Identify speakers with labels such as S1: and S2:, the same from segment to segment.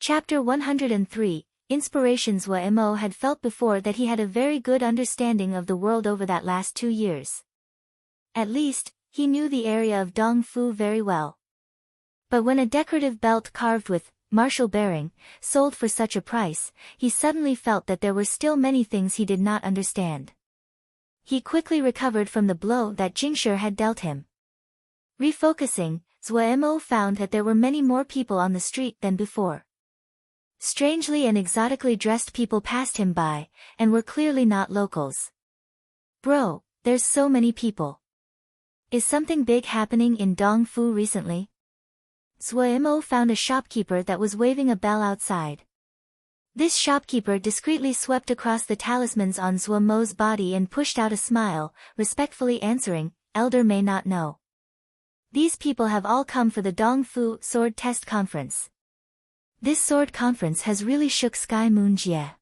S1: Chapter 103, Inspirations. Mo had felt before that he had a very good understanding of the world over that last 2 years. At least, he knew the area of Dongfu very well. But when a decorative belt carved with martial bearing sold for such a price, he suddenly felt that there were still many things he did not understand. He quickly recovered from the blow that Jingshi had dealt him. Refocusing, Mo found that there were many more people on the street than before. Strangely and exotically dressed people passed him by, and were clearly not locals. Bro, there's so many people. Is something big happening in Dongfu recently? Mo found a shopkeeper that was waving a bell outside. This shopkeeper discreetly swept across the talismans on Mo's body and pushed out a smile, respectfully answering, "Elder may not know. These people have all come for the Dongfu Sword Test Conference. This sword conference has really shook Sky Moon Jie.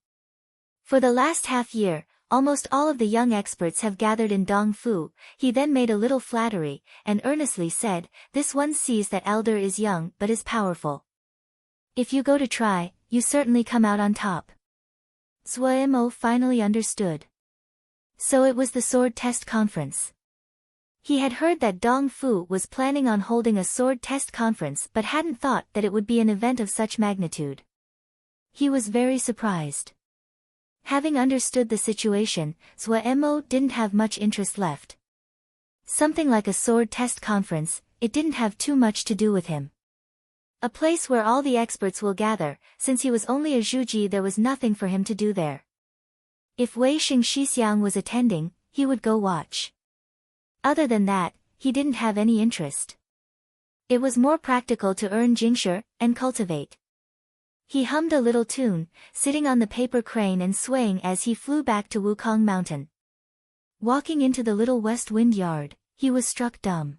S1: For the last half-year, almost all of the young experts have gathered in Dongfu." He then made a little flattery, and earnestly said, "This one sees that Elder is young but is powerful. If you go to try, you certainly come out on top." Mo finally understood. So it was the sword test conference. He had heard that Dongfu was planning on holding a sword test conference but hadn't thought that it would be an event of such magnitude. He was very surprised. Having understood the situation, Mo didn't have much interest left. Something like a sword test conference, it didn't have too much to do with him. A place where all the experts will gather, since he was only a Zhuji, there was nothing for him to do there. If Wei Xingxixiang was attending, he would go watch. Other than that, he didn't have any interest. It was more practical to earn Jingshi and cultivate. He hummed a little tune, sitting on the paper crane and swaying as he flew back to Wukong Mountain. Walking into the little west wind yard, he was struck dumb.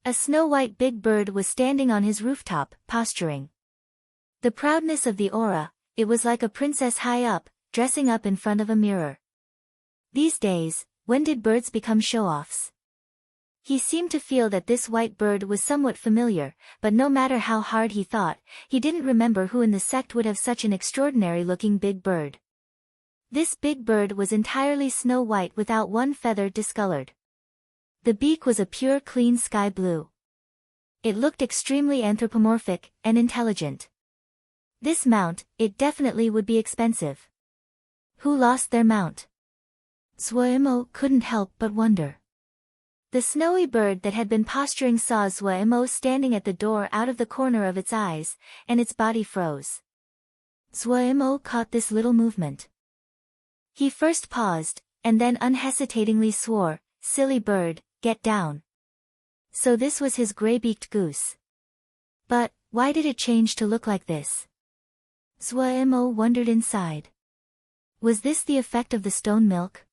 S1: A snow-white big bird was standing on his rooftop, posturing. The proudness of the aura, it was like a princess high up, dressing up in front of a mirror. These days, when did birds become show-offs? He seemed to feel that this white bird was somewhat familiar, but no matter how hard he thought, he didn't remember who in the sect would have such an extraordinary-looking big bird. This big bird was entirely snow-white without one feather discolored. The beak was a pure clean sky blue. It looked extremely anthropomorphic and intelligent. This mount, it definitely would be expensive. Who lost their mount? Mo couldn't help but wonder. The snowy bird that had been posturing saw Mo standing at the door out of the corner of its eyes, and its body froze. Mo caught this little movement. He first paused, and then unhesitatingly swore, "Silly bird, get down." So this was his gray-beaked goose. But, why did it change to look like this? Mo wondered inside. Was this the effect of the stone milk?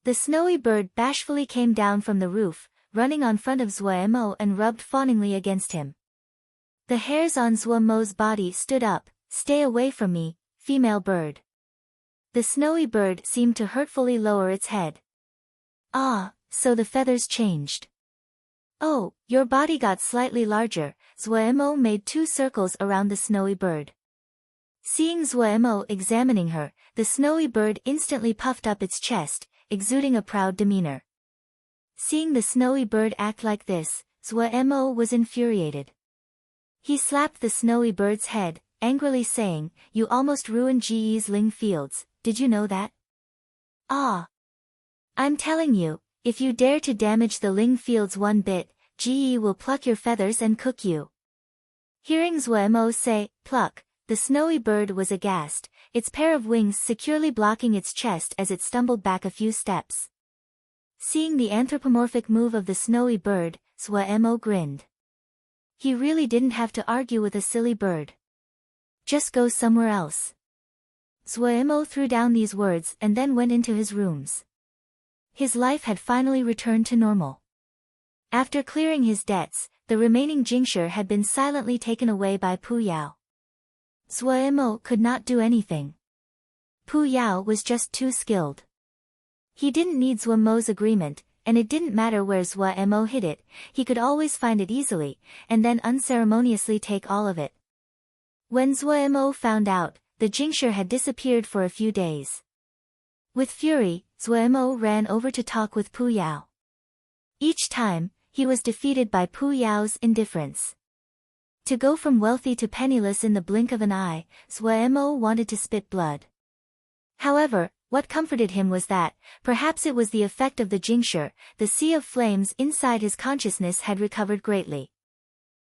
S1: The snowy bird bashfully came down from the roof, running on front of Mo and rubbed fawningly against him. The hairs on Mo's body stood up. "Stay away from me, female bird." The snowy bird seemed to hurtfully lower its head. "Ah, so the feathers changed. Oh, your body got slightly larger." Mo made 2 circles around the snowy bird. Seeing Mo examining her, the snowy bird instantly puffed up its chest, exuding a proud demeanor. Seeing the snowy bird act like this, Mo was infuriated. He slapped the snowy bird's head, angrily saying, "You almost ruined Ji's Ling fields, did you know that? Ah! I'm telling you, if you dare to damage the Ling fields one bit, Ji will pluck your feathers and cook you." Hearing Mo say, "pluck," the snowy bird was aghast, its pair of wings securely blocking its chest as it stumbled back a few steps. Seeing the anthropomorphic move of the snowy bird, Mo grinned. He really didn't have to argue with a silly bird. Just go somewhere else. Mo threw down these words and then went into his rooms. His life had finally returned to normal. After clearing his debts, the remaining Jingshi had been silently taken away by Pu Yao. Mo could not do anything. Pu Yao was just too skilled. He didn't need Mo's agreement, and it didn't matter where Mo hid it, he could always find it easily, and then unceremoniously take all of it. When Zuemo found out, the Jingshi had disappeared for a few days. With fury, Zuemo ran over to talk with Pu Yao. Each time, he was defeated by Pu Yao's indifference. To go from wealthy to penniless in the blink of an eye, Zuemo wanted to spit blood. However, what comforted him was that, perhaps it was the effect of the Jingshi, the sea of flames inside his consciousness had recovered greatly.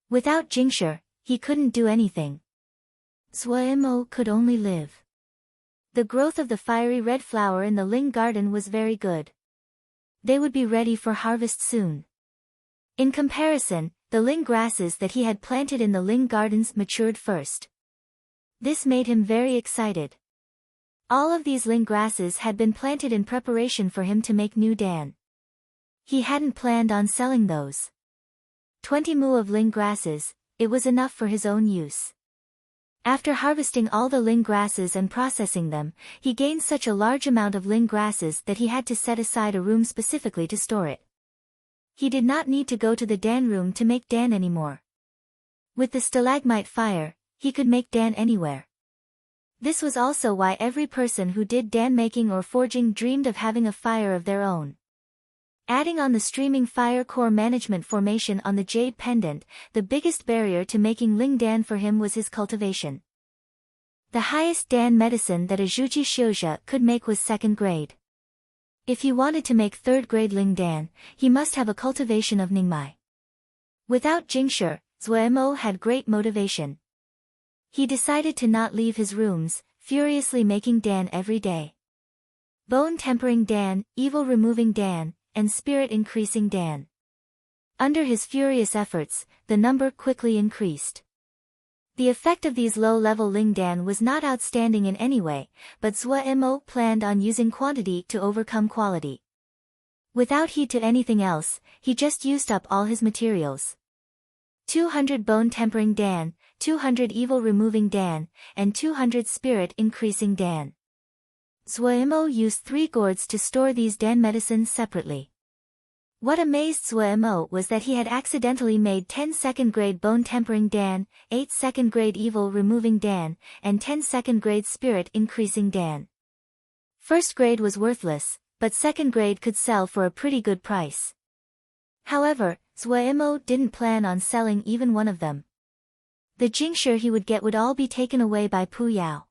S1: Without Jingshi, he couldn't do anything. Zuemo could only live. The growth of the fiery red flower in the Ling garden was very good. They would be ready for harvest soon. In comparison, the Ling grasses that he had planted in the Ling gardens matured first. This made him very excited. All of these Ling grasses had been planted in preparation for him to make new Dan. He hadn't planned on selling those. 20 mu of Ling grasses, it was enough for his own use. After harvesting all the Ling grasses and processing them, he gained such a large amount of Ling grasses that he had to set aside a room specifically to store it. He did not need to go to the Dan room to make Dan anymore. With the stalagmite fire, he could make Dan anywhere. This was also why every person who did Dan making or forging dreamed of having a fire of their own. Adding on the streaming fire core management formation on the jade pendant, the biggest barrier to making Ling Dan for him was his cultivation. The highest Dan medicine that a Zhuji Xiuzhe could make was 2nd grade. If he wanted to make 3rd grade Ling Dan, he must have a cultivation of Ningmai. Without Jingshi, Zuemo had great motivation. He decided to not leave his rooms, furiously making Dan every day. Bone tempering Dan, evil removing Dan, and spirit increasing Dan. Under his furious efforts, the number quickly increased. The effect of these low-level Ling Dan was not outstanding in any way, but Zuemo planned on using quantity to overcome quality. Without heed to anything else, he just used up all his materials. 200 bone tempering Dan, 200 evil removing Dan, and 200 spirit increasing Dan. Zuemo used 3 gourds to store these Dan medicines separately. What amazed Zuemo was that he had accidentally made 10 2nd grade bone tempering Dan, 8 2nd grade evil removing Dan, and 10 2nd grade spirit increasing Dan. 1st grade was worthless, but 2nd grade could sell for a pretty good price. However, Zuemo didn't plan on selling even one of them. The Jingshi he would get would all be taken away by Pu Yao.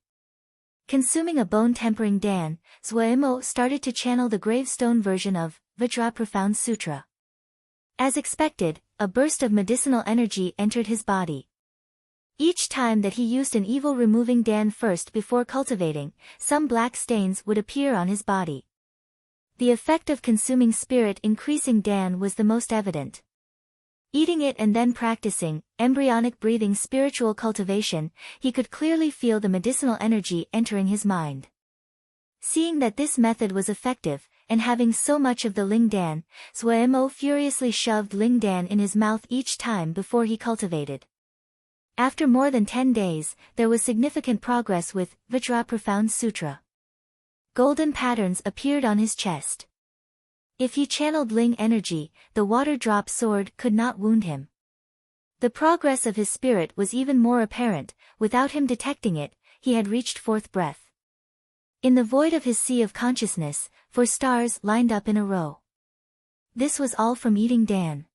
S1: Consuming a bone tempering Dan, Zuemo started to channel the gravestone version of Vajra Profound Sutra. As expected, a burst of medicinal energy entered his body. Each time that he used an evil removing Dan first before cultivating, some black stains would appear on his body. The effect of consuming spirit increasing Dan was the most evident. Eating it and then practicing embryonic breathing spiritual cultivation, he could clearly feel the medicinal energy entering his mind. Seeing that this method was effective, and having so much of the Ling Dan, Zuemo furiously shoved Ling Dan in his mouth each time before he cultivated. After more than 10 days, there was significant progress with Vajra Profound Sutra. Golden patterns appeared on his chest. If he channeled Ling energy, the water drop sword could not wound him. The progress of his spirit was even more apparent. Without him detecting it, he had reached 4th breath. In the void of his sea of consciousness, 4 stars lined up in a row. This was all from eating Dan.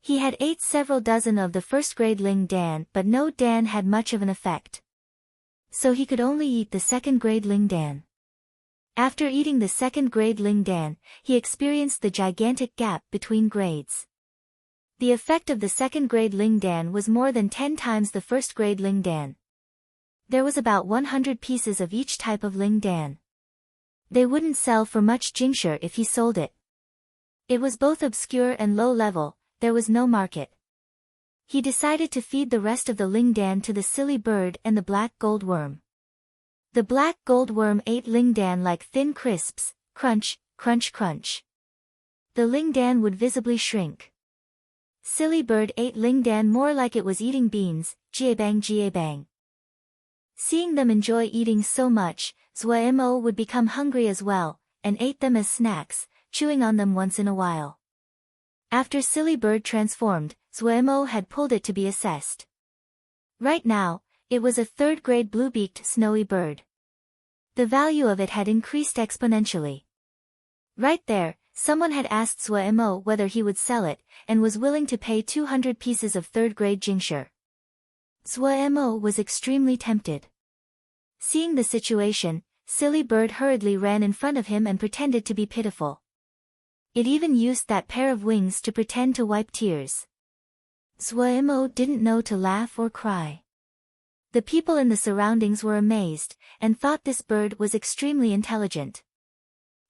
S1: He had ate several dozen of the 1st grade Ling Dan, but no Dan had much of an effect. So he could only eat the 2nd grade Ling Dan. After eating the 2nd grade Ling Dan, he experienced the gigantic gap between grades. The effect of the 2nd grade Ling Dan was more than 10 times the 1st grade Ling Dan. There was about 100 pieces of each type of Ling Dan. They wouldn't sell for much Jingshi if he sold it. It was both obscure and low level, there was no market. He decided to feed the rest of the Ling Dan to the silly bird and the black gold worm. The black gold worm ate Ling Dan like thin crisps, crunch, crunch, crunch. The Ling Dan would visibly shrink. Silly bird ate Ling Dan more like it was eating beans, jiebang jiebang. Seeing them enjoy eating so much, Zuemo would become hungry as well, and ate them as snacks, chewing on them once in a while. After Silly Bird transformed, Zuemo had pulled it to be assessed. Right now, It was a third-grade blue-beaked snowy bird. The value of it had increased exponentially. Right there, someone had asked Suemo whether he would sell it, and was willing to pay 200 pieces of third-grade jingshire. Suemo was extremely tempted. Seeing the situation, Silly Bird hurriedly ran in front of him and pretended to be pitiful. It even used that pair of wings to pretend to wipe tears. Suemo didn't know to laugh or cry. The people in the surroundings were amazed, and thought this bird was extremely intelligent.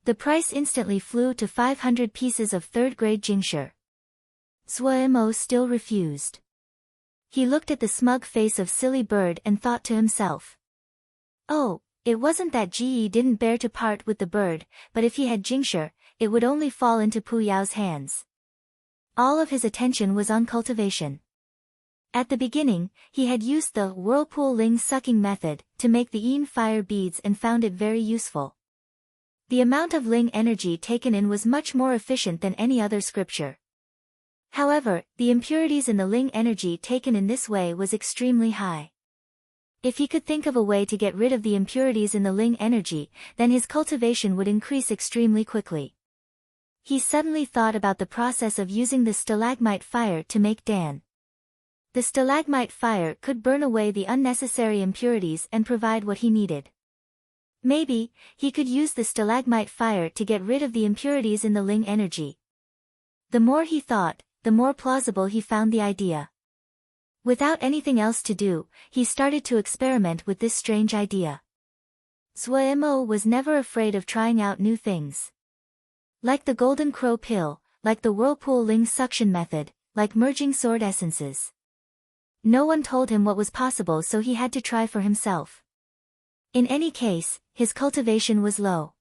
S1: The price instantly flew to 500 pieces of third-grade jingshire. Suemo still refused. He looked at the smug face of Silly Bird and thought to himself. Oh, it wasn't that Ji didn't bear to part with the bird, but if he had jingshire, it would only fall into Pu Yao's hands. All of his attention was on cultivation. At the beginning, he had used the whirlpool ling sucking method to make the yin fire beads and found it very useful. The amount of ling energy taken in was much more efficient than any other scripture. However, the impurities in the ling energy taken in this way was extremely high. If he could think of a way to get rid of the impurities in the ling energy, then his cultivation would increase extremely quickly. He suddenly thought about the process of using the stalagmite fire to make Dan. The stalagmite fire could burn away the unnecessary impurities and provide what he needed. Maybe, he could use the stalagmite fire to get rid of the impurities in the ling energy. The more he thought, the more plausible he found the idea. Without anything else to do, he started to experiment with this strange idea. Suemo was never afraid of trying out new things. Like the golden crow pill, like the whirlpool ling suction method, like merging sword essences. No one told him what was possible, so he had to try for himself. In any case, his cultivation was low.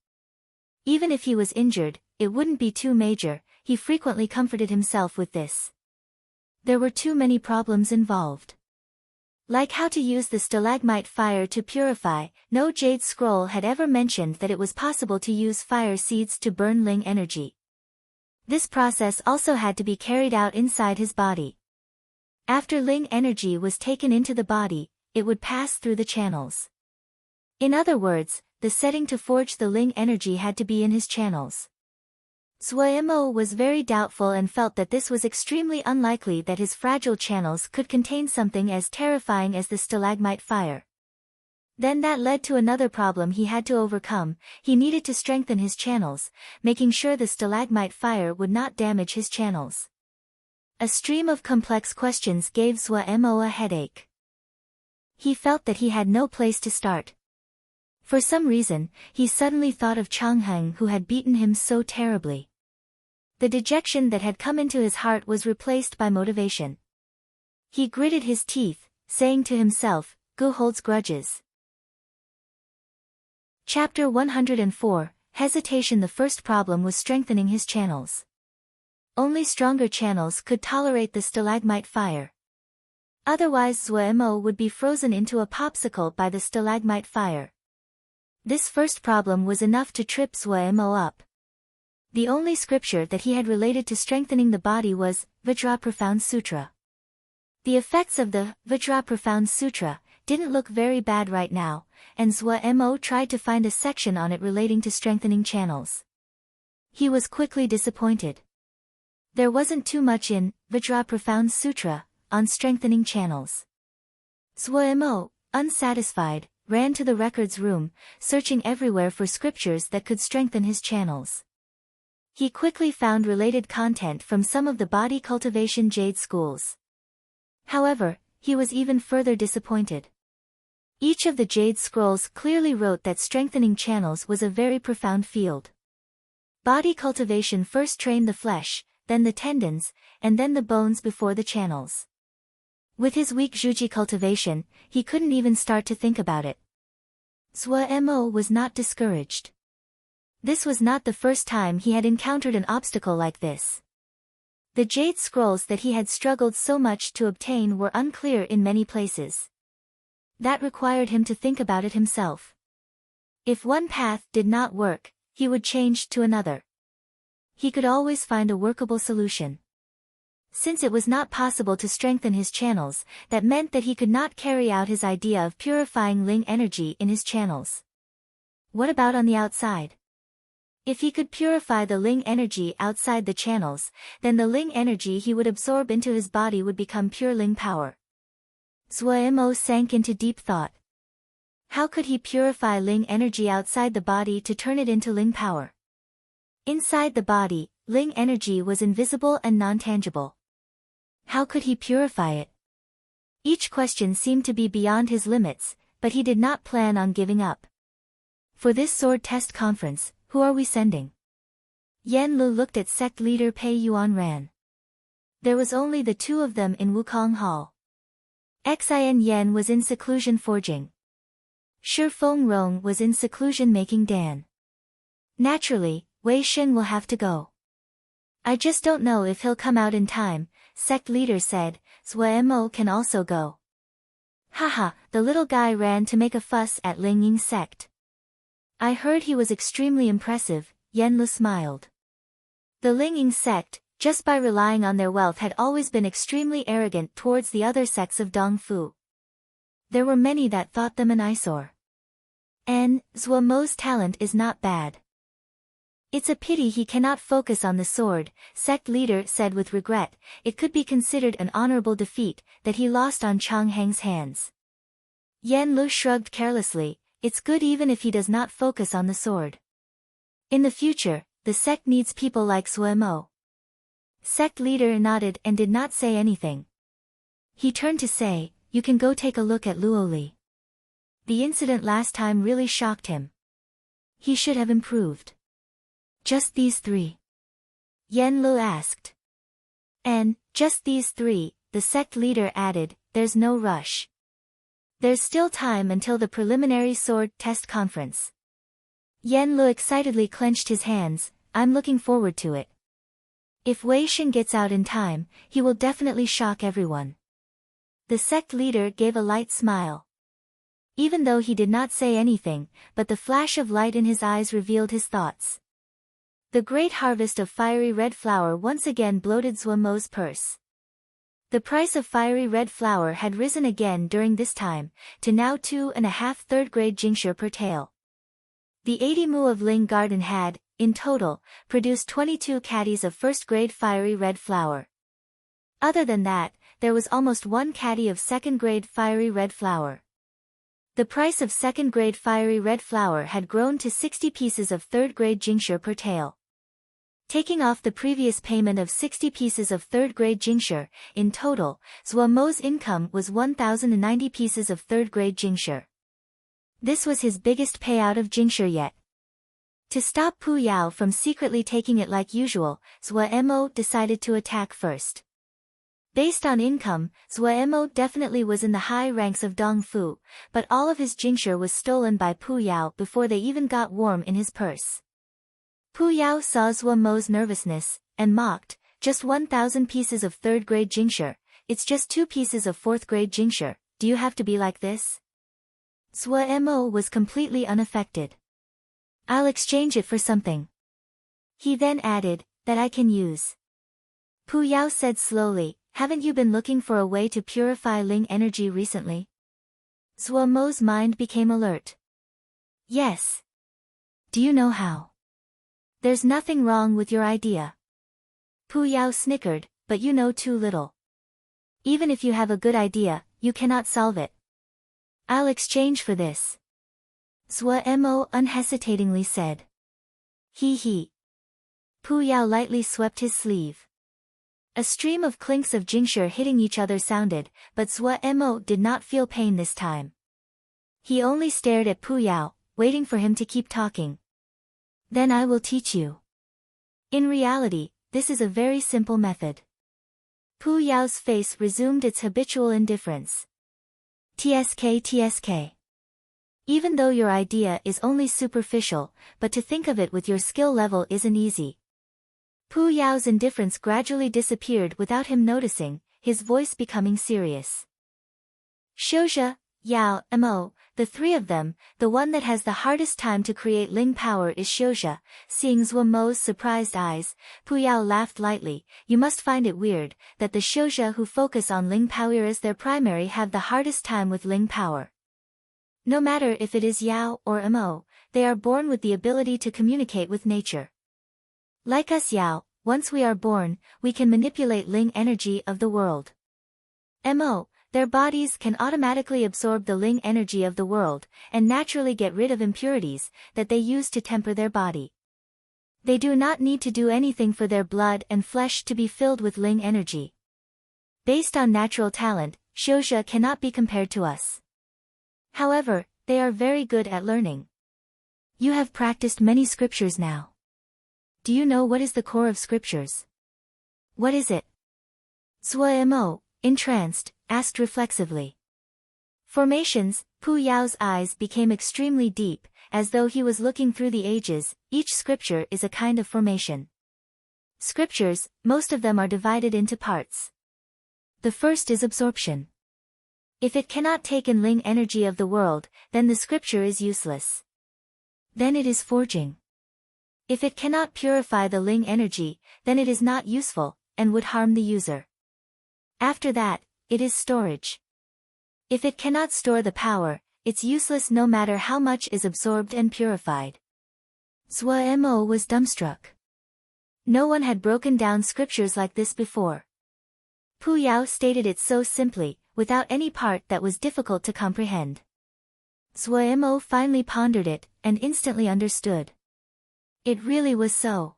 S1: Even if he was injured, it wouldn't be too major, he frequently comforted himself with this. There were too many problems involved. Like how to use the stalagmite fire to purify, no jade scroll had ever mentioned that it was possible to use fire seeds to burn ling energy. This process also had to be carried out inside his body. After ling energy was taken into the body, it would pass through the channels. In other words, the setting to forge the ling energy had to be in his channels. Suemo was very doubtful and felt that this was extremely unlikely that his fragile channels could contain something as terrifying as the stalagmite fire. Then that led to another problem he had to overcome. He needed to strengthen his channels, making sure the stalagmite fire would not damage his channels. A stream of complex questions gave Suemo a headache. He felt that he had no place to start. For some reason, he suddenly thought of Changheng, who had beaten him so terribly. The dejection that had come into his heart was replaced by motivation. He gritted his teeth, saying to himself, "Gu holds grudges." Chapter 104, Hesitation. The first problem was strengthening his channels. Only stronger channels could tolerate the stalagmite fire. Otherwise Suemo would be frozen into a popsicle by the stalagmite fire. This first problem was enough to trip Suemo up. The only scripture that he had related to strengthening the body was Vajra Profound Sutra. The effects of the Vajra Profound Sutra didn't look very bad right now, and Suemo tried to find a section on it relating to strengthening channels. He was quickly disappointed. There wasn't too much in Vajra Profound Sutra on strengthening channels. Suemo, unsatisfied, ran to the records room, searching everywhere for scriptures that could strengthen his channels. He quickly found related content from some of the body cultivation jade schools. However, he was even further disappointed. Each of the jade scrolls clearly wrote that strengthening channels was a very profound field. Body cultivation first trained the flesh, then the tendons, and then the bones before the channels. With his weak Zhuji cultivation, he couldn't even start to think about it. Suemo was not discouraged. This was not the first time he had encountered an obstacle like this. The jade scrolls that he had struggled so much to obtain were unclear in many places. That required him to think about it himself. If one path did not work, he would change to another. He could always find a workable solution. Since it was not possible to strengthen his channels, that meant that he could not carry out his idea of purifying Ling energy in his channels. What about on the outside? If he could purify the Ling energy outside the channels, then the Ling energy he would absorb into his body would become pure Ling power. Zhuo sank into deep thought. How could he purify Ling energy outside the body to turn it into Ling power? Inside the body, Ling energy was invisible and non-tangible. How could he purify it? Each question seemed to be beyond his limits, but he did not plan on giving up. For this sword test conference, who are we sending? Yan Lu looked at sect leader Pei Yuanran. There was only the two of them in Wukong Hall. Xin Yan was in seclusion forging. Shi Fengrong was in seclusion making Dan. Naturally, Wei Shen will have to go. I just don't know if he'll come out in time, sect leader said. Zhuo can also go. Haha, the little guy ran to make a fuss at Ling Ying's sect. I heard he was extremely impressive, Yan Lu smiled. The Ling Ying sect, just by relying on their wealth, had always been extremely arrogant towards the other sects of Dongfu. There were many that thought them an eyesore. And Zhuo's talent is not bad. It's a pity he cannot focus on the sword, sect leader said with regret. It could be considered an honorable defeat that he lost on Chang Heng's hands. Yan Lu shrugged carelessly. It's good even if he does not focus on the sword. In the future, the sect needs people like Zhuo. Sect leader nodded and did not say anything. He turned to say, you can go take a look at Luoli. The incident last time really shocked him. He should have improved. Just these three? Yan Lu asked. And, just these three, the sect leader added, there's no rush. There's still time until the preliminary sword test conference. Yan Lu excitedly clenched his hands. I'm looking forward to it. If Wei Shen gets out in time, he will definitely shock everyone. The sect leader gave a light smile. Even though he did not say anything, but the flash of light in his eyes revealed his thoughts. The great harvest of fiery red flower once again bloated Zhuo's purse. The price of fiery red flower had risen again during this time, to now 2.5 third-grade jingshi per tael. The 80 mu of Ling Garden had, in total, produced 22 caddies of first-grade fiery red flower. Other than that, there was almost 1 caddy of second-grade fiery red flower. The price of second-grade fiery red flower had grown to 60 pieces of third-grade jingshi per tael. Taking off the previous payment of 60 pieces of third-grade jingshi, in total, Zhuo's income was 1,090 pieces of third-grade jingshi. This was his biggest payout of jingshi yet. To stop Pu Yao from secretly taking it like usual, Zhuo decided to attack first. Based on income, Zhuo definitely was in the high ranks of Dongfu, but all of his jingshi was stolen by Pu Yao before they even got warm in his purse. Pu Yao saw Zhuo's nervousness, and mocked, just 1,000 pieces of third-grade jingshi, it's just 2 pieces of fourth-grade jingshi, do you have to be like this? Zhuo was completely unaffected. I'll exchange it for something. He then added, that I can use. Pu Yao said slowly, haven't you been looking for a way to purify Ling energy recently? Zhuo's mind became alert. Yes. Do you know how? There's nothing wrong with your idea. Pu Yao snickered, but you know too little. Even if you have a good idea, you cannot solve it. I'll exchange for this. Zhuo unhesitatingly said. He. Pu Yao lightly swept his sleeve. A stream of clinks of jingshi hitting each other sounded, but Zhuo did not feel pain this time. He only stared at Pu Yao, waiting for him to keep talking. Then I will teach you. In reality, this is a very simple method. Pu Yao's face resumed its habitual indifference. TSK. Even though your idea is only superficial, but to think of it with your skill level isn't easy. Pu Yao's indifference gradually disappeared without him noticing, his voice becoming serious. Shouja, Yao, Mo, the three of them, the one that has the hardest time to create Ling power is Xiuzhe. Seeing Zhuo Mo's surprised eyes, Pu Yao laughed lightly. You must find it weird, that the Xiuzhe who focus on Ling power as their primary have the hardest time with Ling power. No matter if it is Yao or Mo, they are born with the ability to communicate with nature. Like us Yao, once we are born, we can manipulate Ling energy of the world. Mo, their bodies can automatically absorb the Ling energy of the world, and naturally get rid of impurities that they use to temper their body. They do not need to do anything for their blood and flesh to be filled with Ling energy. Based on natural talent, Xiuzhe cannot be compared to us. However, they are very good at learning. You have practiced many scriptures now. Do you know what is the core of scriptures? What is it? Zhuo Mo, entranced, asked reflexively. Formations. Pu Yao's eyes became extremely deep, as though he was looking through the ages. Each scripture is a kind of formation. Scriptures, most of them are divided into parts. The first is absorption. If it cannot take in Ling energy of the world, then the scripture is useless. Then it is forging. If it cannot purify the Ling energy, then it is not useful, and would harm the user. After that, it is storage. If it cannot store the power, it's useless no matter how much is absorbed and purified. Zhuo Mo was dumbstruck. No one had broken down scriptures like this before. Pu Yao stated it so simply, without any part that was difficult to comprehend. Zhuo Mo finally pondered it, and instantly understood. It really was so.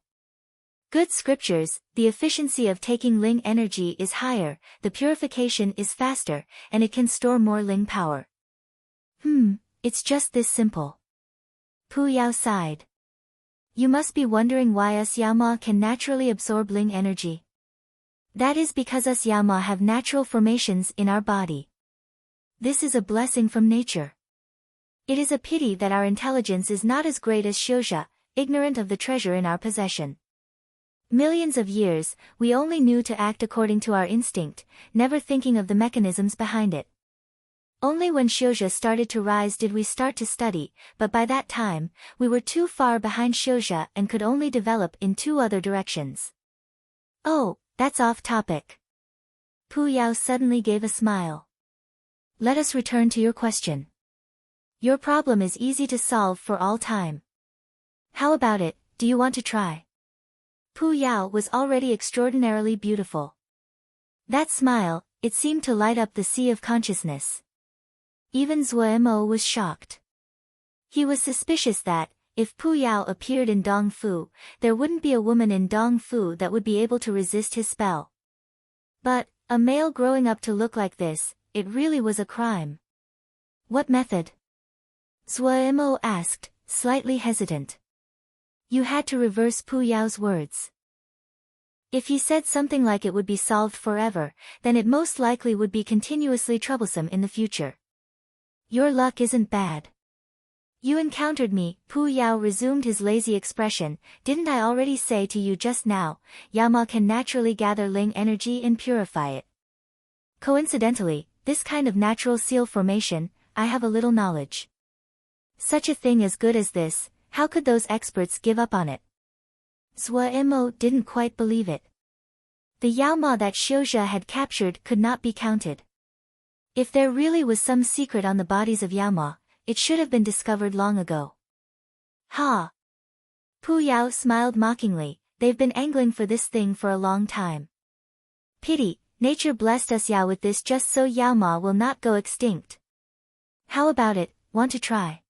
S1: Good scriptures, the efficiency of taking Ling energy is higher, the purification is faster, and it can store more Ling power. It's just this simple. Pu Yao sighed. You must be wondering why us Yaoma can naturally absorb Ling energy. That is because us Yaoma have natural formations in our body. This is a blessing from nature. It is a pity that our intelligence is not as great as Xiuzhe, ignorant of the treasure in our possession. Millions of years, we only knew to act according to our instinct, never thinking of the mechanisms behind it. Only when Xiuzhe started to rise did we start to study, but by that time, we were too far behind Xiuzhe and could only develop in two other directions. Oh, that's off topic. Pu Yao suddenly gave a smile. Let us return to your question. Your problem is easy to solve for all time. How about it, do you want to try? Pu Yao was already extraordinarily beautiful. That smile, it seemed to light up the sea of consciousness. Even Zhuo Mo was shocked. He was suspicious that, if Pu Yao appeared in Dongfu, there wouldn't be a woman in Dongfu that would be able to resist his spell. But, a male growing up to look like this, it really was a crime. What method? Zhuo Mo asked, slightly hesitant. You had to reverse Pu Yao's words. If he said something like it would be solved forever, then it most likely would be continuously troublesome in the future. Your luck isn't bad. You encountered me, Pu Yao resumed his lazy expression. Didn't I already say to you just now, Yaoma can naturally gather Ling energy and purify it. Coincidentally, this kind of natural seal formation, I have a little knowledge. Such a thing as good as this, how could those experts give up on it? Zhuo Mo didn't quite believe it. The Yaoma that Xiuzhe had captured could not be counted. If there really was some secret on the bodies of Yaoma, it should have been discovered long ago. Ha! Pu Yao smiled mockingly, they've been angling for this thing for a long time. Pity, nature blessed us Yao with this just so Yaoma will not go extinct. How about it, want to try?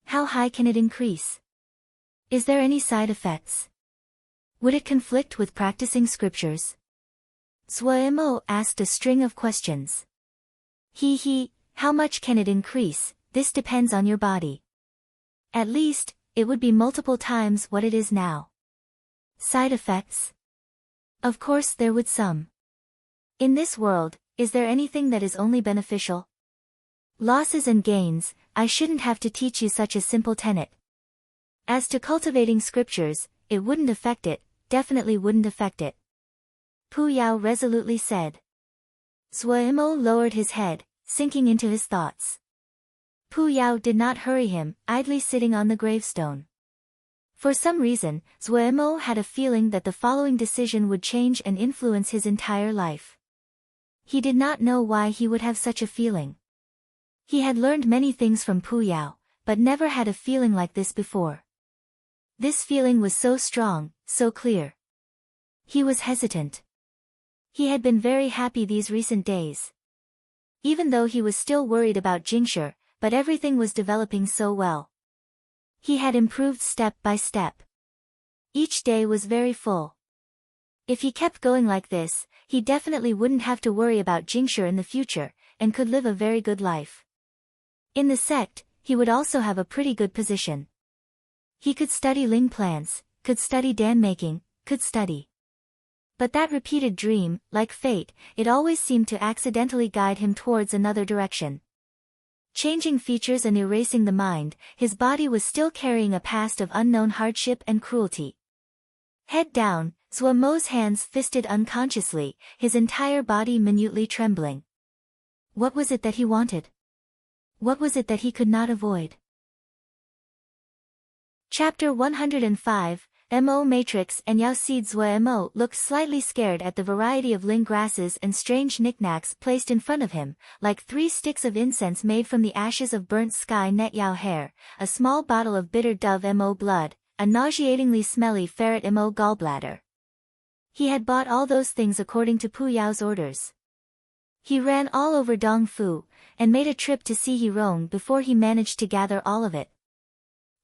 S1: How high can it increase? Is there any side effects? Would it conflict with practicing scriptures? Zhuo Mo asked a string of questions. How much can it increase? This depends on your body. At least, it would be multiple times what it is now. Side effects? Of course there would some. In this world, is there anything that is only beneficial? Losses and gains, I shouldn't have to teach you such a simple tenet. As to cultivating scriptures, it wouldn't affect it, definitely wouldn't affect it. Pu Yao resolutely said. Zhuo Mo lowered his head, sinking into his thoughts. Pu Yao did not hurry him, idly sitting on the gravestone. For some reason, Zuemo had a feeling that the following decision would change and influence his entire life. He did not know why he would have such a feeling. He had learned many things from Pu Yao, but never had a feeling like this before. This feeling was so strong, so clear. He was hesitant. He had been very happy these recent days. Even though he was still worried about Jingshi, but everything was developing so well. He had improved step by step. Each day was very full. If he kept going like this, he definitely wouldn't have to worry about Jingshi in the future, and could live a very good life. In the sect, he would also have a pretty good position. He could study ling plants, could study dan making, could study. But that repeated dream, like fate, it always seemed to accidentally guide him towards another direction. Changing features and erasing the mind, his body was still carrying a past of unknown hardship and cruelty. Head down, Zuemo's hands fisted unconsciously, his entire body minutely trembling. What was it that he wanted? What was it that he could not avoid? Chapter 105, Mo Matrix and Yao Seed. Zuemo looked slightly scared at the variety of ling grasses and strange knickknacks placed in front of him, like 3 sticks of incense made from the ashes of burnt sky net Yao hair, a small bottle of bitter dove Mo blood, a nauseatingly smelly ferret Mo gallbladder. He had bought all those things according to Pu Yao's orders. He ran all over Dongfu, and made a trip to see Hirong before he managed to gather all of it.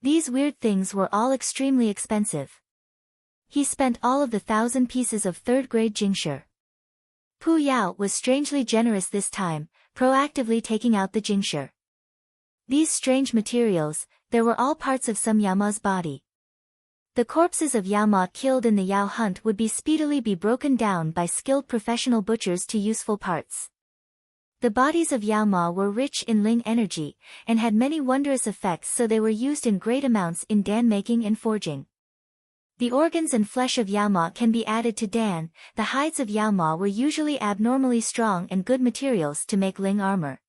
S1: These weird things were all extremely expensive. He spent all of the 1,000 pieces of 3rd-grade Jingshi. Pu Yao was strangely generous this time, proactively taking out the Jingshi. These strange materials, they were all parts of some Yaoma's body. The corpses of Yaoma killed in the Yao hunt would speedily be broken down by skilled professional butchers to useful parts. The bodies of Yaoma were rich in ling energy, and had many wondrous effects, so they were used in great amounts in dan making and forging. The organs and flesh of Yaoma can be added to dan. The hides of Yaoma were usually abnormally strong and good materials to make ling armor.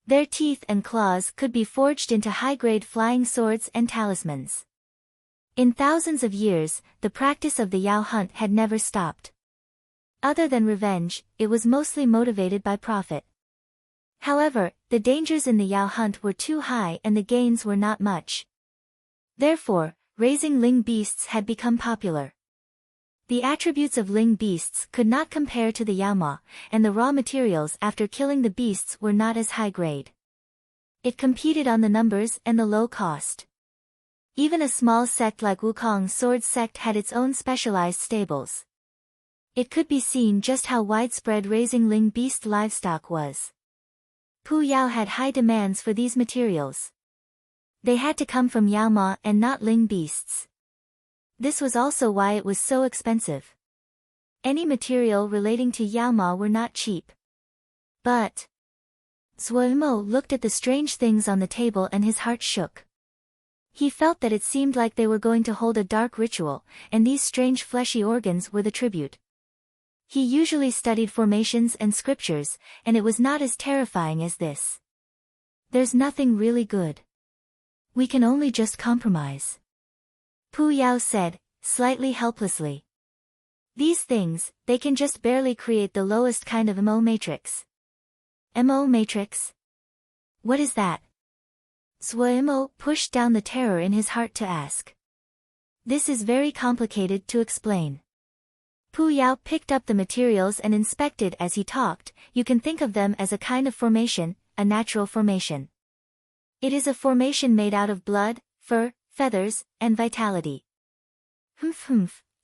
S1: Their teeth and claws could be forged into high-grade flying swords and talismans. In thousands of years, the practice of the Yao hunt had never stopped. Other than revenge, it was mostly motivated by profit. However, the dangers in the Yao hunt were too high and the gains were not much. Therefore, raising ling beasts had become popular. The attributes of ling beasts could not compare to the Yaoma, and the raw materials after killing the beasts were not as high grade. It competed on the numbers and the low cost. Even a small sect like Wukong's sword sect had its own specialized stables. It could be seen just how widespread raising ling beast livestock was. Pu Yao had high demands for these materials. They had to come from Yaoma and not ling beasts. This was also why it was so expensive. Any material relating to Yaoma were not cheap. But Zuemo looked at the strange things on the table and his heart shook. He felt that it seemed like they were going to hold a dark ritual, and these strange fleshy organs were the tribute. He usually studied formations and scriptures, and it was not as terrifying as this. There's nothing really good. We can only just compromise. Pu Yao said, slightly helplessly. These things, they can just barely create the lowest kind of Mo matrix. Mo matrix? What is that? Zuemo pushed down the terror in his heart to ask. This is very complicated to explain. Pu Yao picked up the materials and inspected as he talked. You can think of them as a kind of formation, a natural formation. It is a formation made out of blood, fur, feathers, and vitality.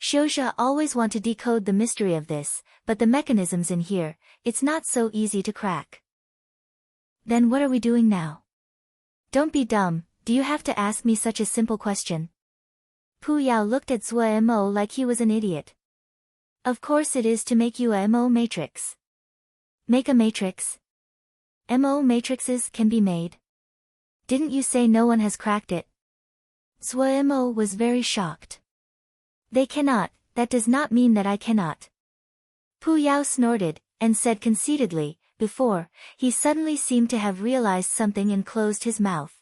S1: Shouja always want to decode the mystery of this, but the mechanisms in here, it's not so easy to crack. Then what are we doing now? Don't be dumb, do you have to ask me such a simple question? Pu Yao looked at Zuemo like he was an idiot. Of course it is to make you a Mo matrix. Make a matrix? Mo matrices can be made. Didn't you say no one has cracked it? Zuemo was very shocked. They cannot, that does not mean that I cannot. Pu Yao snorted, and said conceitedly, before, he suddenly seemed to have realized something and closed his mouth.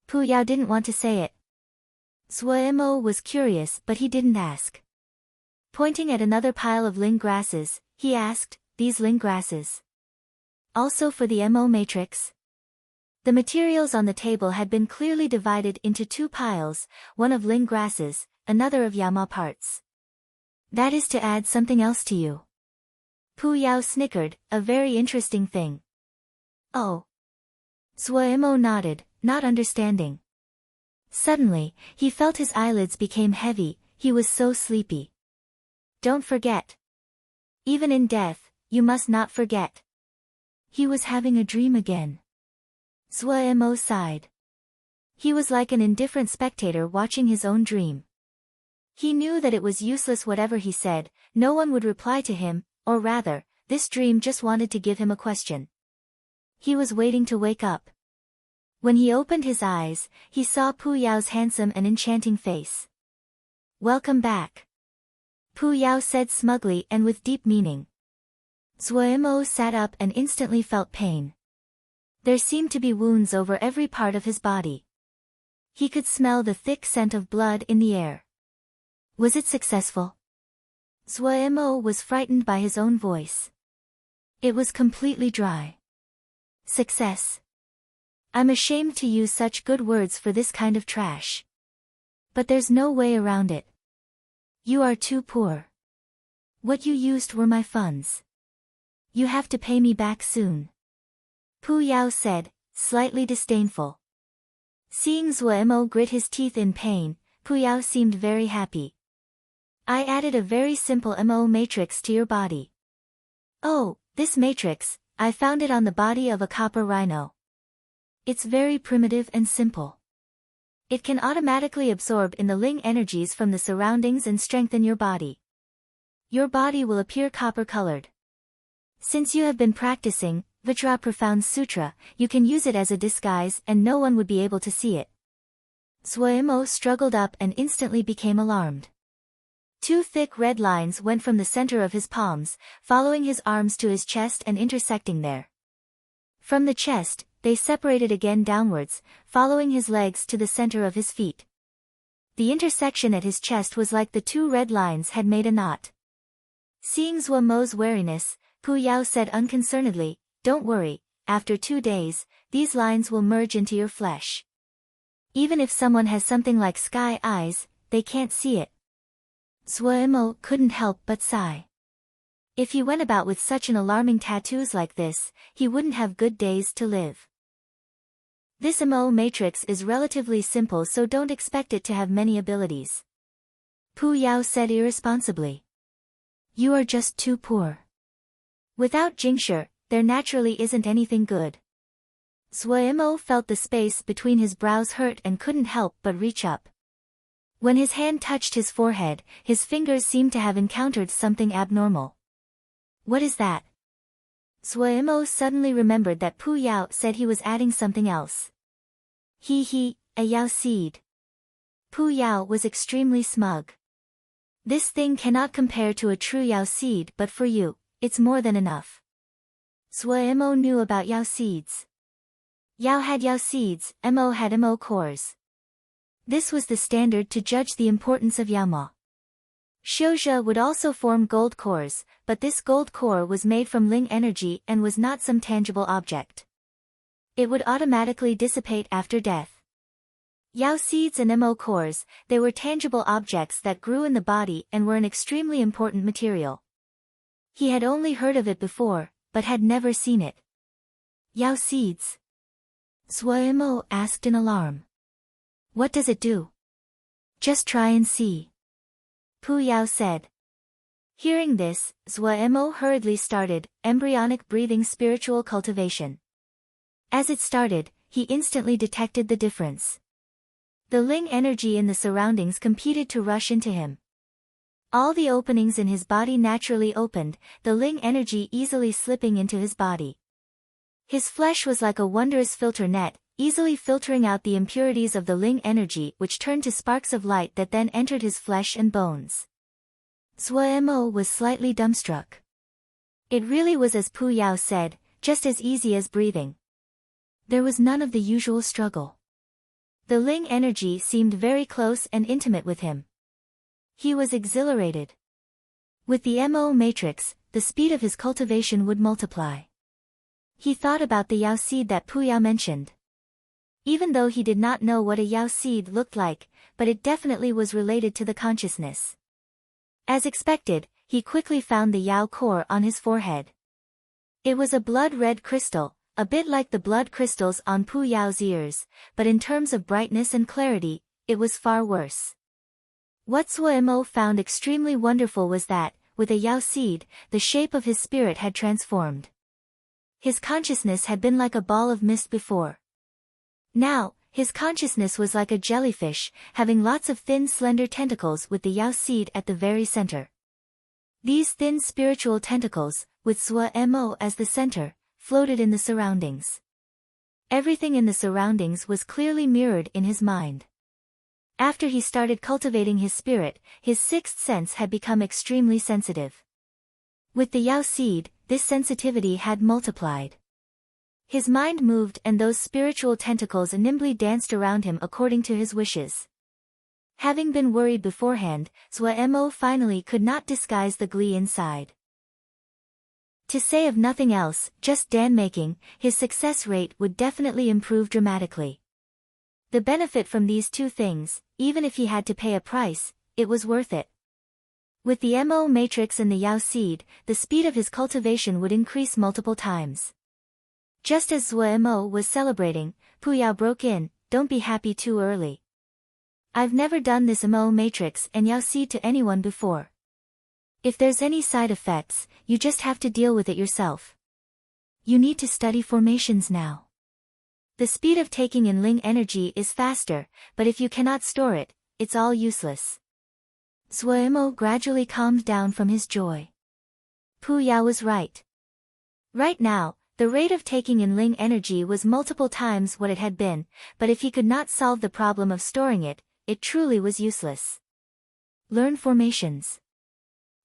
S1: Pu Yao didn't want to say it. Suemo was curious but he didn't ask. Pointing at another pile of ling grasses, he asked, "These ling grasses? Also for the MO matrix?" The materials on the table had been clearly divided into two piles, one of ling grasses, another of Yama parts. "That is to add something else to you." Pu Yao snickered, "A very interesting thing." "Oh." Suemo nodded, not understanding. Suddenly, he felt his eyelids became heavy, he was so sleepy. "Don't forget. Even in death, you must not forget." He was having a dream again. Suemo sighed. He was like an indifferent spectator watching his own dream. He knew that it was useless whatever he said, no one would reply to him, or rather, this dream just wanted to give him a question. He was waiting to wake up. When he opened his eyes, he saw Pu Yao's handsome and enchanting face. "Welcome back," Pu Yao said smugly and with deep meaning. Suemo sat up and instantly felt pain. There seemed to be wounds over every part of his body. He could smell the thick scent of blood in the air. Was it successful? Suemo was frightened by his own voice. It was completely dry. Success. I'm ashamed to use such good words for this kind of trash. But there's no way around it. You are too poor. What you used were my funds. You have to pay me back soon. Pu Yao said, slightly disdainful. Seeing Suemo grit his teeth in pain, Pu Yao seemed very happy. I added a very simple MO matrix to your body. Oh, this matrix, I found it on the body of a copper rhino. It's very primitive and simple. It can automatically absorb in the ling energies from the surroundings and strengthen your body. Your body will appear copper-colored. Since you have been practicing Vajra Profound Sutra, you can use it as a disguise and no one would be able to see it. Suemo struggled up and instantly became alarmed. Two thick red lines went from the center of his palms, following his arms to his chest and intersecting there. From the chest, they separated again downwards, following his legs to the center of his feet. The intersection at his chest was like the two red lines had made a knot. Seeing Suemo's wariness, Pu Yao said unconcernedly, "Don't worry, after 2 days, these lines will merge into your flesh. Even if someone has something like sky eyes, they can't see it." Suemo couldn't help but sigh. If he went about with such an alarming tattoos like this, he wouldn't have good days to live. This MO matrix is relatively simple, so don't expect it to have many abilities. Pu Yao said irresponsibly. You are just too poor. Without Jingshi, there naturally isn't anything good. Suemo felt the space between his brows hurt and couldn't help but reach up. When his hand touched his forehead, his fingers seemed to have encountered something abnormal. What is that? Suemo suddenly remembered that Pu Yao said he was adding something else. A Yao seed. Pu Yao was extremely smug. This thing cannot compare to a true Yao seed, but for you, it's more than enough. Suemo knew about Yao seeds. Yao had Yao seeds, Mo had Mo cores. This was the standard to judge the importance of Yama. Shouja would also form gold cores, but this gold core was made from ling energy and was not some tangible object. It would automatically dissipate after death. Yao seeds and Mo cores, they were tangible objects that grew in the body and were an extremely important material. He had only heard of it before, but had never seen it. Yao seeds? Suemo asked in alarm. What does it do? Just try and see. Pu Yao said. Hearing this, Suemo hurriedly started embryonic breathing spiritual cultivation. As it started, he instantly detected the difference. The ling energy in the surroundings competed to rush into him. All the openings in his body naturally opened, the ling energy easily slipping into his body. His flesh was like a wondrous filter net, easily filtering out the impurities of the ling energy, which turned to sparks of light that then entered his flesh and bones. Suemo was slightly dumbstruck. It really was as Pu Yao said, just as easy as breathing. There was none of the usual struggle. The Ling energy seemed very close and intimate with him. He was exhilarated. With the Mo matrix, the speed of his cultivation would multiply. He thought about the Yao seed that Pu Yao mentioned. Even though he did not know what a Yao seed looked like, but it definitely was related to the consciousness. As expected, he quickly found the Yao core on his forehead. It was a blood-red crystal, a bit like the blood crystals on Pu Yao's ears, but in terms of brightness and clarity, it was far worse. What Sui Mo found extremely wonderful was that, with a Yao seed, the shape of his spirit had transformed. His consciousness had been like a ball of mist before. Now, his consciousness was like a jellyfish, having lots of thin slender tentacles with the Yao seed at the very center. These thin spiritual tentacles, with Sui Mo as the center, floated in the surroundings. Everything in the surroundings was clearly mirrored in his mind. After he started cultivating his spirit, his sixth sense had become extremely sensitive. With the Yao seed, this sensitivity had multiplied. His mind moved and those spiritual tentacles nimbly danced around him according to his wishes. Having been worried beforehand, Sui Mo finally could not disguise the glee inside. To say of nothing else, just dan-making, his success rate would definitely improve dramatically. The benefit from these two things, even if he had to pay a price, it was worth it. With the Mo matrix and the Yao seed, the speed of his cultivation would increase multiple times. Just as Sui Mo was celebrating, Pu Yao broke in, "Don't be happy too early. I've never done this Mo matrix and Yao seed to anyone before. If there's any side effects, you just have to deal with it yourself. You need to study formations now. The speed of taking in Ling energy is faster, but if you cannot store it, it's all useless." Sui Mo gradually calmed down from his joy. Pu Yao was right. Right now, the rate of taking in Ling energy was multiple times what it had been, but if he could not solve the problem of storing it, it truly was useless. Learn formations.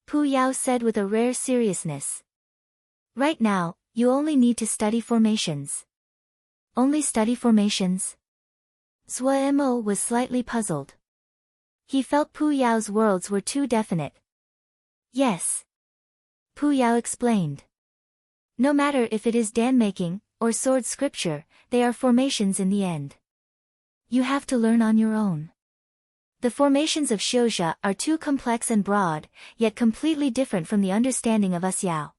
S1: Pu Yao said with a rare seriousness. Right now, you only need to study formations. Only study formations? Sui Mo was slightly puzzled. He felt Pu Yao's words were too definite. Yes. Pu Yao explained. No matter if it is dan-making, or sword scripture, they are formations in the end. You have to learn on your own. The formations of Xiuzha are too complex and broad, yet completely different from the understanding of us Yao.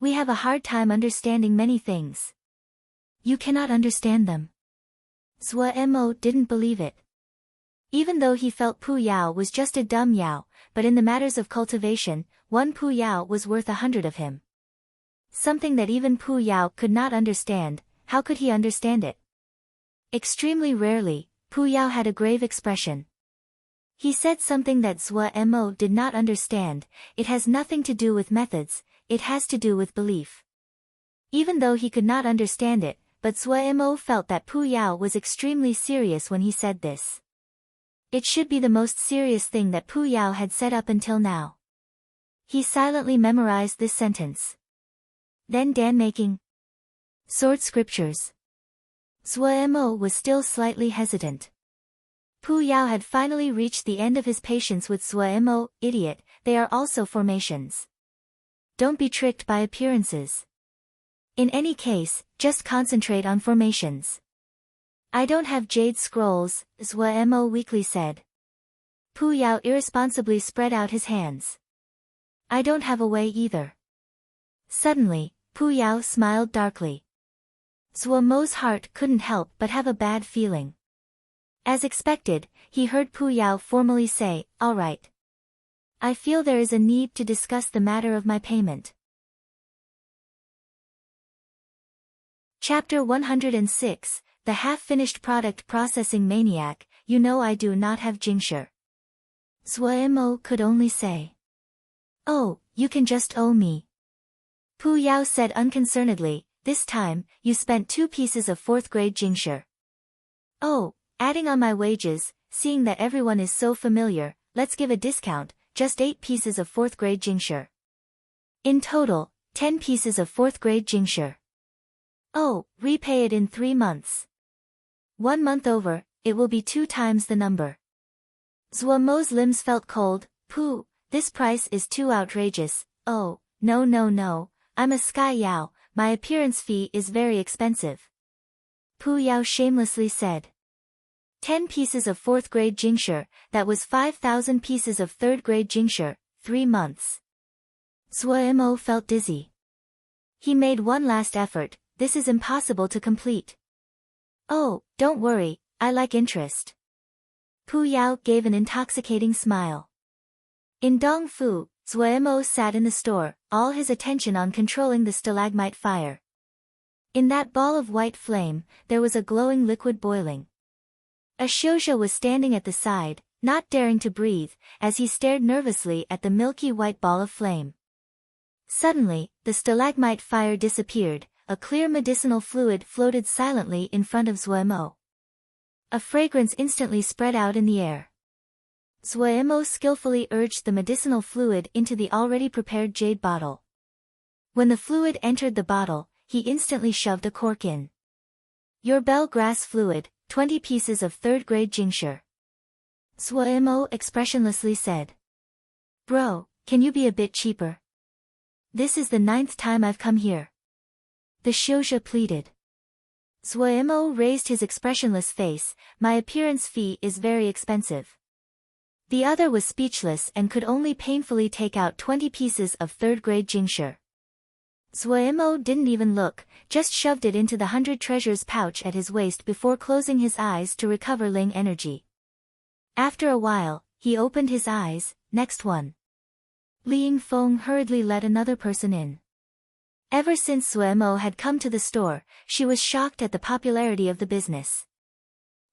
S1: We have a hard time understanding many things. You cannot understand them. Sui Mo didn't believe it. Even though he felt Pu Yao was just a dumb Yao, but in the matters of cultivation, one Pu Yao was worth 100 of him. Something that even Pu Yao could not understand, how could he understand it? Extremely rarely, Pu Yao had a grave expression. He said something that Sui Mo did not understand. It has nothing to do with methods, it has to do with belief. Even though he could not understand it, but Sui Mo felt that Pu Yao was extremely serious when he said this. It should be the most serious thing that Pu Yao had said up until now. He silently memorized this sentence. Then dan-making. Sword scriptures. Sui Mo was still slightly hesitant. Pu Yao had finally reached the end of his patience with Sui Mo. Idiot, they are also formations. Don't be tricked by appearances. In any case, just concentrate on formations. I don't have jade scrolls, Sui Mo weakly said. Pu Yao irresponsibly spread out his hands. I don't have a way either. Suddenly, Pu Yao smiled darkly. Sui Mo's heart couldn't help but have a bad feeling. As expected, he heard Pu Yao formally say, "All right. I feel there is a need to discuss the matter of my payment." Chapter 106, The Half-Finished Product Processing Maniac. You know I do not have Jingshi. Sui Mo could only say. "Oh, you can just owe me." Pu Yao said unconcernedly, "This time, you spent 2 pieces of 4th grade Jingshi. Oh, adding on my wages, seeing that everyone is so familiar, let's give a discount, just 8 pieces of 4th grade Jingshi. In total, 10 pieces of 4th grade Jingshi." Oh, repay it in 3 months. 1 month over, it will be 2 times the number. Zuomo's limbs felt cold. Pooh, this price is too outrageous. Oh, no no no, I'm a Sky Yao, my appearance fee is very expensive. Pu Yao shamelessly said. 10 pieces of 4th grade Jingshi, that was 5,000 pieces of 3rd grade Jingshi, 3 months. Zuo felt dizzy. He made one last effort. This is impossible to complete. Oh, don't worry, I like interest. Pu Yao gave an intoxicating smile. In Dongfu, Zuo sat in the store, all his attention on controlling the stalagmite fire. In that ball of white flame, there was a glowing liquid boiling. A shoujo was standing at the side, not daring to breathe, as he stared nervously at the milky white ball of flame. Suddenly, the stalagmite fire disappeared, a clear medicinal fluid floated silently in front of Zuo. A fragrance instantly spread out in the air. Zuo skillfully urged the medicinal fluid into the already prepared jade bottle. When the fluid entered the bottle, he instantly shoved a cork in. Your bell grass fluid, 20 pieces of 3rd grade Jingshi. Zuo expressionlessly said. Bro, can you be a bit cheaper? This is the 9th time I've come here. The shoujo pleaded. Zuo raised his expressionless face. My appearance fee is very expensive. The other was speechless and could only painfully take out 20 pieces of 3rd grade Jingshi. Zuo didn't even look, just shoved it into the 100 treasures pouch at his waist before closing his eyes to recover Ling energy. After a while, he opened his eyes. Next one. Li Yingfeng hurriedly let another person in. Ever since Zuo had come to the store, she was shocked at the popularity of the business.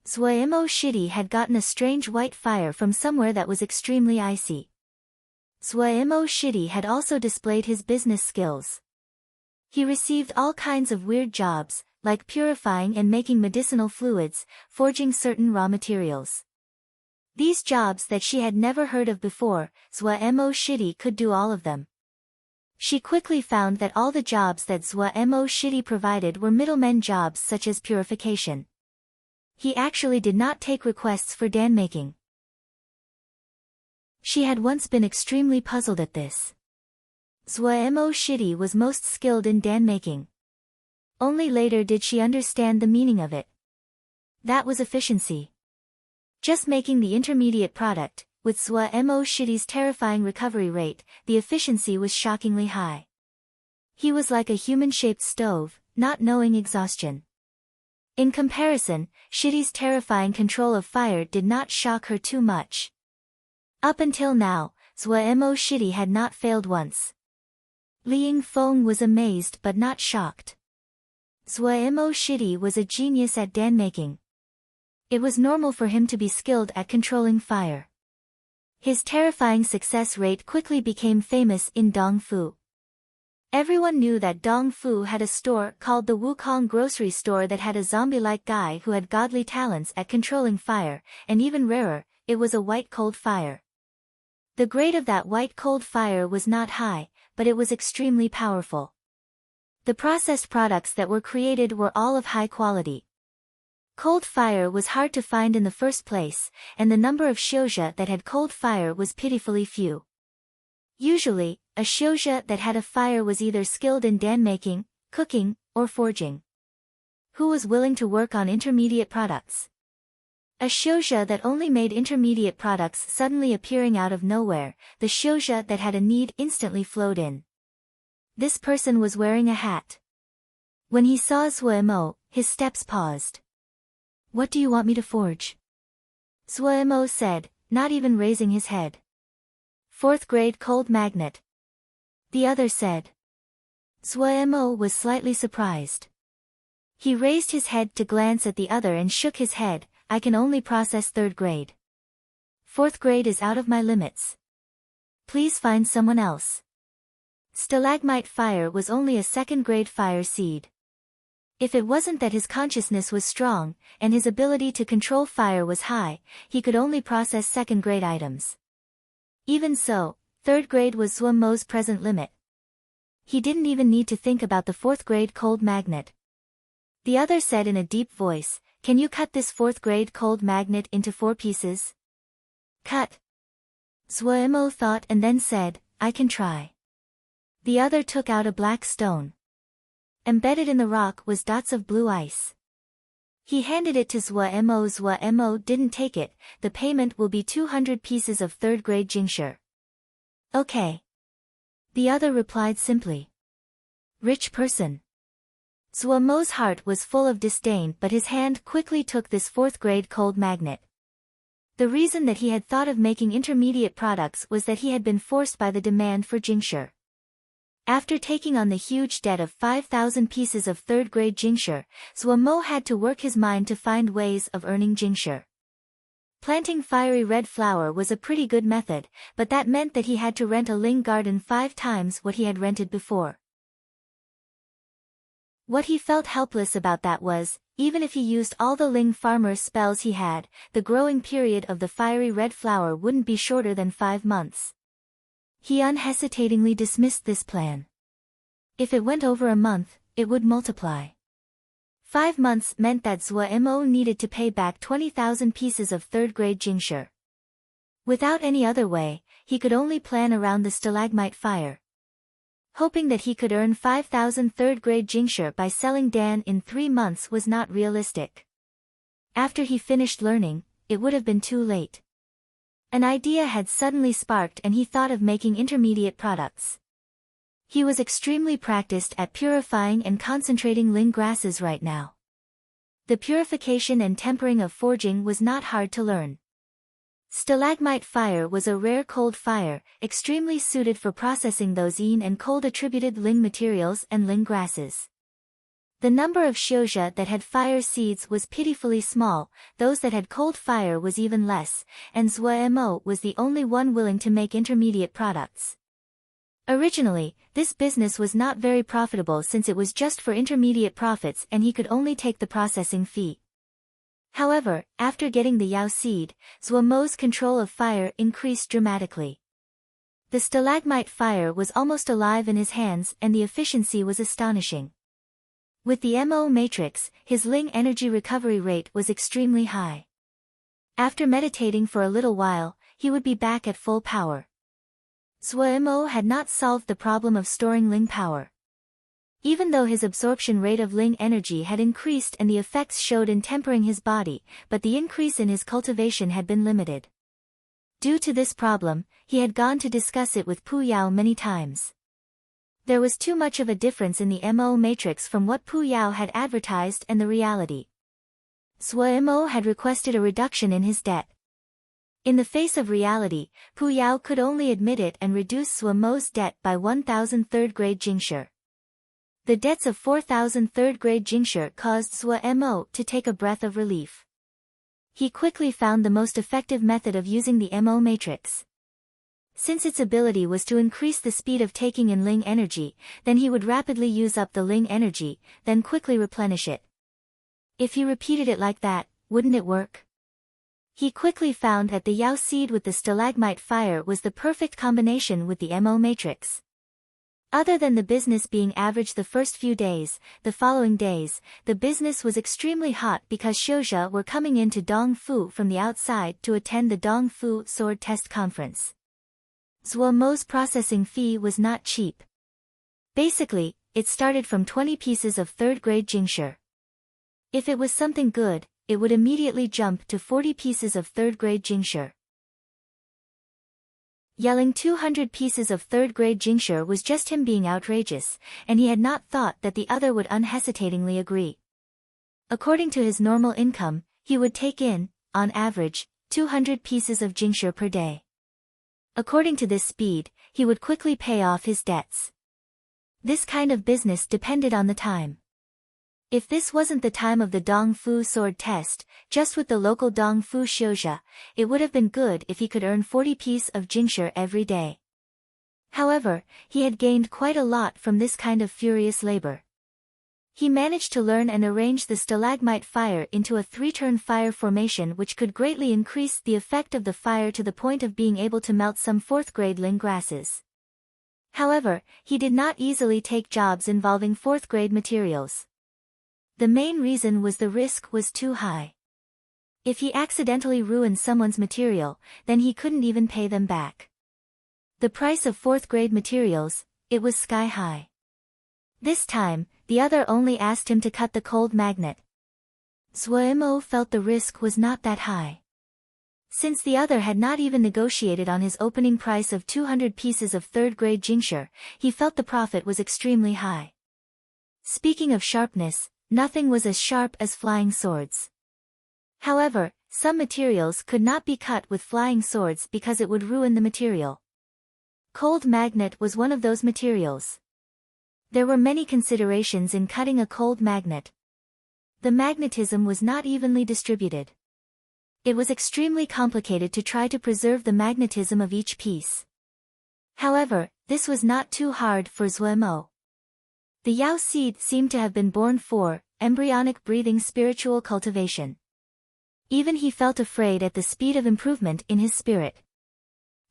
S1: Zuo Shidi had gotten a strange white fire from somewhere that was extremely icy. Zuo Shidi had also displayed his business skills. He received all kinds of weird jobs, like purifying and making medicinal fluids, forging certain raw materials. These jobs that she had never heard of before, Zuo Shidi could do all of them. She quickly found that all the jobs that Zuo Shidi provided were middlemen jobs such as purification. He actually did not take requests for dan making. She had once been extremely puzzled at this. Zuo Shidi was most skilled in dan making. Only later did she understand the meaning of it. That was efficiency. Just making the intermediate product, with Zuo Shidi's terrifying recovery rate, the efficiency was shockingly high. He was like a human-shaped stove, not knowing exhaustion. In comparison, Shidi's terrifying control of fire did not shock her too much. Up until now, Zuo Shidi had not failed once. Li Yingfeng was amazed but not shocked. Zuo Shidi was a genius at dan making. It was normal for him to be skilled at controlling fire. His terrifying success rate quickly became famous in Dongfu. Everyone knew that Dongfu had a store called the Wukong grocery store that had a zombie-like guy who had godly talents at controlling fire, and even rarer, it was a white cold fire. The grade of that white cold fire was not high, but it was extremely powerful. The processed products that were created were all of high quality. Cold fire was hard to find in the first place, and the number of shoujo that had cold fire was pitifully few. Usually, a shoujo that had a fire was either skilled in dan making, cooking, or forging. Who was willing to work on intermediate products? A shoujo that only made intermediate products suddenly appearing out of nowhere, the shoujo that had a need instantly flowed in. This person was wearing a hat. When he saw Zuo, his steps paused. What do you want me to forge? Zuo said, not even raising his head. 4th grade cold magnet. The other said. Zuo was slightly surprised. He raised his head to glance at the other and shook his head. I can only process 3rd grade. 4th grade is out of my limits. Please find someone else. Stalagmite fire was only a 2nd grade fire seed. If it wasn't that his consciousness was strong, and his ability to control fire was high, he could only process 2nd grade items. Even so, 3rd grade was Zuo's present limit. He didn't even need to think about the 4th grade cold magnet. The other said in a deep voice, "Can you cut this 4th grade cold magnet into 4 pieces?" "Cut." Zhuo thought and then said, "I can try." The other took out a black stone. Embedded in the rock was dots of blue ice. He handed it to Zhuo. Zhuo didn't take it. "The payment will be 200 pieces of 3rd grade jingshe." "Okay." The other replied simply. "Rich person." Zhuo's heart was full of disdain, but his hand quickly took this 4th grade cold magnet. The reason that he had thought of making intermediate products was that he had been forced by the demand for jingshe. After taking on the huge debt of 5,000 pieces of 3rd grade jingshe, Zhuo had to work his mind to find ways of earning jingshe. Planting fiery red flower was a pretty good method, but that meant that he had to rent a ling garden 5 times what he had rented before. What he felt helpless about that was, even if he used all the ling farmer spells he had, the growing period of the fiery red flower wouldn't be shorter than 5 months. He unhesitatingly dismissed this plan. If it went over a month, it would multiply. 5 months meant that Zhuo needed to pay back 20,000 pieces of 3rd grade jingshe. Without any other way, he could only plan around the stalagmite fire. Hoping that he could earn 5,000 3rd grade jingshe by selling Dan in 3 months was not realistic. After he finished learning, it would have been too late. An idea had suddenly sparked and he thought of making intermediate products. He was extremely practiced at purifying and concentrating ling grasses right now. The purification and tempering of forging was not hard to learn. Stalagmite fire was a rare cold fire, extremely suited for processing those yin and cold attributed ling materials and ling grasses. The number of xiuzhe that had fire seeds was pitifully small, those that had cold fire was even less, and Zhuo was the only one willing to make intermediate products. Originally, this business was not very profitable since it was just for intermediate profits and he could only take the processing fee. However, after getting the Yao seed, Zhuo's control of fire increased dramatically. The stalagmite fire was almost alive in his hands and the efficiency was astonishing. With the Mo matrix, his ling energy recovery rate was extremely high. After meditating for a little while, he would be back at full power. Zhuo had not solved the problem of storing ling power. Even though his absorption rate of ling energy had increased and the effects showed in tempering his body, but the increase in his cultivation had been limited. Due to this problem, he had gone to discuss it with Pu Yao many times. There was too much of a difference in the Mo matrix from what Pu Yao had advertised and the reality. Zhuo had requested a reduction in his debt. In the face of reality, Pu Yao could only admit it and reduce Zhuo's debt by 1,000 3rd grade jingshe. The debts of 4,000 3rd grade jingshe caused Zhuo to take a breath of relief. He quickly found the most effective method of using the Mo matrix. Since its ability was to increase the speed of taking in ling energy, then he would rapidly use up the ling energy, then quickly replenish it. If he repeated it like that, wouldn't it work? He quickly found that the Yao seed with the stalagmite fire was the perfect combination with the Mo matrix. Other than the business being average the first few days, the following days, the business was extremely hot because xiuzhe were coming into Dongfu from the outside to attend the Dongfu sword test conference. Zhuo's processing fee was not cheap. Basically, it started from 20 pieces of 3rd grade jingshe. If it was something good, it would immediately jump to 40 pieces of 3rd grade jingshe. Yelling 200 pieces of 3rd grade jingshe was just him being outrageous, and he had not thought that the other would unhesitatingly agree. According to his normal income, he would take in, on average, 200 pieces of jingshe per day. According to this speed, he would quickly pay off his debts. This kind of business depended on the time. If this wasn't the time of the Dongfu sword test, just with the local Dongfu xiuzhe, it would have been good if he could earn 40 pieces of jingshe every day. However, he had gained quite a lot from this kind of furious labor. He managed to learn and arrange the stalagmite fire into a 3-turn fire formation which could greatly increase the effect of the fire to the point of being able to melt some 4th grade ling grasses. However, he did not easily take jobs involving 4th grade materials. The main reason was the risk was too high. If he accidentally ruined someone's material, then he couldn't even pay them back. The price of fourth-grade materials, it was sky-high. This time, the other only asked him to cut the cold magnet. Zhuo felt the risk was not that high. Since the other had not even negotiated on his opening price of 200 pieces of third-grade jingshi, he felt the profit was extremely high. Speaking of sharpness, nothing was as sharp as flying swords. However, some materials could not be cut with flying swords because it would ruin the material. Cold magnet was one of those materials. There were many considerations in cutting a cold magnet. The magnetism was not evenly distributed. It was extremely complicated to try to preserve the magnetism of each piece. However, this was not too hard for Zhuo. The Yao seed seemed to have been born for embryonic breathing spiritual cultivation. Even he felt afraid at the speed of improvement in his spirit.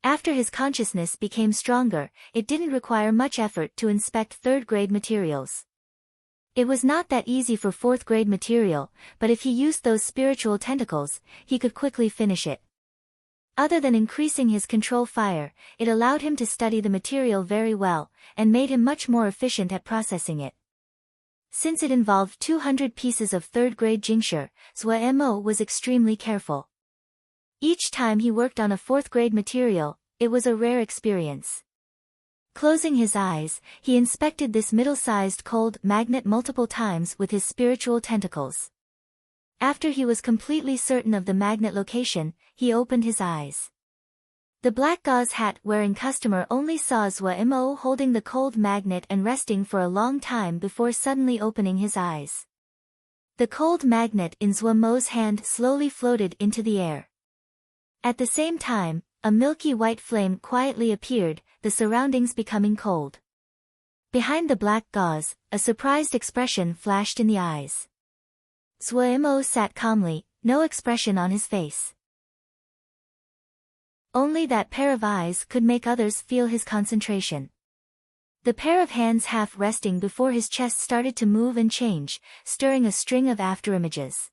S1: After his consciousness became stronger, it didn't require much effort to inspect third-grade materials. It was not that easy for fourth-grade material, but if he used those spiritual tentacles, he could quickly finish it. Other than increasing his control fire, it allowed him to study the material very well, and made him much more efficient at processing it. Since it involved 200 pieces of third-grade jingshi, Zhuo was extremely careful. Each time he worked on a fourth-grade material, it was a rare experience. Closing his eyes, he inspected this middle-sized cold magnet multiple times with his spiritual tentacles. After he was completely certain of the magnet location, he opened his eyes. The black gauze hat-wearing customer only saw Zhuo holding the cold magnet and resting for a long time before suddenly opening his eyes. The cold magnet in Zhuo's hand slowly floated into the air. At the same time, a milky white flame quietly appeared, the surroundings becoming cold. Behind the black gauze, a surprised expression flashed in the eyes. Zhuo sat calmly, no expression on his face. Only that pair of eyes could make others feel his concentration. The pair of hands half resting before his chest started to move and change, stirring a string of afterimages.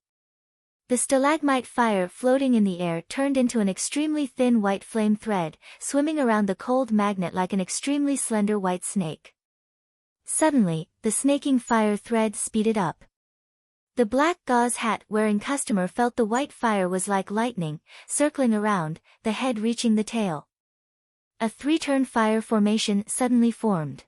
S1: The stalagmite fire floating in the air turned into an extremely thin white flame thread, swimming around the cold magnet like an extremely slender white snake. Suddenly, the snaking fire thread speeded up. The black gauze hat-wearing customer felt the white fire was like lightning, circling around, the head reaching the tail. A three-turn fire formation suddenly formed.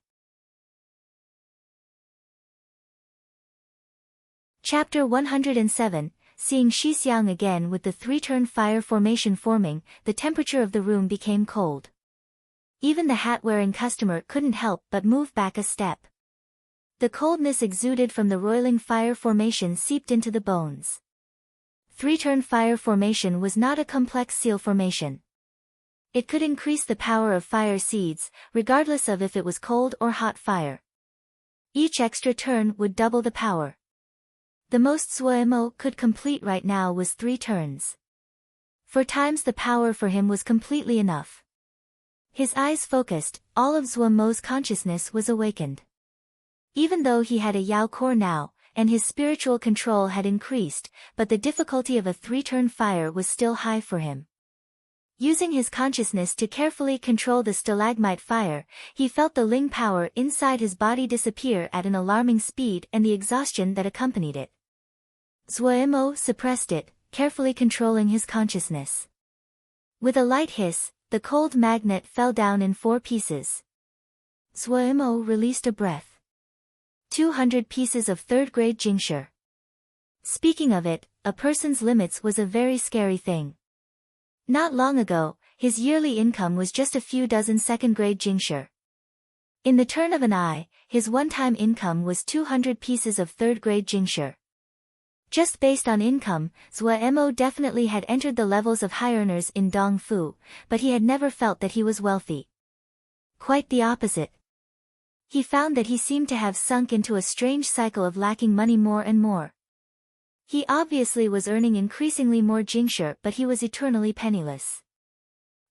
S1: Chapter 107, Seeing Shixiang again with the three-turn fire formation forming, the temperature of the room became cold. Even the hat-wearing customer couldn't help but move back a step. The coldness exuded from the roiling fire formation seeped into the bones. Three-turn fire formation was not a complex seal formation. It could increase the power of fire seeds, regardless of if it was cold or hot fire. Each extra turn would double the power. The most Zhuo could complete right now was 3 turns. 4 times the power for him was completely enough. His eyes focused, all of Zhuo's consciousness was awakened. Even though he had a Yao core now, and his spiritual control had increased, but the difficulty of a 3-turn fire was still high for him. Using his consciousness to carefully control the stalagmite fire, he felt the Ling power inside his body disappear at an alarming speed and the exhaustion that accompanied it. Zhuo suppressed it, carefully controlling his consciousness. With a light hiss, the cold magnet fell down in 4 pieces. Zhuo released a breath. 200 pieces of third-grade jingshi. Speaking of it, a person's limits was a very scary thing. Not long ago, his yearly income was just a few dozen second-grade jingshi. In the turn of an eye, his one-time income was 200 pieces of third-grade jingshi. Just based on income, Zhuo definitely had entered the levels of high earners in Dongfu, but he had never felt that he was wealthy. Quite the opposite. He found that he seemed to have sunk into a strange cycle of lacking money more and more. He obviously was earning increasingly more jingshi, but he was eternally penniless.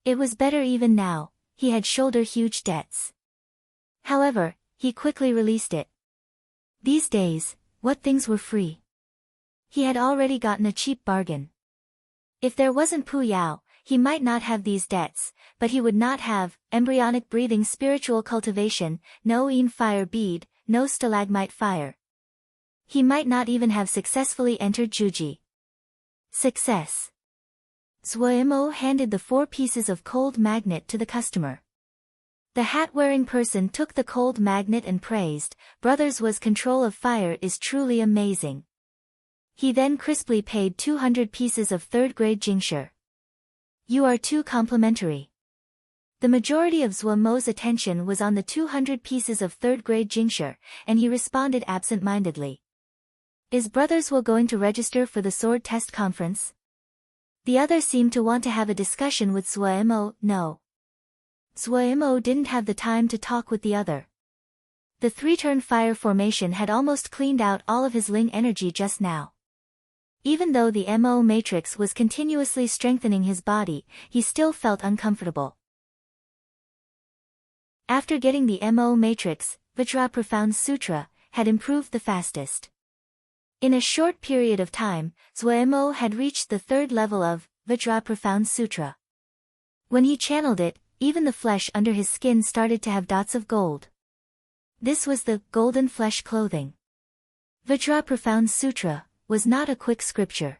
S1: It was better even now, he had shouldered huge debts. However, he quickly released it. These days, What things were free? He had already gotten a cheap bargain. If there wasn't Pu Yao, he might not have these debts, but he would not have embryonic breathing spiritual cultivation, no Yin fire bead, no stalagmite fire. He might not even have successfully entered Juji. Success. Zhuo handed the 4 pieces of cold magnet to the customer. The hat-wearing person took the cold magnet and praised, "Brothers was control of fire is truly amazing." He then crisply paid 200 pieces of 3rd-grade Jingshi. "You are too complimentary." The majority of Zhuo's attention was on the 200 pieces of 3rd-grade Jingshi, and he responded absent-mindedly. "Is Brothers Wu going to register for the sword test conference?" The other seemed to want to have a discussion with Zhuo. No. Zhuo didn't have the time to talk with the other. The 3-turn fire formation had almost cleaned out all of his Ling energy just now. Even though the Mo matrix was continuously strengthening his body, he still felt uncomfortable. After getting the Mo matrix, Vajra Profound Sutra had improved the fastest. In a short period of time, Zhuo had reached the 3rd level of Vajra Profound Sutra. When he channeled it, even the flesh under his skin started to have dots of gold. This was the golden flesh clothing. Vajra Profound Sutra was not a quick scripture.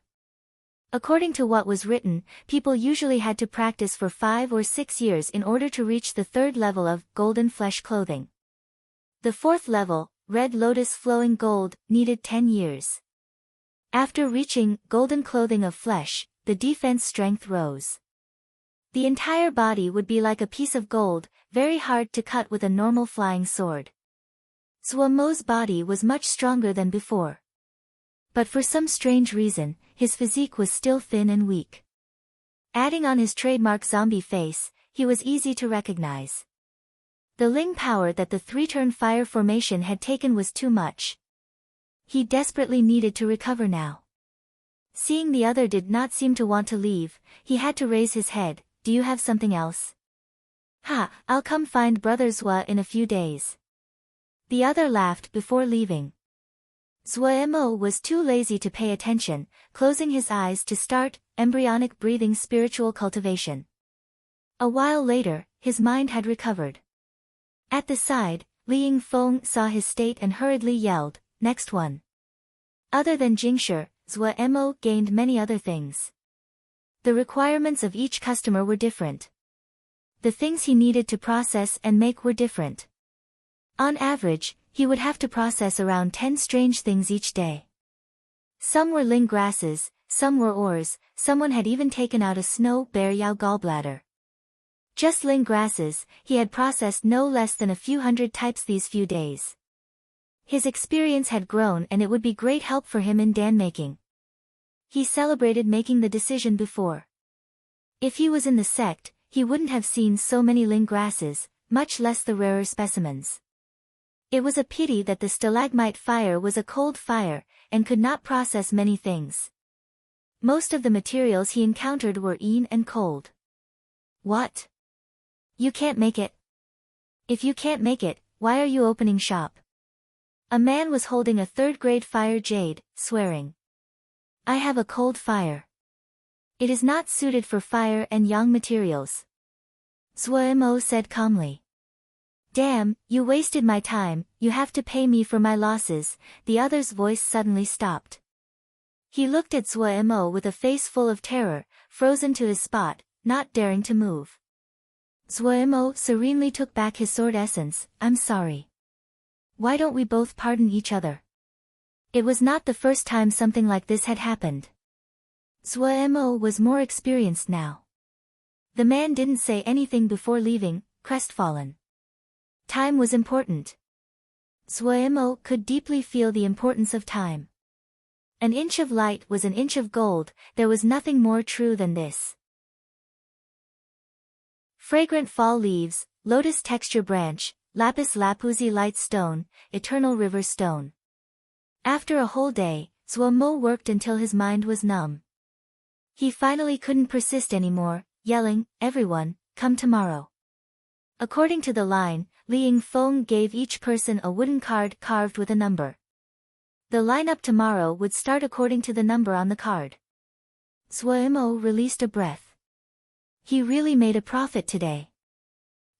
S1: According to what was written, people usually had to practice for 5 or 6 years in order to reach the 3rd level of golden flesh clothing. The 4th level, red lotus flowing gold, needed 10 years. After reaching golden clothing of flesh, the defense strength rose. The entire body would be like a piece of gold, very hard to cut with a normal flying sword. Zhuo's body was much stronger than before. But for some strange reason, his physique was still thin and weak. Adding on his trademark zombie face, he was easy to recognize. The Ling power that the 3-turn fire formation had taken was too much. He desperately needed to recover now. Seeing the other did not seem to want to leave, he had to raise his head. "Do you have something else?" "Ha, I'll come find Brothers Wu in a few days." The other laughed before leaving. Zhuo was too lazy to pay attention, closing his eyes to start embryonic breathing spiritual cultivation. A while later, his mind had recovered. At the side, Li Yingfeng saw his state and hurriedly yelled, "Next one." Other than Jingshi, Zhuo gained many other things. The requirements of each customer were different. The things he needed to process and make were different. On average, he would have to process around 10 strange things each day. Some were Ling grasses, some were ores, someone had even taken out a snow bear Yao gallbladder. Just Ling grasses, he had processed no less than a few hundred types these few days. His experience had grown and it would be great help for him in dan making. He celebrated making the decision before. If he was in the sect, he wouldn't have seen so many Ling grasses, much less the rarer specimens. It was a pity that the stalagmite fire was a cold fire, and could not process many things. Most of the materials he encountered were yin and cold. "What? You can't make it? If you can't make it, why are you opening shop?" A man was holding a 3rd-grade fire jade, swearing. "I have a cold fire. It is not suited for fire and yang materials." Zhuo said calmly. "Damn, you wasted my time, you have to pay me for my losses." The other's voice suddenly stopped. He looked at Zhuo with a face full of terror, frozen to his spot, not daring to move. Zhuo serenely took back his sword essence. "I'm sorry. Why don't we both pardon each other?" It was not the first time something like this had happened. Zhuo was more experienced now. The man didn't say anything before leaving, crestfallen. Time was important. Zhuo could deeply feel the importance of time. An inch of light was an inch of gold, there was nothing more true than this. Fragrant fall leaves, lotus texture branch, lapis lazuli light stone, eternal river stone. After a whole day, Zhuo worked until his mind was numb. He finally couldn't persist anymore, yelling, "Everyone, come tomorrow." According to the line, Li Yingfeng gave each person a wooden card carved with a number. The lineup tomorrow would start according to the number on the card. Zhuo released a breath. He really made a profit today.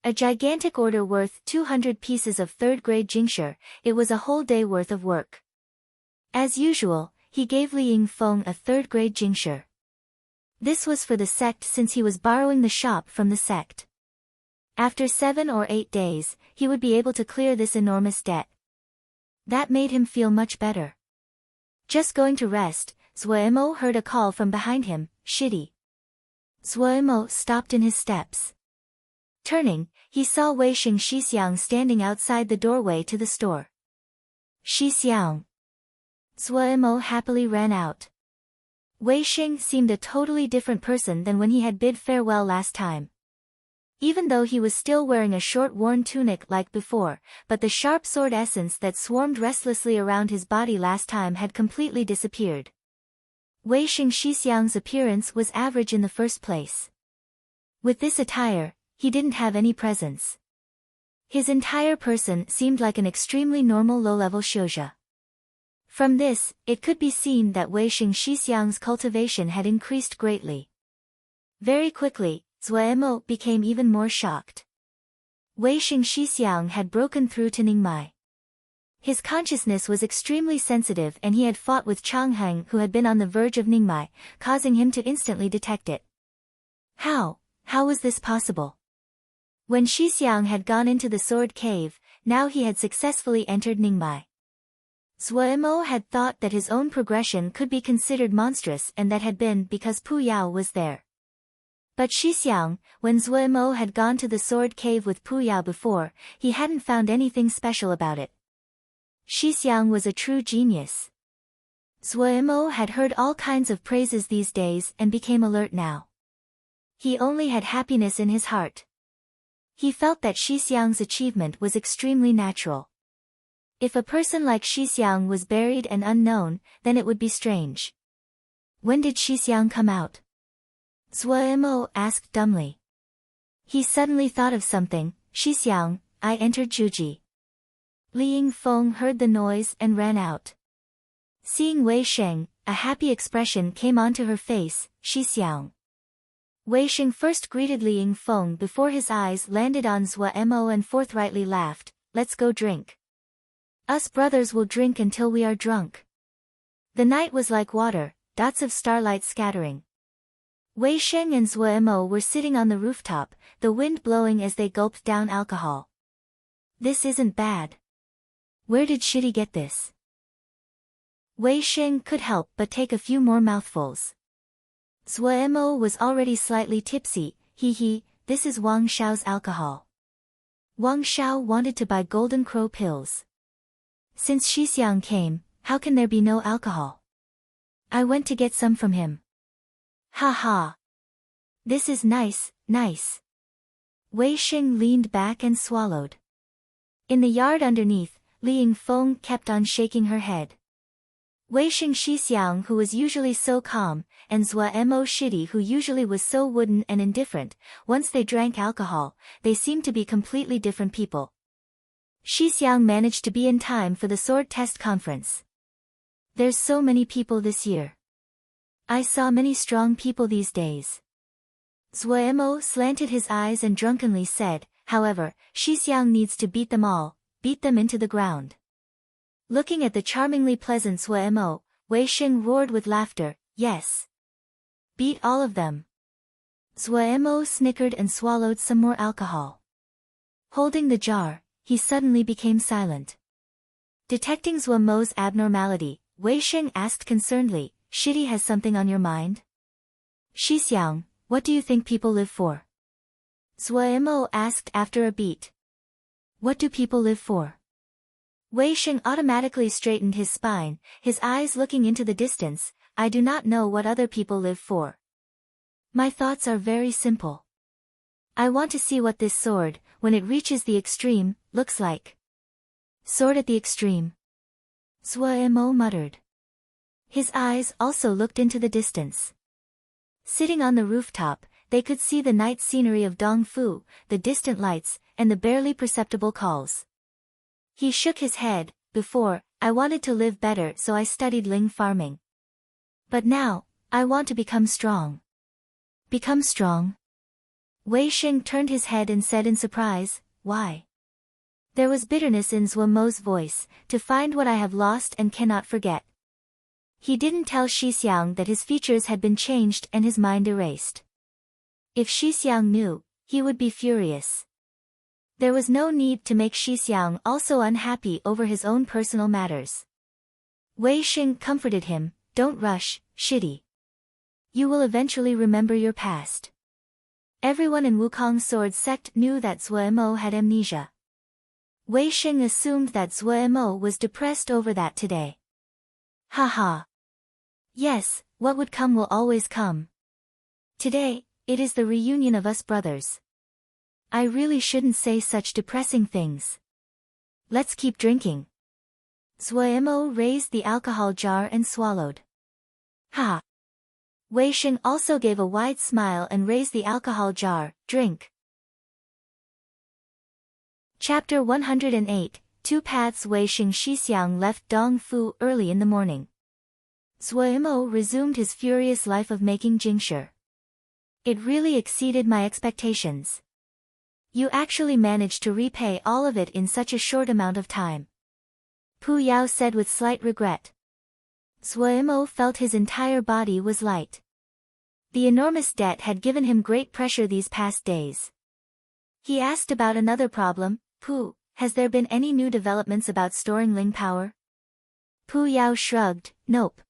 S1: A gigantic order worth 200 pieces of third-grade jingshe, it was a whole day worth of work. As usual, he gave Li Yingfeng a third-grade jingshe. This was for the sect since he was borrowing the shop from the sect. After 7 or 8 days, he would be able to clear this enormous debt. That made him feel much better. Just going to rest, Zhuo heard a call from behind him, "Shitty." Zhuo stopped in his steps. Turning, he saw Wei Xing Xixiang standing outside the doorway to the store. "Xixiang." Zhuo happily ran out. Wei Xing seemed a totally different person than when he had bid farewell last time. Even though he was still wearing a short worn tunic like before, but the sharp sword essence that swarmed restlessly around his body last time had completely disappeared. Wei Xing Xixiang's appearance was average in the first place. With this attire, he didn't have any presence. His entire person seemed like an extremely normal low-level shouja. From this, it could be seen that Wei Xing Xixiang's cultivation had increased greatly. Very quickly, Zhuo became even more shocked. Wei Xing Xixiang had broken through to Ningmai. His consciousness was extremely sensitive and he had fought with Chang Heng who had been on the verge of Ningmai, causing him to instantly detect it. How was this possible? When Xixiang had gone into the sword cave, now he had successfully entered Ningmai. Zhuo had thought that his own progression could be considered monstrous and that had been because Pu Yao was there. But Xixiang, when Zhuo had gone to the sword cave with Pu Yao before, he hadn't found anything special about it. Xixiang was a true genius. Zhuo had heard all kinds of praises these days and became alert now. He only had happiness in his heart. He felt that Xixiang's achievement was extremely natural. If a person like Xixiang was buried and unknown, then it would be strange. When did Xixiang come out? Zhuo asked dumbly. He suddenly thought of something. "Xixiang, I entered Juji." Li Yingfeng heard the noise and ran out. Seeing Wei Xing, a happy expression came onto her face. "Xixiang." Wei Xing first greeted Li Yingfeng before his eyes landed on Zhuo and forthrightly laughed. "Let's go drink. Us brothers will drink until we are drunk." The night was like water, dots of starlight scattering. Wei Xing and Zhuo were sitting on the rooftop, the wind blowing as they gulped down alcohol. "This isn't bad. Where did Shitty get this?" Wei Xing could help but take a few more mouthfuls. Zhuo was already slightly tipsy. This is Wang Xiao's alcohol." Wang Xiao wanted to buy Golden Crow pills. "Since Xixiang came, how can there be no alcohol? I went to get some from him." "Ha ha. This is nice, nice." Wei Xing leaned back and swallowed. In the yard underneath, Li Yingfeng kept on shaking her head. Wei Xing Xixiang who was usually so calm, and Zhuo Shitty who usually was so wooden and indifferent, once they drank alcohol, they seemed to be completely different people. Xixiang managed to be in time for the sword test conference. "There's so many people this year. I saw many strong people these days." Zhuo slanted his eyes and drunkenly said, "However, Xixiang needs to beat them all, beat them into the ground." Looking at the charmingly pleasant Zhuo, Wei Xing roared with laughter, "Yes. Beat all of them." Zhuo snickered and swallowed some more alcohol. Holding the jar, he suddenly became silent. Detecting Zhuo's abnormality, Wei Xing asked concernedly, "Shitty has something on your mind?" "Xixiang, what do you think people live for?" Zhuo asked after a beat. "What do people live for?" Wei Xing automatically straightened his spine, his eyes looking into the distance. "I do not know what other people live for. My thoughts are very simple. I want to see what this sword, when it reaches the extreme, looks like." "Sword at the extreme?" Zhuo muttered. His eyes also looked into the distance. Sitting on the rooftop, they could see the night scenery of Dongfu, the distant lights, and the barely perceptible calls. He shook his head. "Before, I wanted to live better so I studied ling farming. But now, I want to become strong. Become strong? Wei Xing turned his head and said in surprise, why? There was bitterness in Zhuo Mo's voice, to find what I have lost and cannot forget. He didn't tell Xixiang that his features had been changed and his mind erased. If Xixiang knew, he would be furious. There was no need to make Xixiang also unhappy over his own personal matters. Wei Xing comforted him, don't rush, Shidi. You will eventually remember your past. Everyone in Wukong's sword sect knew that Zhuo Mo had amnesia. Wei Xing assumed that Zhuo Mo was depressed over that today. Haha. Yes, what would come will always come. Today, it is the reunion of us brothers. I really shouldn't say such depressing things. Let's keep drinking. Zhuo Mo raised the alcohol jar and swallowed. Ha! Wei Xing also gave a wide smile and raised the alcohol jar, drink. Chapter 108, Two Paths. Wei Xing Xixiang left Dongfu early in the morning. Zhuo Mo resumed his furious life of making jingshe. It really exceeded my expectations. You actually managed to repay all of it in such a short amount of time. Pu Yao said with slight regret. Zhuo Mo felt his entire body was light. The enormous debt had given him great pressure these past days. He asked about another problem, Pu, has there been any new developments about storing ling power? Pu Yao shrugged, nope.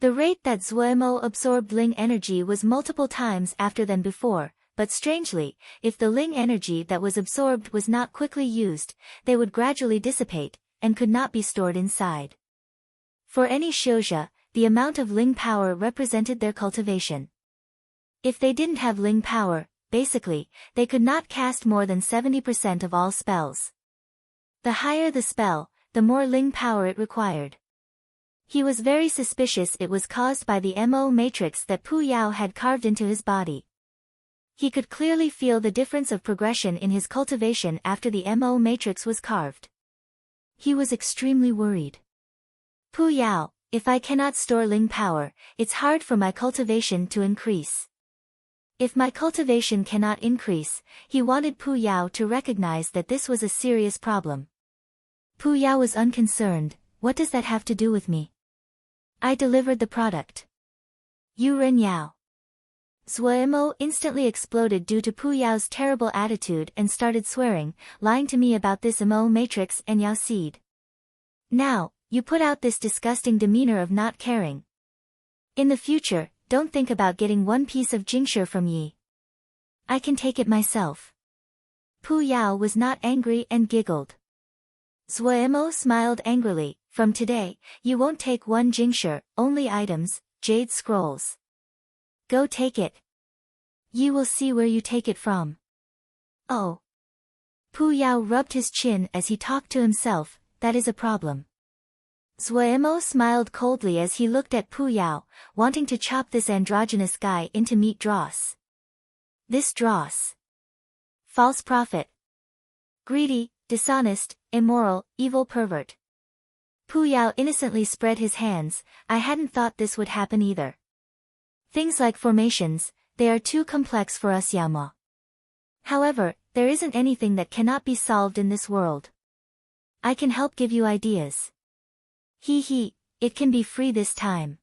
S1: The rate that Zhuo Mo absorbed ling energy was multiple times faster than before, but strangely, if the ling energy that was absorbed was not quickly used, they would gradually dissipate, and could not be stored inside. For any Xiuzhe, the amount of ling power represented their cultivation. If they didn't have ling power, basically, they could not cast more than 70% of all spells. The higher the spell, the more ling power it required. He was very suspicious it was caused by the Mo matrix that Pu Yao had carved into his body. He could clearly feel the difference of progression in his cultivation after the Mo matrix was carved. He was extremely worried. Pu Yao, if I cannot store ling power, it's hard for my cultivation to increase. If my cultivation cannot increase, he wanted Pu Yao to recognize that this was a serious problem. Pu Yao was unconcerned, what does that have to do with me? I delivered the product. Yu Ren Yao. Zhuo Mo instantly exploded due to Pu Yao's terrible attitude and started swearing, lying to me about this Mo matrix and Yao seed. Now, you put out this disgusting demeanor of not caring. In the future, don't think about getting one piece of jingshe from Yi. I can take it myself. Pu Yao was not angry and giggled. Zhuo Mo smiled angrily, from today, you won't take one jingshe, only items, jade scrolls. Go take it. You will see where you take it from. Oh. Pu Yao rubbed his chin as he talked to himself, that is a problem. Zhuo Mo smiled coldly as he looked at Pu Yao, wanting to chop this androgynous guy into meat dross. This dross. False prophet. Greedy, dishonest, immoral, evil pervert. Pu Yao innocently spread his hands, I hadn't thought this would happen either. Things like formations, they are too complex for us Yama. However, there isn't anything that cannot be solved in this world. I can help give you ideas. He, it can be free this time.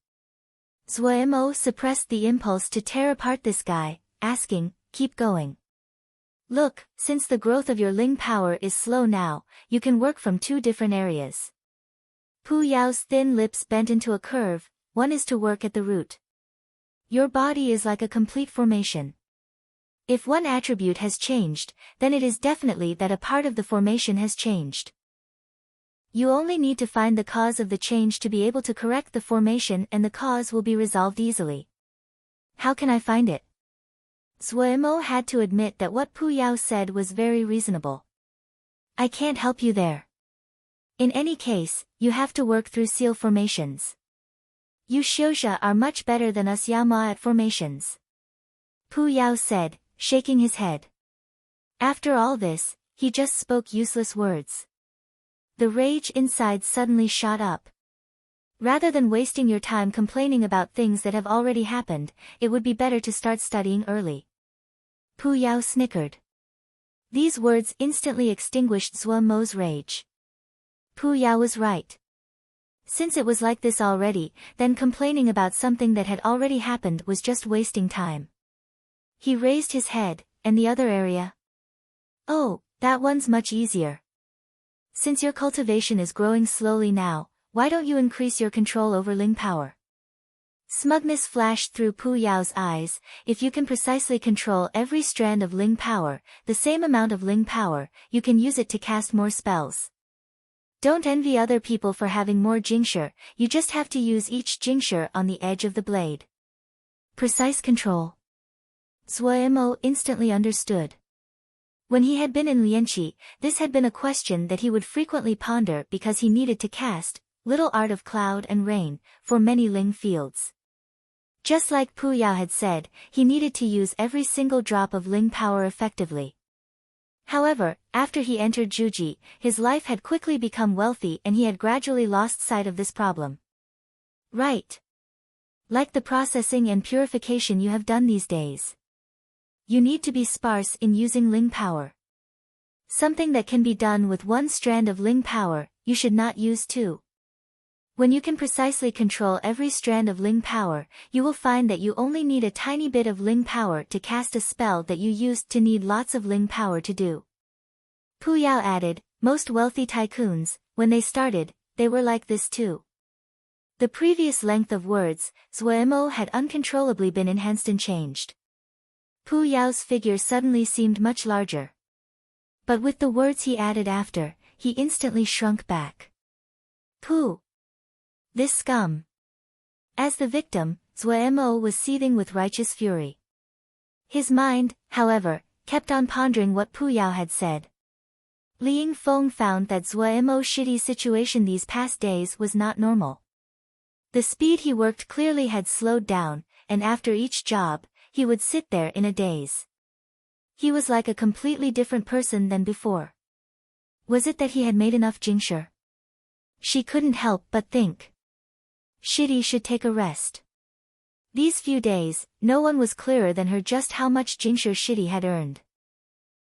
S1: Zhuo Mo suppressed the impulse to tear apart this guy, asking, keep going. Look, since the growth of your ling power is slow now, you can work from two different areas. Pu Yao's thin lips bent into a curve, one is to work at the root. Your body is like a complete formation. If one attribute has changed, then it is definitely that a part of the formation has changed. You only need to find the cause of the change to be able to correct the formation and the cause will be resolved easily. How can I find it? Zhuo Mo had to admit that what Pu Yao said was very reasonable. I can't help you there. In any case, you have to work through seal formations. You Xiuzhe are much better than us Yama at formations. Pu Yao said, shaking his head. After all this, he just spoke useless words. The rage inside suddenly shot up. Rather than wasting your time complaining about things that have already happened, it would be better to start studying early. Pu Yao snickered. These words instantly extinguished Zhuo Mo's rage. Pu Yao was right. Since it was like this already, then complaining about something that had already happened was just wasting time. He raised his head, and the other area? Oh, that one's much easier. Since your cultivation is growing slowly now, why don't you increase your control over Ling power? Smugness flashed through Pu Yao's eyes. If you can precisely control every strand of Ling power, the same amount of Ling power, you can use it to cast more spells. Don't envy other people for having more Jingshi, you just have to use each Jingshi on the edge of the blade. Precise control. Zhuo Mo instantly understood. When he had been in Lianqi, this had been a question that he would frequently ponder because he needed to cast Little Art of Cloud and Rain for many Ling fields. Just like Pu Yao had said, he needed to use every single drop of Ling power effectively. However, after he entered Juji, his life had quickly become wealthy and he had gradually lost sight of this problem. Right. Like the processing and purification you have done these days. You need to be sparse in using Ling power. Something that can be done with one strand of Ling power, you should not use two. When you can precisely control every strand of Ling power, you will find that you only need a tiny bit of Ling power to cast a spell that you used to need lots of Ling power to do. Pu Yao added, most wealthy tycoons, when they started, they were like this too. The previous length of words, Zhuo Mo had uncontrollably been enhanced and changed. Pu Yao's figure suddenly seemed much larger. But with the words he added after, he instantly shrunk back. Pu! This scum! As the victim, Zhuo Mo was seething with righteous fury. His mind, however, kept on pondering what Pu Yao had said. Liang Feng found that Zhuo Mo's shitty situation these past days was not normal. The speed he worked clearly had slowed down, and after each job, he would sit there in a daze. He was like a completely different person than before. Was it that he had made enough Jingshi? She couldn't help but think. Shitty should take a rest. These few days, no one was clearer than her just how much Jingshi Shitty had earned.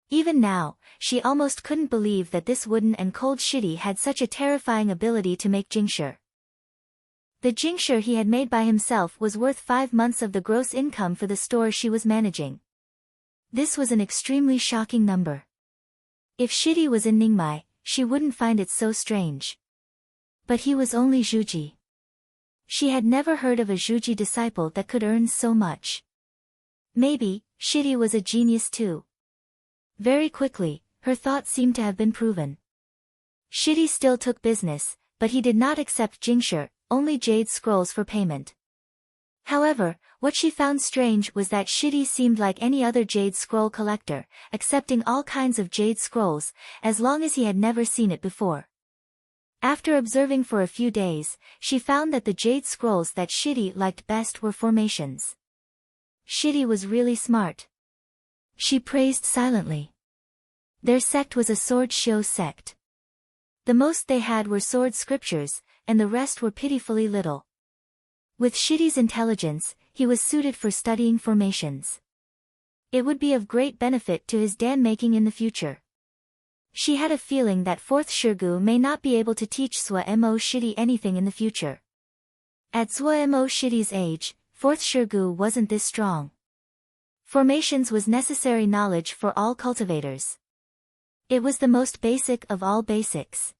S1: Even now, she almost couldn't believe that this wooden and cold Shitty had such a terrifying ability to make Jingshi. The Jingshi he had made by himself was worth 5 months of the gross income for the store she was managing. This was an extremely shocking number. If Shitty was in Ningmai, she wouldn't find it so strange. But he was only Zhuji. She had never heard of a Zhuji disciple that could earn so much. Maybe, Shitty was a genius too. Very quickly, her thought seemed to have been proven. Shitty still took business, but he did not accept Jingshi, only jade scrolls for payment. However, what she found strange was that Shitty seemed like any other jade scroll collector, accepting all kinds of jade scrolls, as long as he had never seen it before. After observing for a few days, she found that the jade scrolls that Shitty liked best were formations. Shitty was really smart. She praised silently. Their sect was a sword shio sect. The most they had were sword scriptures, and the rest were pitifully little. With Shitty's intelligence, he was suited for studying formations. It would be of great benefit to his dan making in the future. She had a feeling that 4th Shirgu may not be able to teach Zhuo Mo Shitty anything in the future. At Zhuo Mo Shitty's age, 4th Shirgu wasn't this strong. Formations was necessary knowledge for all cultivators. It was the most basic of all basics.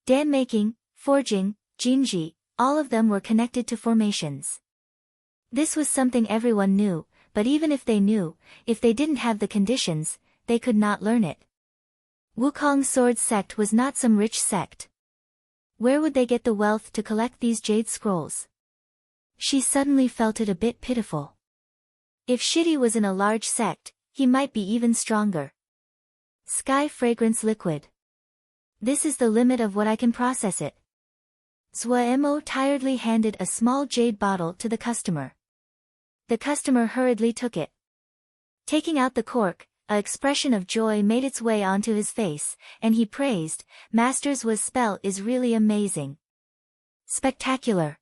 S1: Dan making, forging, Jinji, all of them were connected to formations. This was something everyone knew, but even if they knew, if they didn't have the conditions, they could not learn it. Wukong Sword Sect was not some rich sect. Where would they get the wealth to collect these jade scrolls? She suddenly felt it a bit pitiful. If Shitty was in a large sect, he might be even stronger. Sky Fragrance Liquid. This is the limit of what I can process it. Zhuo Mo tiredly handed a small jade bottle to the customer. The customer hurriedly took it. Taking out the cork, an expression of joy made its way onto his face, and he praised, "Master's spell is really amazing. Spectacular."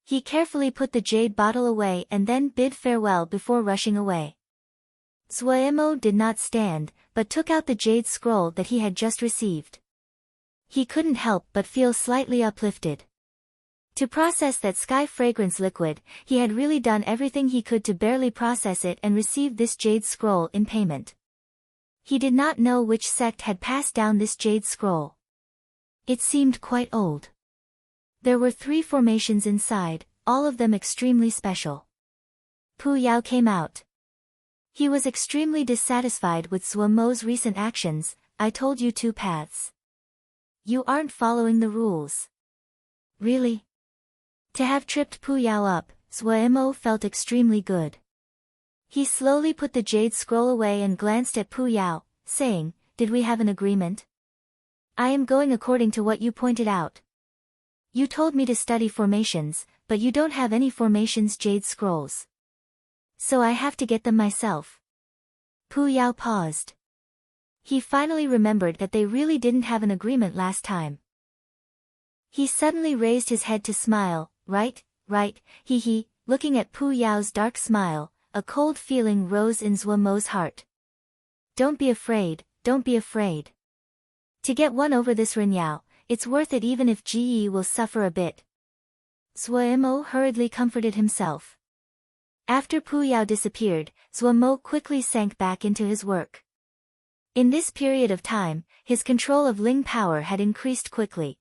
S1: He carefully put the jade bottle away and then bid farewell before rushing away. Zuemo did not stand, but took out the jade scroll that he had just received. He couldn't help but feel slightly uplifted. To process that sky fragrance liquid, he had really done everything he could to barely process it and receive this jade scroll in payment. He did not know which sect had passed down this jade scroll. It seemed quite old. There were 3 formations inside, all of them extremely special. Pu Yao came out. He was extremely dissatisfied with Zuomo's recent actions. "I told you 2 paths. You aren't following the rules." "Really?" To have tripped Pu Yao up, Zuemo felt extremely good. He slowly put the jade scroll away and glanced at Pu Yao, saying, "Did we have an agreement? I am going according to what you pointed out. You told me to study formations, but you don't have any formations jade scrolls. So I have to get them myself." Pu Yao paused. He finally remembered that they really didn't have an agreement last time. He suddenly raised his head to smile. Right, hee. Looking at Pu Yao's dark smile, a cold feeling rose in Zuomo's heart. Don't be afraid. To get one over this Ren Yao, it's worth it even if Ji will suffer a bit. Zuemo hurriedly comforted himself. After Pu Yao disappeared, Zuomo quickly sank back into his work. In this period of time, his control of Ling power had increased quickly.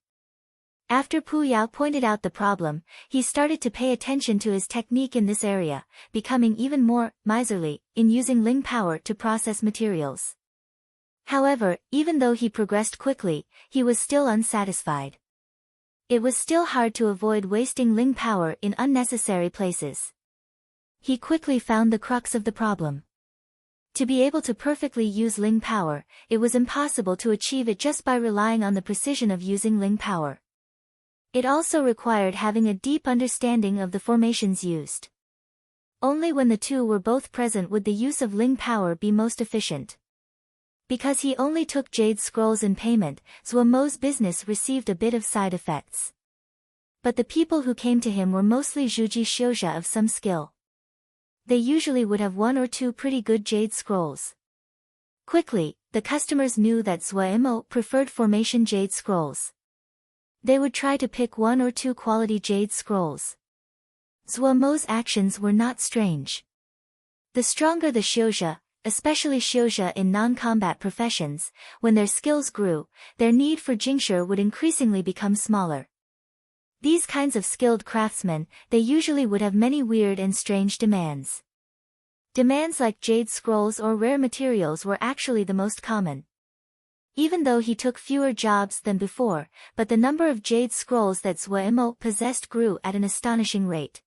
S1: After Pu Yao pointed out the problem, he started to pay attention to his technique in this area, becoming even more miserly in using Ling power to process materials. However, even though he progressed quickly, he was still unsatisfied. It was still hard to avoid wasting Ling power in unnecessary places. He quickly found the crux of the problem. To be able to perfectly use Ling power, it was impossible to achieve it just by relying on the precision of using Ling power. It also required having a deep understanding of the formations used. Only when the 2 were both present would the use of Ling power be most efficient. Because he only took jade scrolls in payment, Zuomo's business received a bit of side effects. But the people who came to him were mostly Zhuji Xiuzha of some skill. They usually would have 1 or 2 pretty good jade scrolls. Quickly, the customers knew that Zuemo preferred formation jade scrolls. They would try to pick 1 or 2 quality jade scrolls. Zuomo's actions were not strange. The stronger the Xiuzha, especially Xiuzha in non-combat professions, when their skills grew, their need for Jingshi would increasingly become smaller. These kinds of skilled craftsmen, they usually would have many weird and strange demands. Demands like jade scrolls or rare materials were actually the most common. Even though he took fewer jobs than before, but the number of jade scrolls that Zuemo possessed grew at an astonishing rate.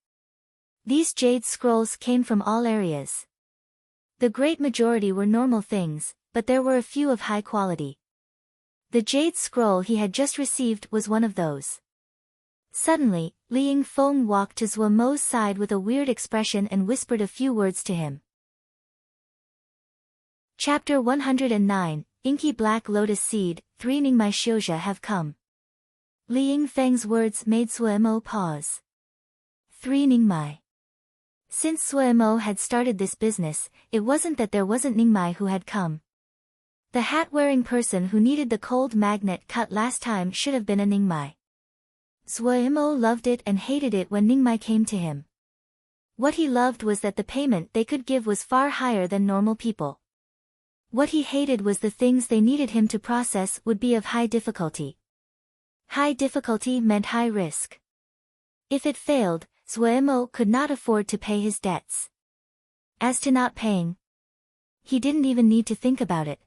S1: These jade scrolls came from all areas. The great majority were normal things, but there were a few of high quality. The jade scroll he had just received was one of those. Suddenly, Li Yingfeng walked to Zuomo's side with a weird expression and whispered a few words to him. Chapter 109, Inky Black Lotus Seed, 3 Ningmai Xiuzha have come. Li Yingfeng's words made Zuemo pause. 3 Ningmai. Since Zuemo had started this business, it wasn't that there wasn't Ningmai who had come. The hat-wearing person who needed the cold magnet cut last time should have been a Ningmai. Zuemo loved it and hated it when Ningmai came to him. What he loved was that the payment they could give was far higher than normal people. What he hated was the things they needed him to process would be of high difficulty. High difficulty meant high risk. If it failed, Zuemo could not afford to pay his debts. As to not paying, he didn't even need to think about it.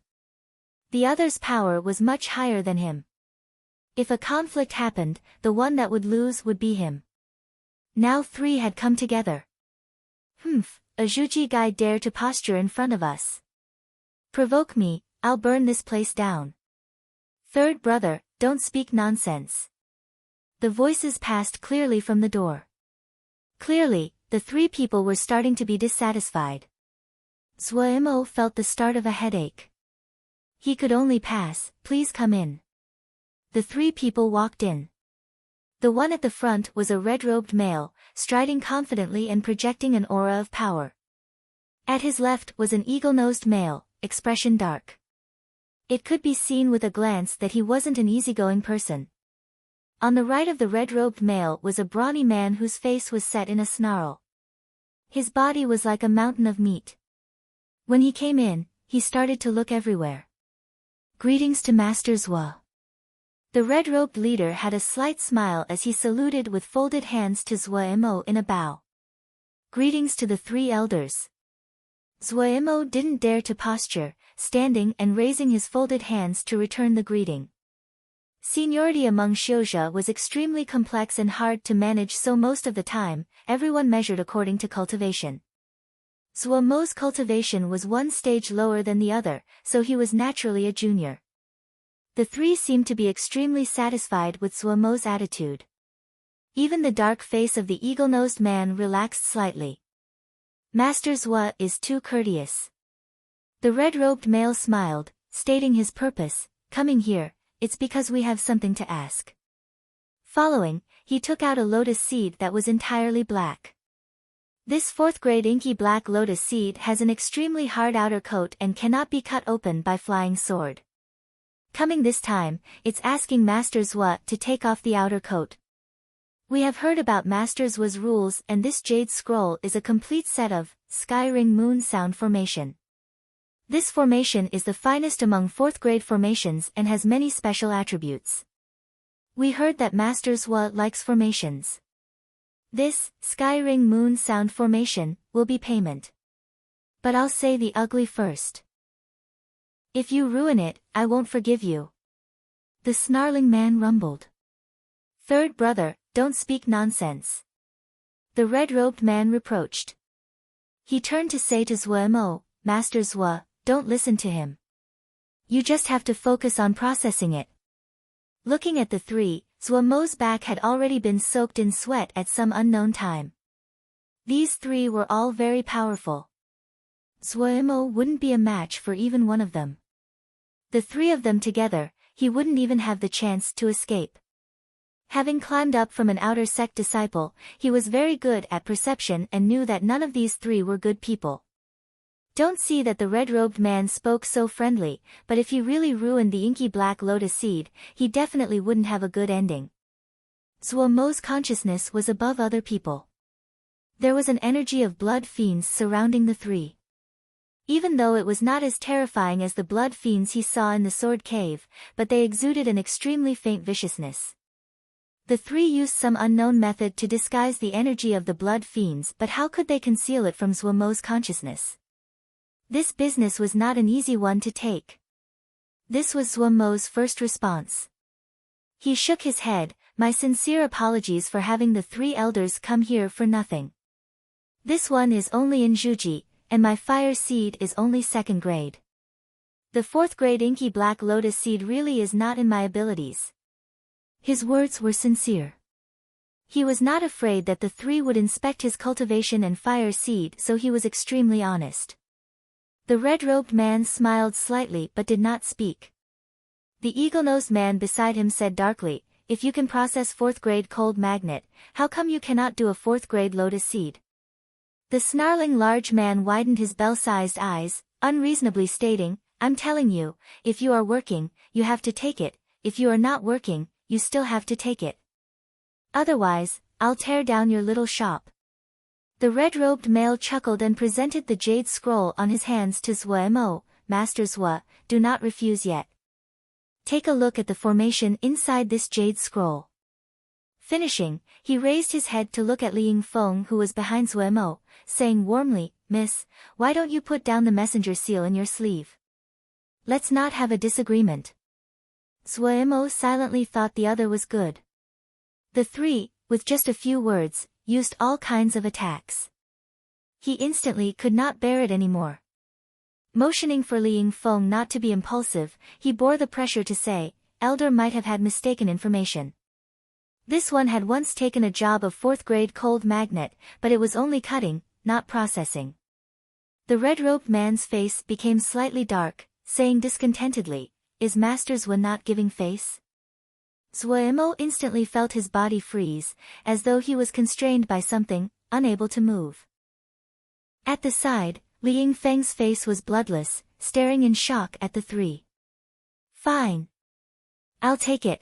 S1: The other's power was much higher than him. If a conflict happened, the one that would lose would be him. Now 3 had come together. A Zhuji guy dare to posture in front of us. Provoke me, I'll burn this place down. Third brother, don't speak nonsense. The voices passed clearly from the door. Clearly, the 3 people were starting to be dissatisfied. Zuo felt the start of a headache. He could only pass. Please come in. The three people walked in. The one at the front was a red-robed male, striding confidently and projecting an aura of power. At his left was an eagle-nosed male, expression dark. It could be seen with a glance that he wasn't an easygoing person. On the right of the red-robed male was a brawny man whose face was set in a snarl. His body was like a mountain of meat. When he came in, he started to look everywhere. Greetings to Master Zuo. The red-robed leader had a slight smile as he saluted with folded hands to Zuo in a bow. Greetings to the three elders. Zuo didn't dare to posture, standing and raising his folded hands to return the greeting. Seniority among Xiuzhe was extremely complex and hard to manage, so most of the time, everyone measured according to cultivation. Zuo's cultivation was one stage lower than the other, so he was naturally a junior. The three seemed to be extremely satisfied with Zuo's attitude. Even the dark face of the eagle-nosed man relaxed slightly. Master Zuo is too courteous. The red-robed male smiled, stating his purpose, coming here, it's because we have something to ask. Following, he took out a lotus seed that was entirely black. This 4th grade inky black lotus seed has an extremely hard outer coat and cannot be cut open by flying sword. Coming this time, it's asking Master Zuo to take off the outer coat. We have heard about Master Zuo's rules, and this jade scroll is a complete set of sky ring moon sound formation. This formation is the finest among 4th grade formations and has many special attributes. We heard that Master Zuo likes formations. This sky ring moon sound formation will be payment. But I'll say the ugly first. If you ruin it, I won't forgive you. The snarling man rumbled. Third brother, don't speak nonsense. The red-robed man reproached. He turned to say to Zuo, Master Zuo, don't listen to him. You just have to focus on processing it. Looking at the three, Zuo's back had already been soaked in sweat at some unknown time. These three were all very powerful. Zuo wouldn't be a match for even one of them. The three of them together, he wouldn't even have the chance to escape. Having climbed up from an outer sect disciple, he was very good at perception and knew that none of these three were good people. Don't see that the red-robed man spoke so friendly, but if he really ruined the inky black lotus seed, he definitely wouldn't have a good ending. Zuo's consciousness was above other people. There was an energy of blood fiends surrounding the three. Even though it was not as terrifying as the blood fiends he saw in the sword cave, but they exuded an extremely faint viciousness. The three used some unknown method to disguise the energy of the blood fiends, but how could they conceal it from Zuo's consciousness? This business was not an easy one to take. This was Zuo's first response. He shook his head, my sincere apologies for having the three elders come here for nothing. This one is only in Juji, and my fire seed is only 2nd grade. The 4th grade inky black lotus seed really is not in my abilities. His words were sincere. He was not afraid that the three would inspect his cultivation and fire seed, so he was extremely honest. The red-robed man smiled slightly but did not speak. The eagle-nosed man beside him said darkly, if you can process 4th grade cold magnet, how come you cannot do a 4th grade lotus seed? The snarling large man widened his bell-sized eyes, unreasonably stating, I'm telling you, if you are working, you have to take it, if you are not working, you still have to take it. Otherwise, I'll tear down your little shop. The red-robed male chuckled and presented the jade scroll on his hands to Zuo. Master Zuo, do not refuse yet. Take a look at the formation inside this jade scroll. Finishing, he raised his head to look at Li Yingfeng, who was behind Zuo, saying warmly, Miss, why don't you put down the messenger seal in your sleeve? Let's not have a disagreement. Zuo silently thought the other was good. The three, with just a few words, used all kinds of attacks. He instantly could not bear it anymore. Motioning for Li Yingfeng not to be impulsive, he bore the pressure to say, Elder might have had mistaken information. This one had once taken a job of 4th grade cold magnet, but it was only cutting, not processing. The red-robed man's face became slightly dark, saying discontentedly, "Is Master Zwa not giving face?" Zwa instantly felt his body freeze, as though he was constrained by something, unable to move. At the side, Li Yingfeng's face was bloodless, staring in shock at the three. "Fine. I'll take it."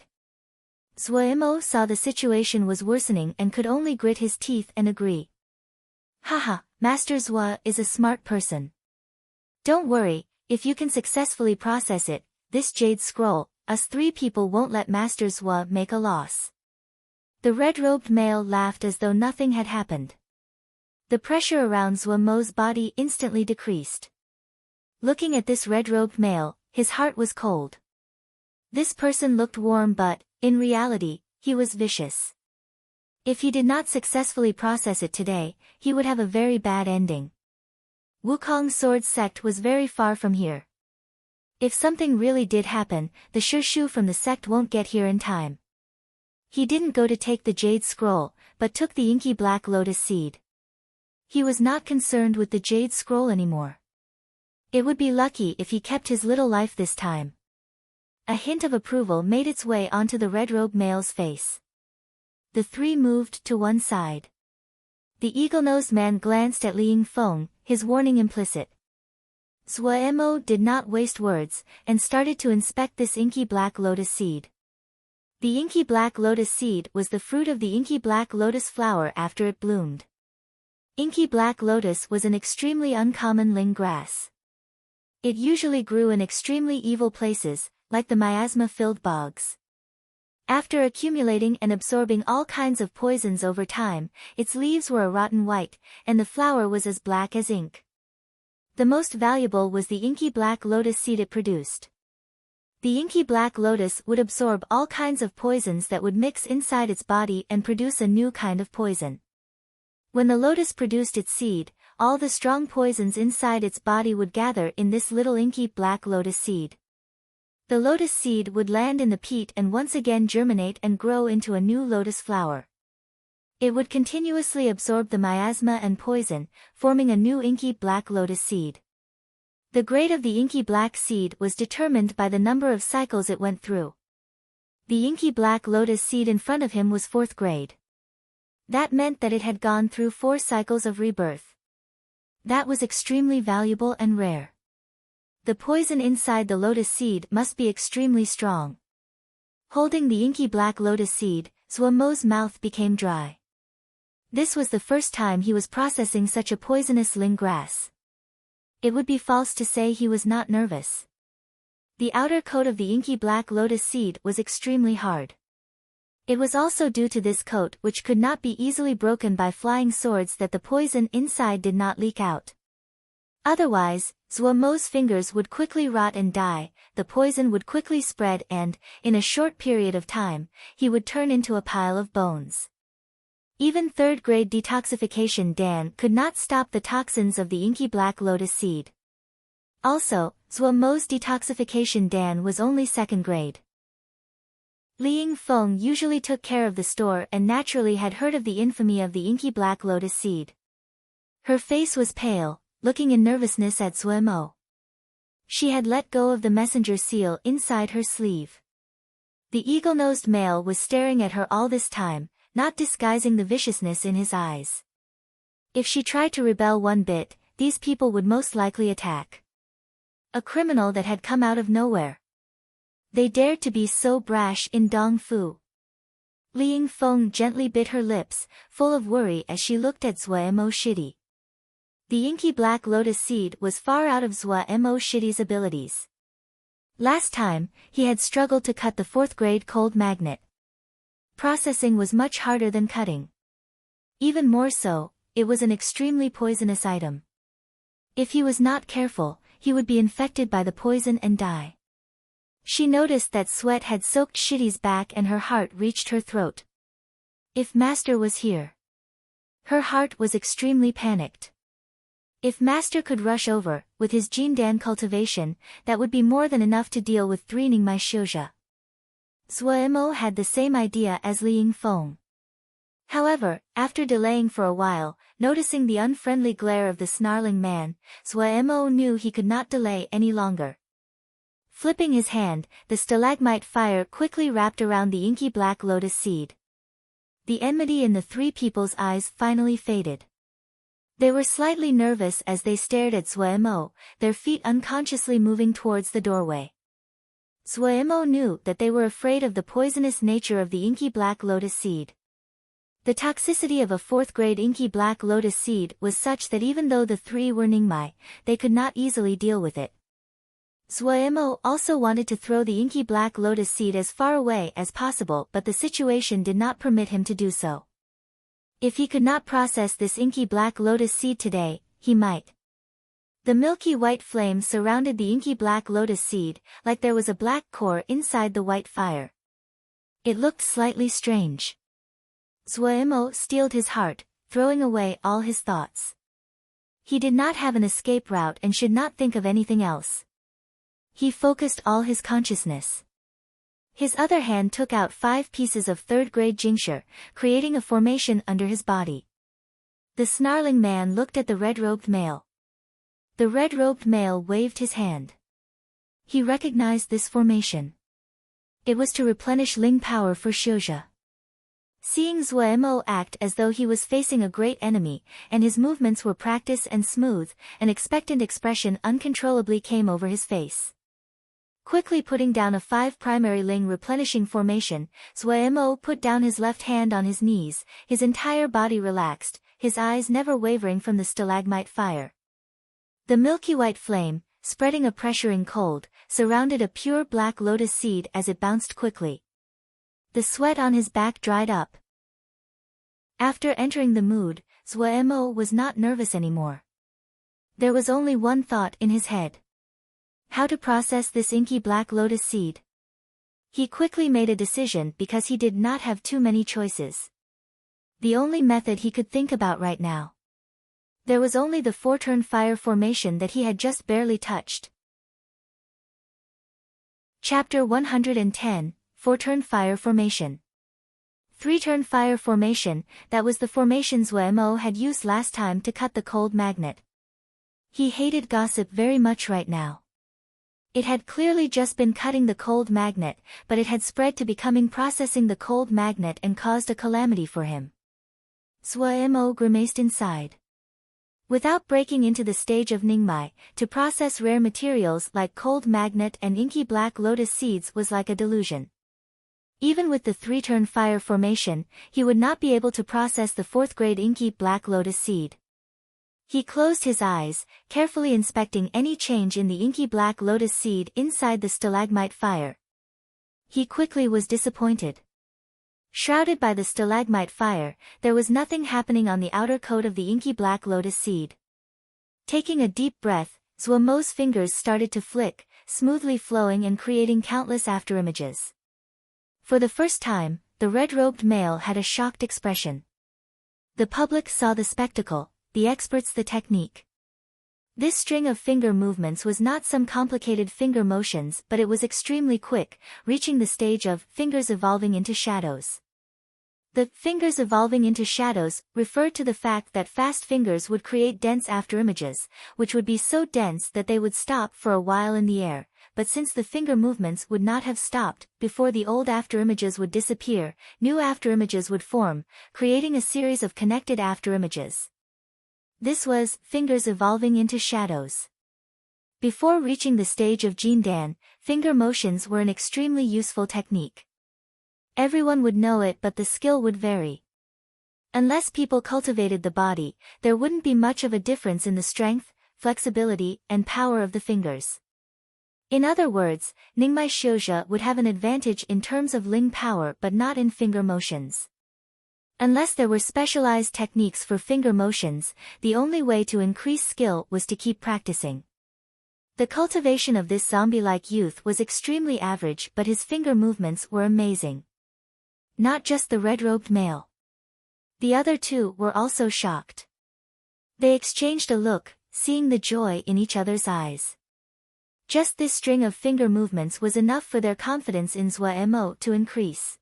S1: Zwa saw the situation was worsening and could only grit his teeth and agree. "Haha, Master Zwa is a smart person. Don't worry, if you can successfully process it, this jade scroll, us three people won't let Master Zwa make a loss." The red-robed male laughed as though nothing had happened. The pressure around Zwa body instantly decreased. Looking at this red-robed male, his heart was cold. This person looked warm but, in reality, he was vicious. If he did not successfully process it today, he would have a very bad ending. Wukong's sword sect was very far from here. If something really did happen, the Shu from the sect won't get here in time. He didn't go to take the jade scroll, but took the inky black lotus seed. He was not concerned with the jade scroll anymore. It would be lucky if he kept his little life this time. A hint of approval made its way onto the red-robed male's face. The three moved to one side. The eagle-nosed man glanced at Li Yingfeng, his warning implicit. Zwa did not waste words, and started to inspect this inky black lotus seed. The inky black lotus seed was the fruit of the inky black lotus flower after it bloomed. Inky black lotus was an extremely uncommon ling grass. It usually grew in extremely evil places, like the miasma-filled bogs. After accumulating and absorbing all kinds of poisons over time, its leaves were a rotten white, and the flower was as black as ink. The most valuable was the inky black lotus seed it produced. The inky black lotus would absorb all kinds of poisons that would mix inside its body and produce a new kind of poison. When the lotus produced its seed, all the strong poisons inside its body would gather in this little inky black lotus seed. The lotus seed would land in the peat and once again germinate and grow into a new lotus flower. It would continuously absorb the miasma and poison, forming a new inky black lotus seed. The grade of the inky black seed was determined by the number of cycles it went through. The inky black lotus seed in front of him was 4th grade. That meant that it had gone through 4 cycles of rebirth. That was extremely valuable and rare. The poison inside the lotus seed must be extremely strong. Holding the inky black lotus seed, Zwamo's mouth became dry. This was the first time he was processing such a poisonous ling grass. It would be false to say he was not nervous. The outer coat of the inky black lotus seed was extremely hard. It was also due to this coat, which could not be easily broken by flying swords, that the poison inside did not leak out. Otherwise, Zwamo's fingers would quickly rot and die, the poison would quickly spread and, in a short period of time, he would turn into a pile of bones. Even 3rd grade detoxification Dan could not stop the toxins of the inky black lotus seed. Also, Zwamo's detoxification Dan was only 2nd grade. Li Yingfeng usually took care of the store and naturally had heard of the infamy of the inky black lotus seed. Her face was pale, looking in nervousness at Zwa. She had let go of the messenger seal inside her sleeve. The eagle-nosed male was staring at her all this time, not disguising the viciousness in his eyes. If she tried to rebel one bit, these people would most likely attack. A criminal that had come out of nowhere. They dared to be so brash in Dongfu. Li Yingfeng gently bit her lips, full of worry as she looked at Zwa Shidi. The inky black lotus seed was far out of Zwa Shidi's abilities. Last time, he had struggled to cut the 4th grade cold magnet. Processing was much harder than cutting. Even more so, it was an extremely poisonous item. If he was not careful, he would be infected by the poison and die. She noticed that sweat had soaked Shidi's back and her heart reached her throat. If Master was here. Her heart was extremely panicked. If Master could rush over, with his Jindan cultivation, that would be more than enough to deal with draining my Shouja. Zwa had the same idea as Li Yingfeng. However, after delaying for a while, noticing the unfriendly glare of the snarling man, Zhuemo knew he could not delay any longer. Flipping his hand, the stalagmite fire quickly wrapped around the inky black lotus seed. The enmity in the three people's eyes finally faded. They were slightly nervous as they stared at Zhuemo, their feet unconsciously moving towards the doorway. Zhuemo knew that they were afraid of the poisonous nature of the inky black lotus seed. The toxicity of a fourth-grade inky black lotus seed was such that even though the three were Ningmai, they could not easily deal with it. Zhuemo also wanted to throw the inky black lotus seed as far away as possible, but the situation did not permit him to do so. If he could not process this inky black lotus seed today, he might. The milky white flame surrounded the inky black lotus seed, like there was a black core inside the white fire. It looked slightly strange. Zhuemo steeled his heart, throwing away all his thoughts. He did not have an escape route and should not think of anything else. He focused all his consciousness. His other hand took out 5 pieces of third-grade jingsher, creating a formation under his body. The snarling man looked at the red-robed male. The red-robed male waved his hand. He recognized this formation. It was to replenish Ling power for Xiuzhe. Seeing Zhuemo act as though he was facing a great enemy, and his movements were practiced and smooth, an expectant expression uncontrollably came over his face. Quickly putting down a 5 primary Ling replenishing formation, Zhuemo put down his left hand on his knees, his entire body relaxed, his eyes never wavering from the stalagmite fire. The milky white flame, spreading a pressuring cold, surrounded a pure black lotus seed as it bounced quickly. The sweat on his back dried up. After entering the mood, Zhuemo was not nervous anymore. There was only one thought in his head. How to process this inky black lotus seed? He quickly made a decision because he did not have too many choices. The only method he could think about right now. There was only the 4-turn fire formation that he had just barely touched. Chapter 110, 4-turn fire formation. 3-turn fire formation, that was the formation Zhuemo had used last time to cut the cold magnet. He hated gossip very much right now. It had clearly just been cutting the cold magnet, but it had spread to becoming processing the cold magnet and caused a calamity for him. Zhuemo grimaced inside. Without breaking into the stage of Ningmai, to process rare materials like cold magnet and inky black lotus seeds was like a delusion. Even with the 3-turn fire formation, he would not be able to process the 4th-grade inky black lotus seed. He closed his eyes, carefully inspecting any change in the inky black lotus seed inside the stalagmite fire. He quickly was disappointed. Shrouded by the stalagmite fire, there was nothing happening on the outer coat of the inky black lotus seed. Taking a deep breath, Zhuemo's fingers started to flick, smoothly flowing and creating countless afterimages. For the first time, the red-robed male had a shocked expression. The public saw the spectacle, the experts the technique. This string of finger movements was not some complicated finger motions, but it was extremely quick, reaching the stage of fingers evolving into shadows. The fingers evolving into shadows referred to the fact that fast fingers would create dense afterimages, which would be so dense that they would stop for a while in the air, but since the finger movements would not have stopped, before the old afterimages would disappear, new afterimages would form, creating a series of connected afterimages. This was fingers evolving into shadows. Before reaching the stage of Jindan, finger motions were an extremely useful technique. Everyone would know it, but the skill would vary. Unless people cultivated the body, there wouldn't be much of a difference in the strength, flexibility, and power of the fingers. In other words, Ningmai Xiuzhe would have an advantage in terms of Ling power but not in finger motions. Unless there were specialized techniques for finger motions, the only way to increase skill was to keep practicing. The cultivation of this zombie-like youth was extremely average, but his finger movements were amazing. Not just the red-robed male. The other two were also shocked. They exchanged a look, seeing the joy in each other's eyes. Just this string of finger movements was enough for their confidence in Zhuemo to increase.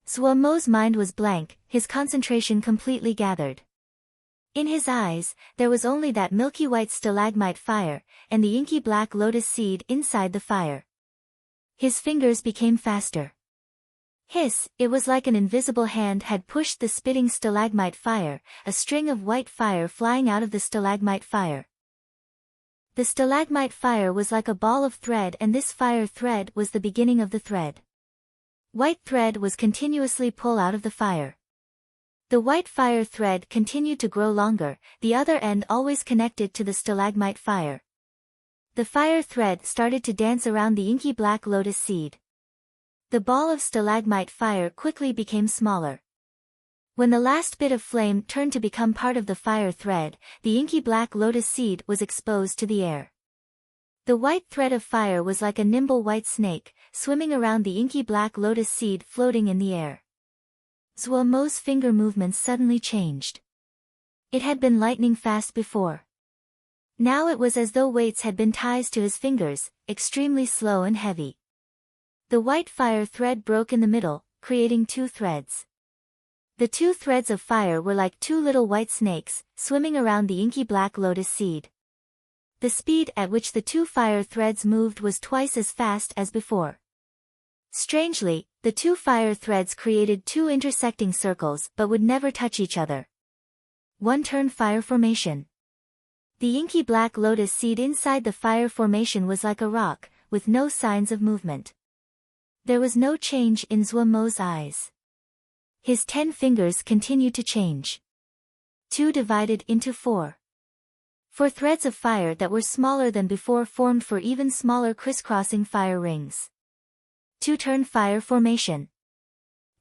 S1: Zhuo Mo's mind was blank, his concentration completely gathered. In his eyes, there was only that milky white stalagmite fire, and the inky black lotus seed inside the fire. His fingers became faster. Hiss, it was like an invisible hand had pushed the spitting stalagmite fire, a string of white fire flying out of the stalagmite fire. The stalagmite fire was like a ball of thread, and this fire thread was the beginning of the thread. White thread was continuously pulled out of the fire. The white fire thread continued to grow longer, the other end always connected to the stalagmite fire. The fire thread started to dance around the inky black lotus seed. The ball of stalagmite fire quickly became smaller. When the last bit of flame turned to become part of the fire thread, the inky black lotus seed was exposed to the air. The white thread of fire was like a nimble white snake, swimming around the inky black lotus seed floating in the air. Zhuo Mo's finger movements suddenly changed. It had been lightning fast before. Now it was as though weights had been tied to his fingers, extremely slow and heavy. The white fire thread broke in the middle, creating two threads. The two threads of fire were like two little white snakes, swimming around the inky black lotus seed. The speed at which the two fire threads moved was twice as fast as before. Strangely, the two fire threads created two intersecting circles but would never touch each other. One-turn fire formation. The inky black lotus seed inside the fire formation was like a rock, with no signs of movement. There was no change in Zhuo Mo's eyes. His 10 fingers continued to change. 2 divided into 4. 4 threads of fire that were smaller than before formed 4 even smaller crisscrossing fire rings. 2-turn fire formation.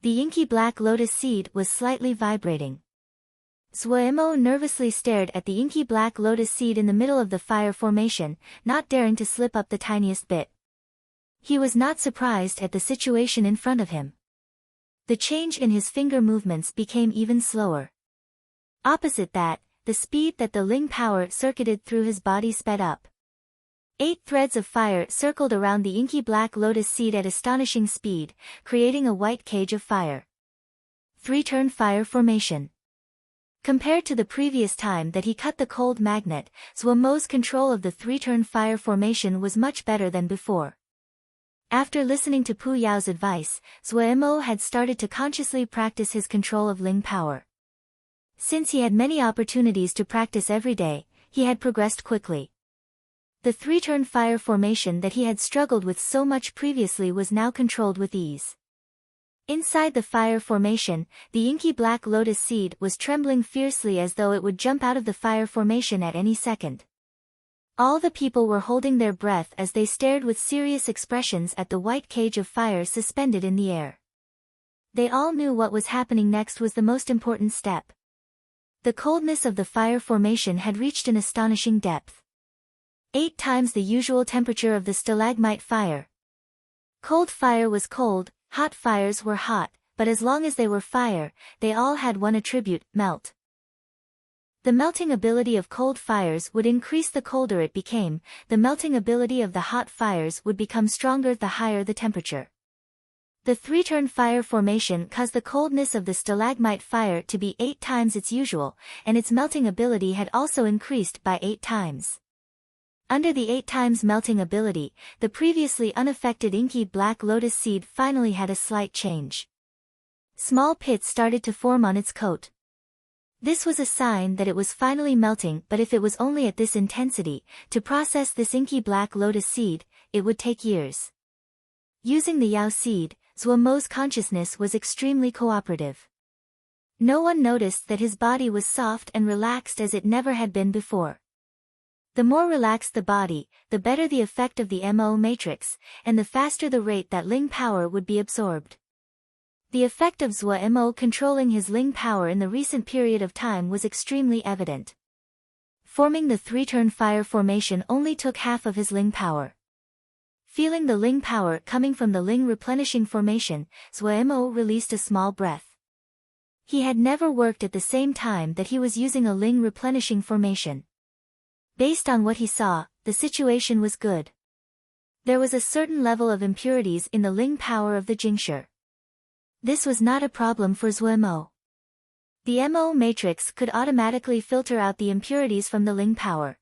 S1: The inky black lotus seed was slightly vibrating. Zhuo Mo nervously stared at the inky black lotus seed in the middle of the fire formation, not daring to slip up the tiniest bit. He was not surprised at the situation in front of him. The change in his finger movements became even slower. Opposite that, the speed that the Ling power circuited through his body sped up. 8 threads of fire circled around the inky black lotus seed at astonishing speed, creating a white cage of fire. 3-turn fire formation. Compared to the previous time that he cut the cold magnet, Zhuo Mo's control of the 3-turn fire formation was much better than before. After listening to Pu Yao's advice, Zhuo Mo had started to consciously practice his control of Ling power. Since he had many opportunities to practice every day, he had progressed quickly. The 3-turn fire formation that he had struggled with so much previously was now controlled with ease. Inside the fire formation, the inky black lotus seed was trembling fiercely as though it would jump out of the fire formation at any second. All the people were holding their breath as they stared with serious expressions at the white cage of fire suspended in the air. They all knew what was happening next was the most important step. The coldness of the fire formation had reached an astonishing depth. 8 times the usual temperature of the stalagmite fire. Cold fire was cold, hot fires were hot, but as long as they were fire, they all had one attribute: melt. The melting ability of cold fires would increase the colder it became, the melting ability of the hot fires would become stronger the higher the temperature. The 3-turn fire formation caused the coldness of the stalagmite fire to be 8 times its usual, and its melting ability had also increased by 8 times. Under the 8 times melting ability, the previously unaffected inky black lotus seed finally had a slight change. Small pits started to form on its coat. This was a sign that it was finally melting, but if it was only at this intensity, to process this inky black lotus seed, it would take years. Using the Yao seed, Zhuo Mo's consciousness was extremely cooperative. No one noticed that his body was soft and relaxed as it never had been before. The more relaxed the body, the better the effect of the Mo matrix, and the faster the rate that Ling power would be absorbed. The effect of Zhuo Mo controlling his Ling power in the recent period of time was extremely evident. Forming the 3-turn fire formation only took half of his Ling power. Feeling the Ling power coming from the Ling replenishing formation, Zhuo Mo released a small breath. He had never worked at the same time that he was using a Ling replenishing formation. Based on what he saw, the situation was good. There was a certain level of impurities in the Ling power of the Jingshi. This was not a problem for Zuemo. The MO matrix could automatically filter out the impurities from the Ling power.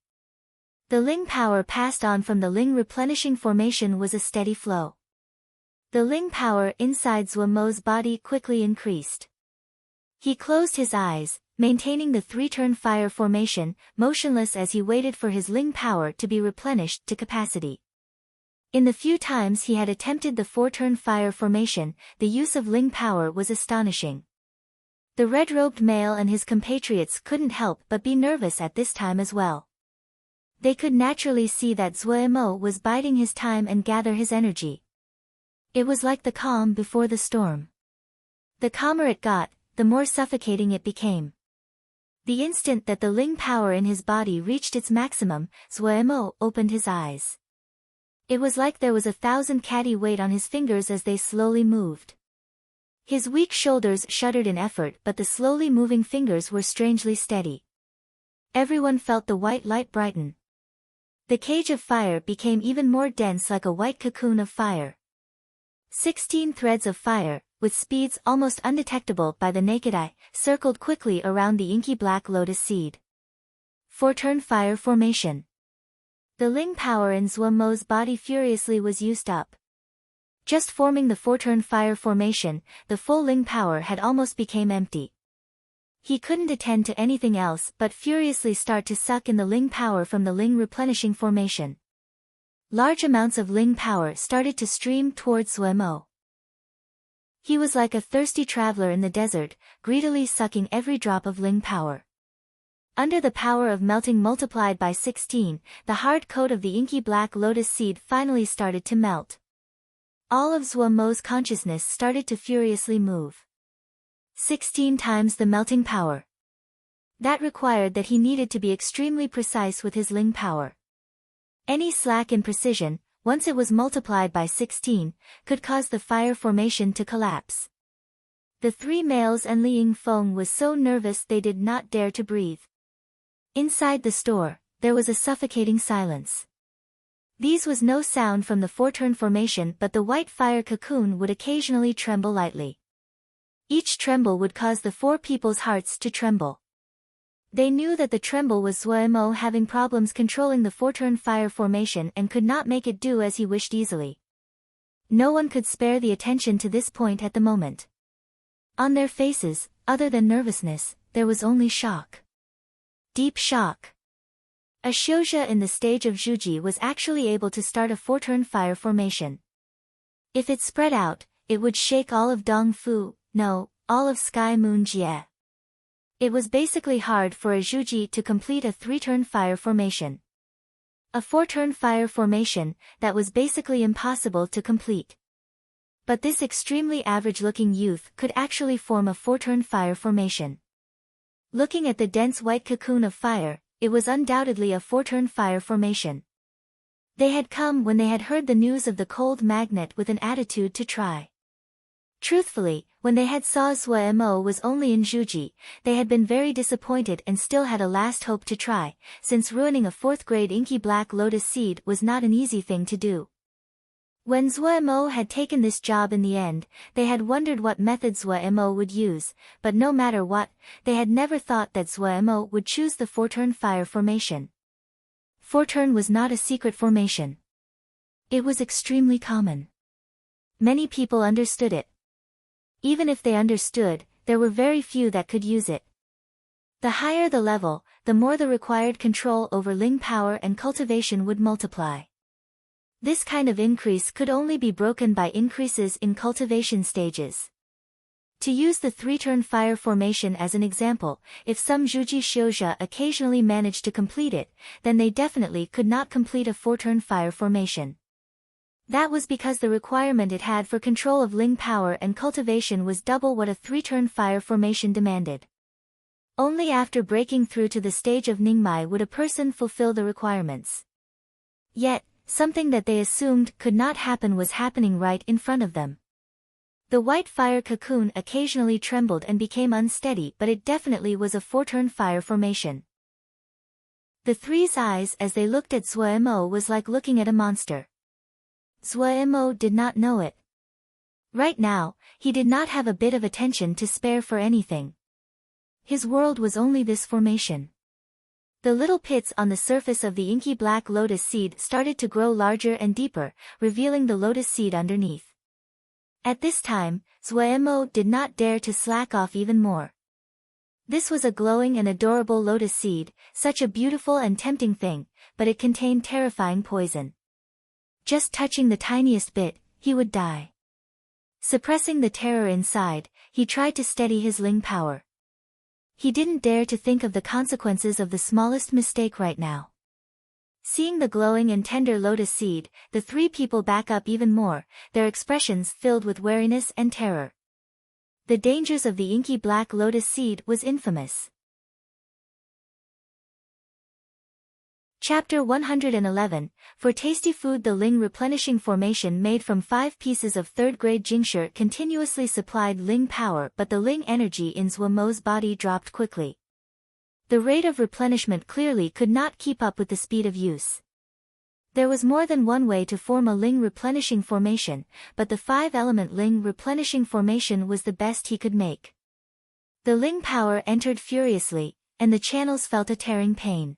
S1: The Ling power passed on from the Ling replenishing formation was a steady flow. The Ling power inside Zuemo's body quickly increased. He closed his eyes, maintaining the 3-turn fire formation, motionless as he waited for his Ling power to be replenished to capacity. In the few times he had attempted the 4-turn fire formation, the use of Ling power was astonishing. The red-robed male and his compatriots couldn't help but be nervous at this time as well. They could naturally see that Zuemo was biding his time and gather his energy. It was like the calm before the storm. The calmer it got, the more suffocating it became. The instant that the Ling power in his body reached its maximum, Zuemo opened his eyes. It was like there was 1,000 catty weight on his fingers as they slowly moved. His weak shoulders shuddered in effort, but the slowly moving fingers were strangely steady. Everyone felt the white light brighten. The cage of fire became even more dense, like a white cocoon of fire. 16 threads of fire, with speeds almost undetectable by the naked eye, circled quickly around the inky black lotus seed. 4-turn fire formation. The Ling power in Zuemo's body furiously was used up. Just forming the 4-turn fire formation, the full Ling power had almost become empty. He couldn't attend to anything else but furiously start to suck in the Ling power from the Ling replenishing formation. Large amounts of Ling power started to stream towards Zuemo. He was like a thirsty traveler in the desert, greedily sucking every drop of Ling power. Under the power of melting multiplied by 16, the hard coat of the inky black lotus seed finally started to melt. All of Zuemo's consciousness started to furiously move. 16 times the melting power. That required that he needed to be extremely precise with his Ling power. Any slack in precision, once it was multiplied by 16, could cause the fire formation to collapse. The 3 males and Li Yingfeng was so nervous they did not dare to breathe. Inside the store, there was a suffocating silence. These was no sound from the 4-turn formation, but the white fire cocoon would occasionally tremble lightly. Each tremble would cause the 4 people's hearts to tremble. They knew that the tremble was Zuemo having problems controlling the 4-turn fire formation and could not make it do as he wished easily. No one could spare the attention to this point at the moment. On their faces, other than nervousness, there was only shock. Deep shock. A Xiuzhe in the stage of Zhuji was actually able to start a 4-turn fire formation. If it spread out, it would shake all of Dongfu, no, all of Sky Moon Jie. It was basically hard for a Zhuji to complete a 3-turn fire formation. A 4-turn fire formation, that was basically impossible to complete. But this extremely average-looking youth could actually form a 4-turn fire formation. Looking at the dense white cocoon of fire, it was undoubtedly a 4-turn fire formation. They had come when they had heard the news of the cold magnet with an attitude to try. Truthfully, when they had saw Zuemo was only in Zhuji, they had been very disappointed and still had a last hope to try, since ruining a 4th-grade inky black lotus seed was not an easy thing to do. When Zuemo had taken this job in the end, they had wondered what method Zuemo would use, but no matter what, they had never thought that Zuemo would choose the 4-turn fire formation. 4-turn was not a secret formation. It was extremely common. Many people understood it. Even if they understood, there were very few that could use it. The higher the level, the more the required control over Ling power and cultivation would multiply. This kind of increase could only be broken by increases in cultivation stages. To use the 3-turn fire formation as an example, if some Zhuji Xiuzhe occasionally managed to complete it, then they definitely could not complete a 4-turn fire formation. That was because the requirement it had for control of Ling power and cultivation was double what a 3-turn fire formation demanded. Only after breaking through to the stage of Ningmai would a person fulfill the requirements. Yet, something that they assumed could not happen was happening right in front of them. The white fire cocoon occasionally trembled and became unsteady, but it definitely was a 4-turn fire formation. The 3's eyes as they looked at Zuemo was like looking at a monster. Zuemo did not know it. Right now, he did not have a bit of attention to spare for anything. His world was only this formation. The little pits on the surface of the inky black lotus seed started to grow larger and deeper, revealing the lotus seed underneath. At this time, Zuemo did not dare to slack off even more. This was a glowing and adorable lotus seed, such a beautiful and tempting thing, but it contained terrifying poison. Just touching the tiniest bit, he would die. Suppressing the terror inside, he tried to steady his Ling power. He didn't dare to think of the consequences of the smallest mistake right now. Seeing the glowing and tender lotus seed, the three people back up even more, their expressions filled with wariness and terror. The dangers of the inky black lotus seed was infamous. Chapter 111, For tasty food. The Ling replenishing formation made from 5 pieces of 3rd grade Jingshi continuously supplied Ling power, but the Ling energy in Zuemo's body dropped quickly. The rate of replenishment clearly could not keep up with the speed of use. There was more than one way to form a Ling replenishing formation, but the 5-element Ling replenishing formation was the best he could make. The Ling power entered furiously, and the channels felt a tearing pain.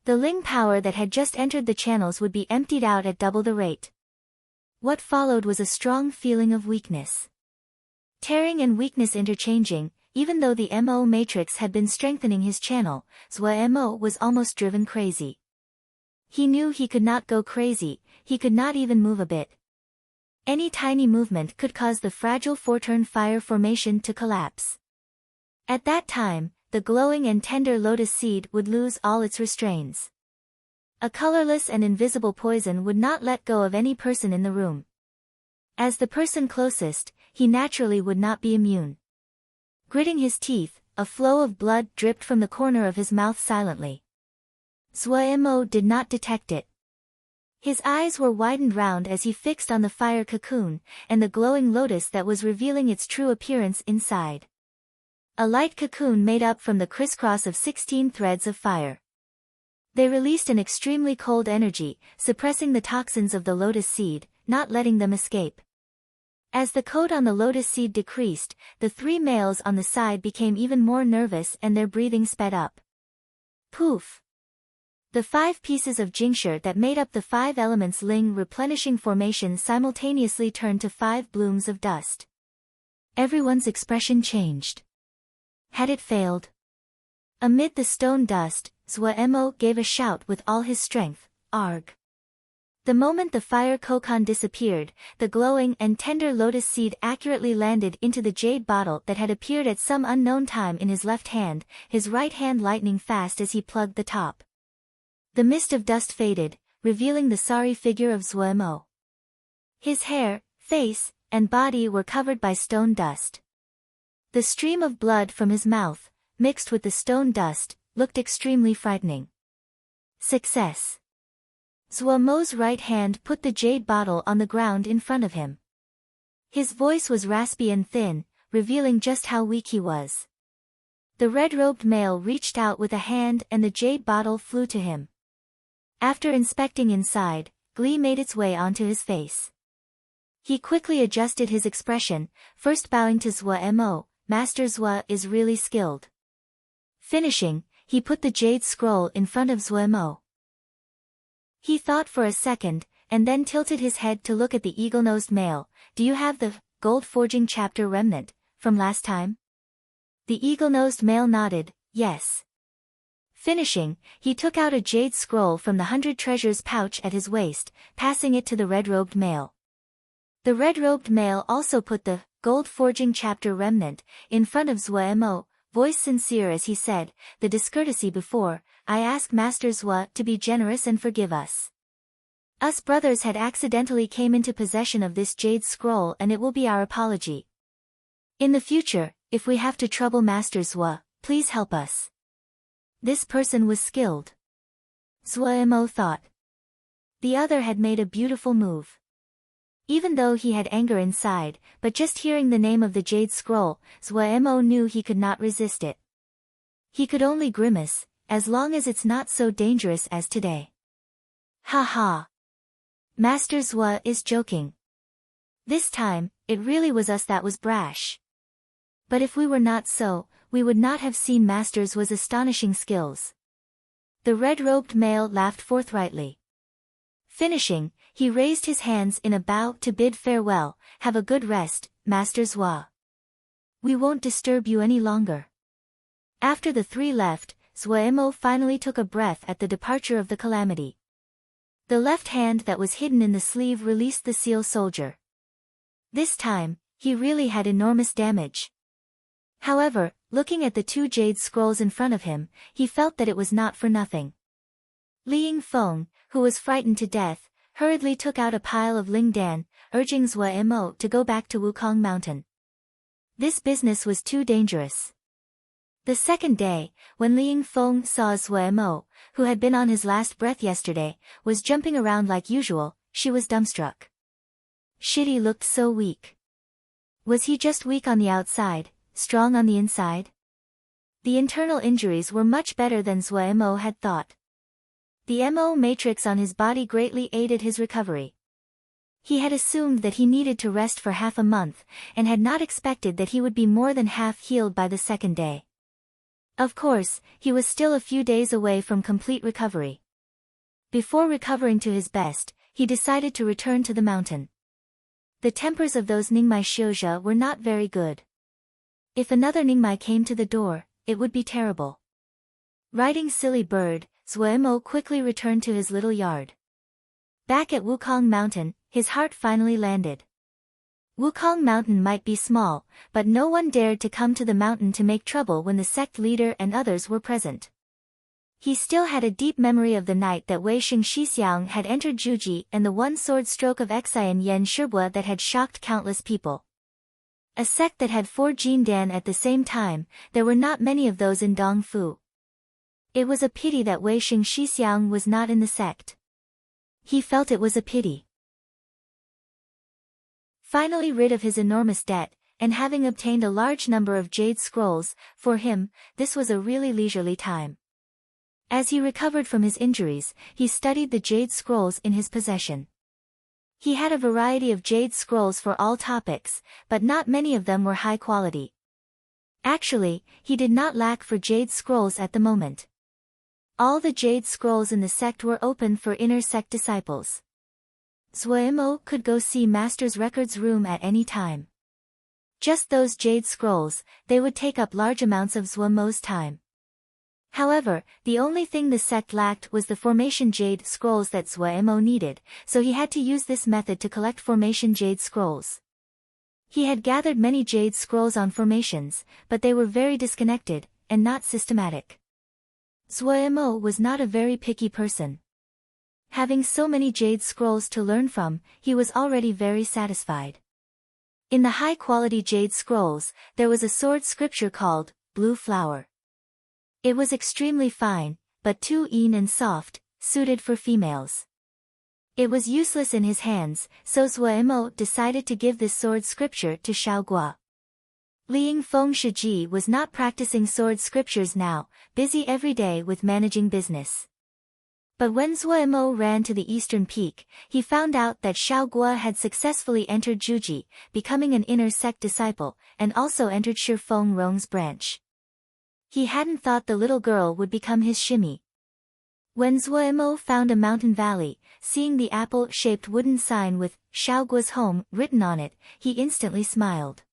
S1: The Ling power that had just entered the channels would be emptied out at double the rate. What followed was a strong feeling of weakness. Tearing and weakness interchanging, even though the Mo matrix had been strengthening his channel, Zuemo was almost driven crazy. He knew he could not go crazy, he could not even move a bit. Any tiny movement could cause the fragile 4-turn fire formation to collapse. At that time, the glowing and tender lotus seed would lose all its restraints. A colorless and invisible poison would not let go of any person in the room. As the person closest, he naturally would not be immune. Gritting his teeth, a flow of blood dripped from the corner of his mouth silently. Zuemo did not detect it. His eyes were widened round as he fixed on the fire cocoon, and the glowing lotus that was revealing its true appearance inside. A light cocoon made up from the crisscross of 16 threads of fire. They released an extremely cold energy, suppressing the toxins of the lotus seed, not letting them escape. As the coat on the lotus seed decreased, the 3 males on the side became even more nervous and their breathing sped up. Poof! The 5 pieces of Jingshi that made up the 5 elements Ling replenishing formation simultaneously turned to 5 blooms of dust. Everyone's expression changed. Had it failed? Amid the stone dust, Zuemo gave a shout with all his strength, Arg! The moment the fire kokon disappeared, the glowing and tender lotus seed accurately landed into the jade bottle that had appeared at some unknown time in his left hand, his right hand lightening fast as he plugged the top. The mist of dust faded, revealing the sorry figure of Zuemo. His hair, face, and body were covered by stone dust. The stream of blood from his mouth, mixed with the stone dust, looked extremely frightening. Success! Zuemo's right hand put the jade bottle on the ground in front of him. His voice was raspy and thin, revealing just how weak he was. The red-robed male reached out with a hand and the jade bottle flew to him. After inspecting inside, glee made its way onto his face. He quickly adjusted his expression, first bowing to Zuemo. Master Zue is really skilled. Finishing, he put the jade scroll in front of Zuemo. He thought for a second, and then tilted his head to look at the eagle-nosed male. Do you have the gold forging chapter remnant from last time? The eagle-nosed male nodded, yes. Finishing, he took out a jade scroll from the 100 treasures pouch at his waist, passing it to the red-robed male. The red-robed male also put the gold forging chapter remnant in front of Zuemo, voice sincere as he said, the discourtesy before, I ask Master Zue to be generous and forgive us. Us brothers had accidentally came into possession of this jade scroll and it will be our apology. In the future, if we have to trouble Master Zue, please help us. This person was skilled. Zuemo thought. The other had made a beautiful move. Even though he had anger inside, but just hearing the name of the jade scroll, Zuemo knew he could not resist it. He could only grimace, as long as it's not so dangerous as today. Ha ha! Master Zue is joking. This time, it really was us that was brash. But if we were not so, we would not have seen Master's was astonishing skills. The red-robed male laughed forthrightly. Finishing, he raised his hands in a bow to bid farewell. Have a good rest, Master Zhua. We won't disturb you any longer. After the three left, Zuemo finally took a breath at the departure of the calamity. The left hand that was hidden in the sleeve released the seal soldier. This time, he really had enormous damage. However, looking at the two jade scrolls in front of him, he felt that it was not for nothing. Li Yingfeng, who was frightened to death, hurriedly took out a pile of Lingdan, urging Zuemo to go back to Wukong Mountain. This business was too dangerous. The second day, when Li Yingfeng saw Zuemo, who had been on his last breath yesterday, was jumping around like usual, she was dumbstruck. Shitty looked so weak. Was he just weak on the outside, strong on the inside? The internal injuries were much better than Zuemo had thought. The MO matrix on his body greatly aided his recovery. He had assumed that he needed to rest for half a month, and had not expected that he would be more than half healed by the second day. Of course, he was still a few days away from complete recovery. Before recovering to his best, he decided to return to the mountain. The tempers of those Ningmai Xiuzha were not very good. If another Ningmai came to the door, it would be terrible. Riding Silly Bird, Zuemo quickly returned to his little yard. Back at Wukong Mountain, his heart finally landed. Wukong Mountain might be small, but no one dared to come to the mountain to make trouble when the sect leader and others were present. He still had a deep memory of the night that Wei Sheng Shixiang had entered Juji and the one-sword stroke of Xian Yen Shibua that had shocked countless people. A sect that had 4 Jindan at the same time, there were not many of those in Dongfu. It was a pity that Wei Sheng Shixiang was not in the sect. He felt it was a pity. Finally rid of his enormous debt, and having obtained a large number of jade scrolls, for him, this was a really leisurely time. As he recovered from his injuries, he studied the jade scrolls in his possession. He had a variety of jade scrolls for all topics, but not many of them were high quality. Actually, he did not lack for jade scrolls at the moment. All the jade scrolls in the sect were open for inner sect disciples. Zuemo could go see Master's records room at any time. Just those jade scrolls, they would take up large amounts of Zuemo's time. However, the only thing the sect lacked was the formation jade scrolls that Zuemo needed, so he had to use this method to collect formation jade scrolls. He had gathered many jade scrolls on formations, but they were very disconnected, and not systematic. Zuemo was not a very picky person. Having so many jade scrolls to learn from, he was already very satisfied. In the high-quality jade scrolls, there was a sword scripture called Blue Flower. It was extremely fine, but too een and soft, suited for females. It was useless in his hands, so Zuemo decided to give this sword scripture to Xiaogua. Li Yingfeng Shiji was not practicing sword scriptures now, busy every day with managing business. But when Zuemo ran to the eastern peak, he found out that Xiaogua had successfully entered Juji, becoming an inner sect disciple, and also entered Shifeng Rong's branch. He hadn't thought the little girl would become his shimi. When Zuemo found a mountain valley, seeing the apple-shaped wooden sign with Xiaogua's home written on it, he instantly smiled.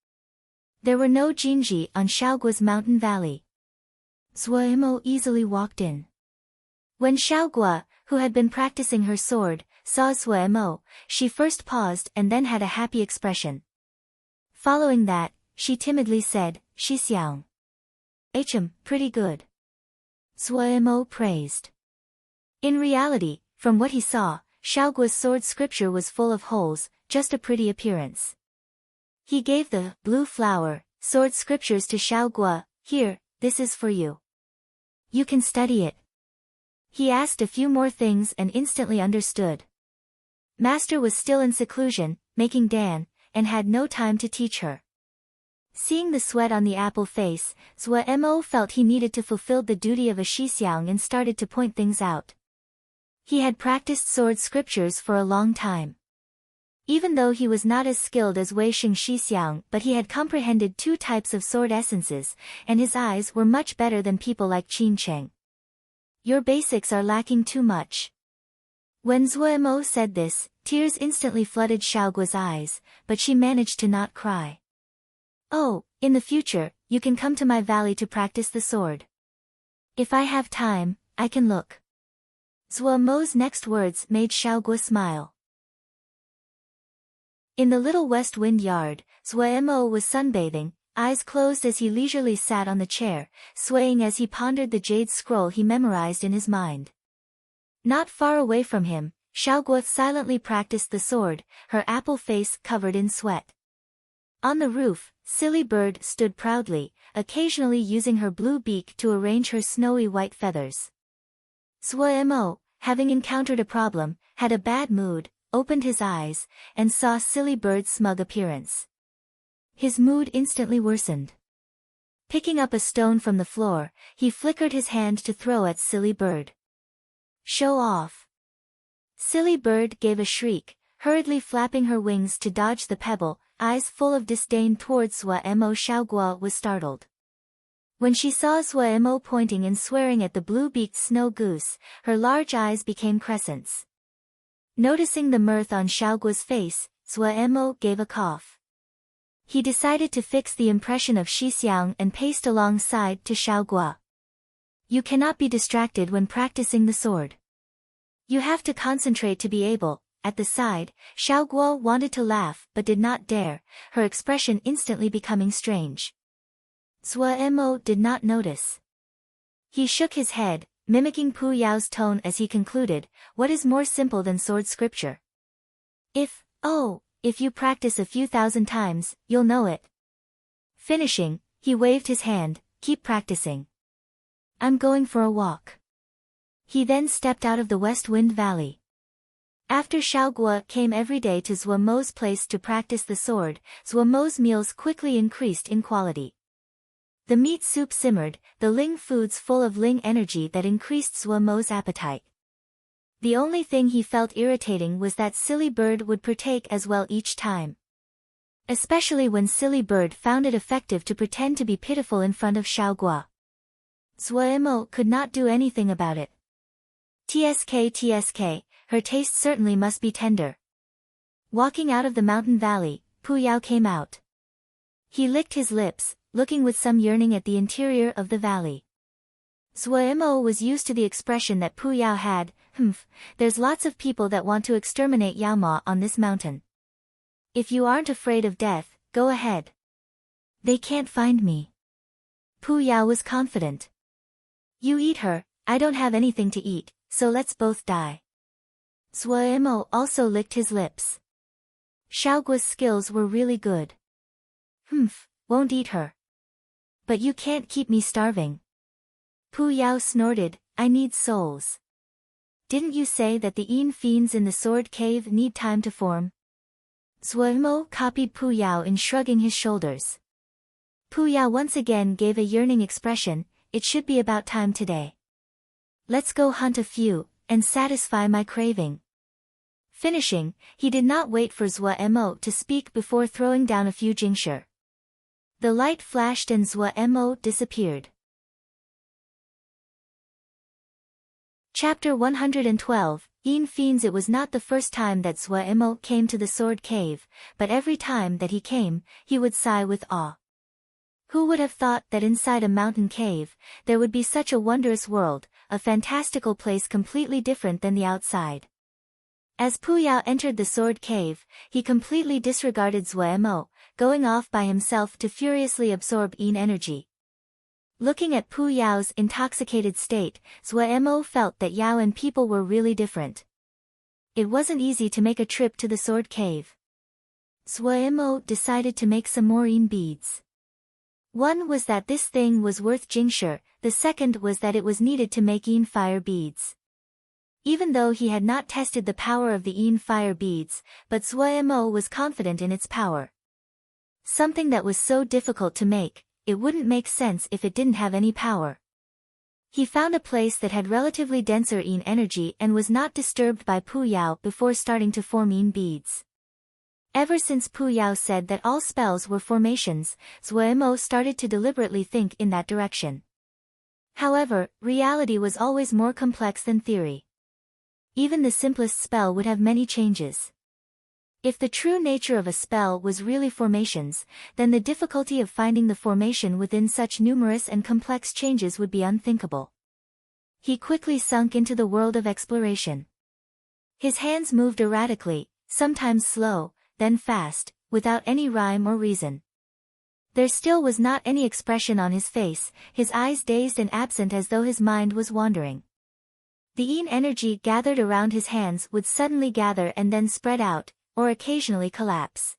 S1: There were no Jinji on Xiaogua's mountain valley. Zuemo easily walked in. When Xiaogua, who had been practicing her sword, saw Zuemo, she first paused and then had a happy expression. Following that, she timidly said, Shixiang. Pretty good. Zuemo praised. In reality, from what he saw, Xiaogua's sword scripture was full of holes, just a pretty appearance. He gave the blue flower sword scriptures to Xiaogua. Here, this is for you. You can study it. He asked a few more things and instantly understood. Master was still in seclusion, making dan, and had no time to teach her. Seeing the sweat on the apple face, Zuemo felt he needed to fulfill the duty of a Shixiang and started to point things out. He had practiced sword scriptures for a long time. Even though he was not as skilled as Wei Sheng Shixiang, but he had comprehended 2 types of sword essences, and his eyes were much better than people like Qin Cheng. Your basics are lacking too much. When Zuo said this, tears instantly flooded Xiaoguo's eyes, but she managed to not cry. Oh, in the future, you can come to my valley to practice the sword. If I have time, I can look. Zuo's next words made Xiaoguo smile. In the little west wind yard, Zuo was sunbathing, eyes closed as he leisurely sat on the chair, swaying as he pondered the jade scroll he memorized in his mind. Not far away from him, Xiaoguo silently practiced the sword, her apple face covered in sweat. On the roof, Silly Bird stood proudly, occasionally using her blue beak to arrange her snowy white feathers. Zuo, having encountered a problem, had a bad mood, opened his eyes, and saw Silly Bird's smug appearance. His mood instantly worsened. Picking up a stone from the floor, he flickered his hand to throw at Silly Bird. Show off. Silly Bird gave a shriek, hurriedly flapping her wings to dodge the pebble, eyes full of disdain towards Zuo. Xiaoguo was startled. When she saw Zuo pointing and swearing at the blue-beaked snow goose, her large eyes became crescents. Noticing the mirth on Xiaoguo's face, Zuo gave a cough. He decided to fix the impression of Shixiang and paced alongside to Xiaoguo. You cannot be distracted when practicing the sword. You have to concentrate to be able. At the side, Xiaoguo wanted to laugh but did not dare, her expression instantly becoming strange. Zuo did not notice. He shook his head, mimicking Pu Yao's tone as he concluded, what is more simple than sword scripture? If you practice a few thousand times, you'll know it. Finishing, he waved his hand, keep practicing. I'm going for a walk. He then stepped out of the West Wind Valley. After Xiaoguo came every day to Zuo's place to practice the sword, Zuo's meals quickly increased in quality. The meat soup simmered, the ling foods full of ling energy that increased Zuo's appetite. The only thing he felt irritating was that Silly Bird would partake as well each time. Especially when Silly Bird found it effective to pretend to be pitiful in front of Xiaoguo. Zuo could not do anything about it. TSK, her taste certainly must be tender. Walking out of the mountain valley, Pu Yao came out. He licked his lips, looking with some yearning at the interior of the valley. Zuo was used to the expression that Pu Yao had, there's lots of people that want to exterminate Yao Ma on this mountain. If you aren't afraid of death, go ahead. They can't find me. Pu Yao was confident. You eat her, I don't have anything to eat, so let's both die. Zuo also licked his lips. Xiaoguo's skills were really good. Won't eat her. But you can't keep me starving. Pu Yao snorted, I need souls. Didn't you say that the Yin fiends in the sword cave need time to form? Zuo copied Pu Yao in shrugging his shoulders. Pu Yao once again gave a yearning expression, it should be about time today. Let's go hunt a few, and satisfy my craving. Finishing, he did not wait for Zuo to speak before throwing down a few jingshi. The light flashed and Zuo disappeared. Chapter 112, Yin Fiends. It was not the first time that Zuo came to the sword cave, but every time that he came, he would sigh with awe. Who would have thought that inside a mountain cave, there would be such a wondrous world, a fantastical place completely different than the outside. As Pu Yao entered the sword cave, he completely disregarded Zuo, going off by himself to furiously absorb Yin energy. Looking at Pu Yao's intoxicated state, Zuo felt that Yao and people were really different. It wasn't easy to make a trip to the sword cave. Zuo decided to make some more Yin beads. One was that this thing was worth jingshi, the second was that it was needed to make Yin fire beads. Even though he had not tested the power of the Yin fire beads, but Zuo was confident in its power. Something that was so difficult to make, it wouldn't make sense if it didn't have any power. He found a place that had relatively denser Yin energy and was not disturbed by Pu Yao before starting to form Yin beads. Ever since Pu Yao said that all spells were formations, Zuo started to deliberately think in that direction. However, reality was always more complex than theory. Even the simplest spell would have many changes. If the true nature of a spell was really formations, then the difficulty of finding the formation within such numerous and complex changes would be unthinkable. He quickly sunk into the world of exploration. His hands moved erratically, sometimes slow, then fast, without any rhyme or reason. There still was not any expression on his face, his eyes dazed and absent as though his mind was wandering. The yin energy gathered around his hands would suddenly gather and then spread out, or occasionally collapse.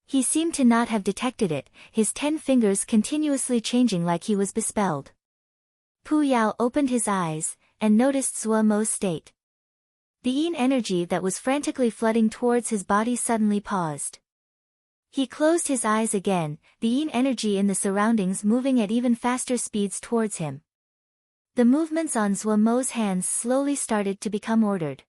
S1: He seemed to not have detected it, his 10 fingers continuously changing like he was bespelled. Pu Yao opened his eyes, and noticed Zuomo's state. The yin energy that was frantically flooding towards his body suddenly paused. He closed his eyes again, the yin energy in the surroundings moving at even faster speeds towards him. The movements on Zuomo's hands slowly started to become ordered.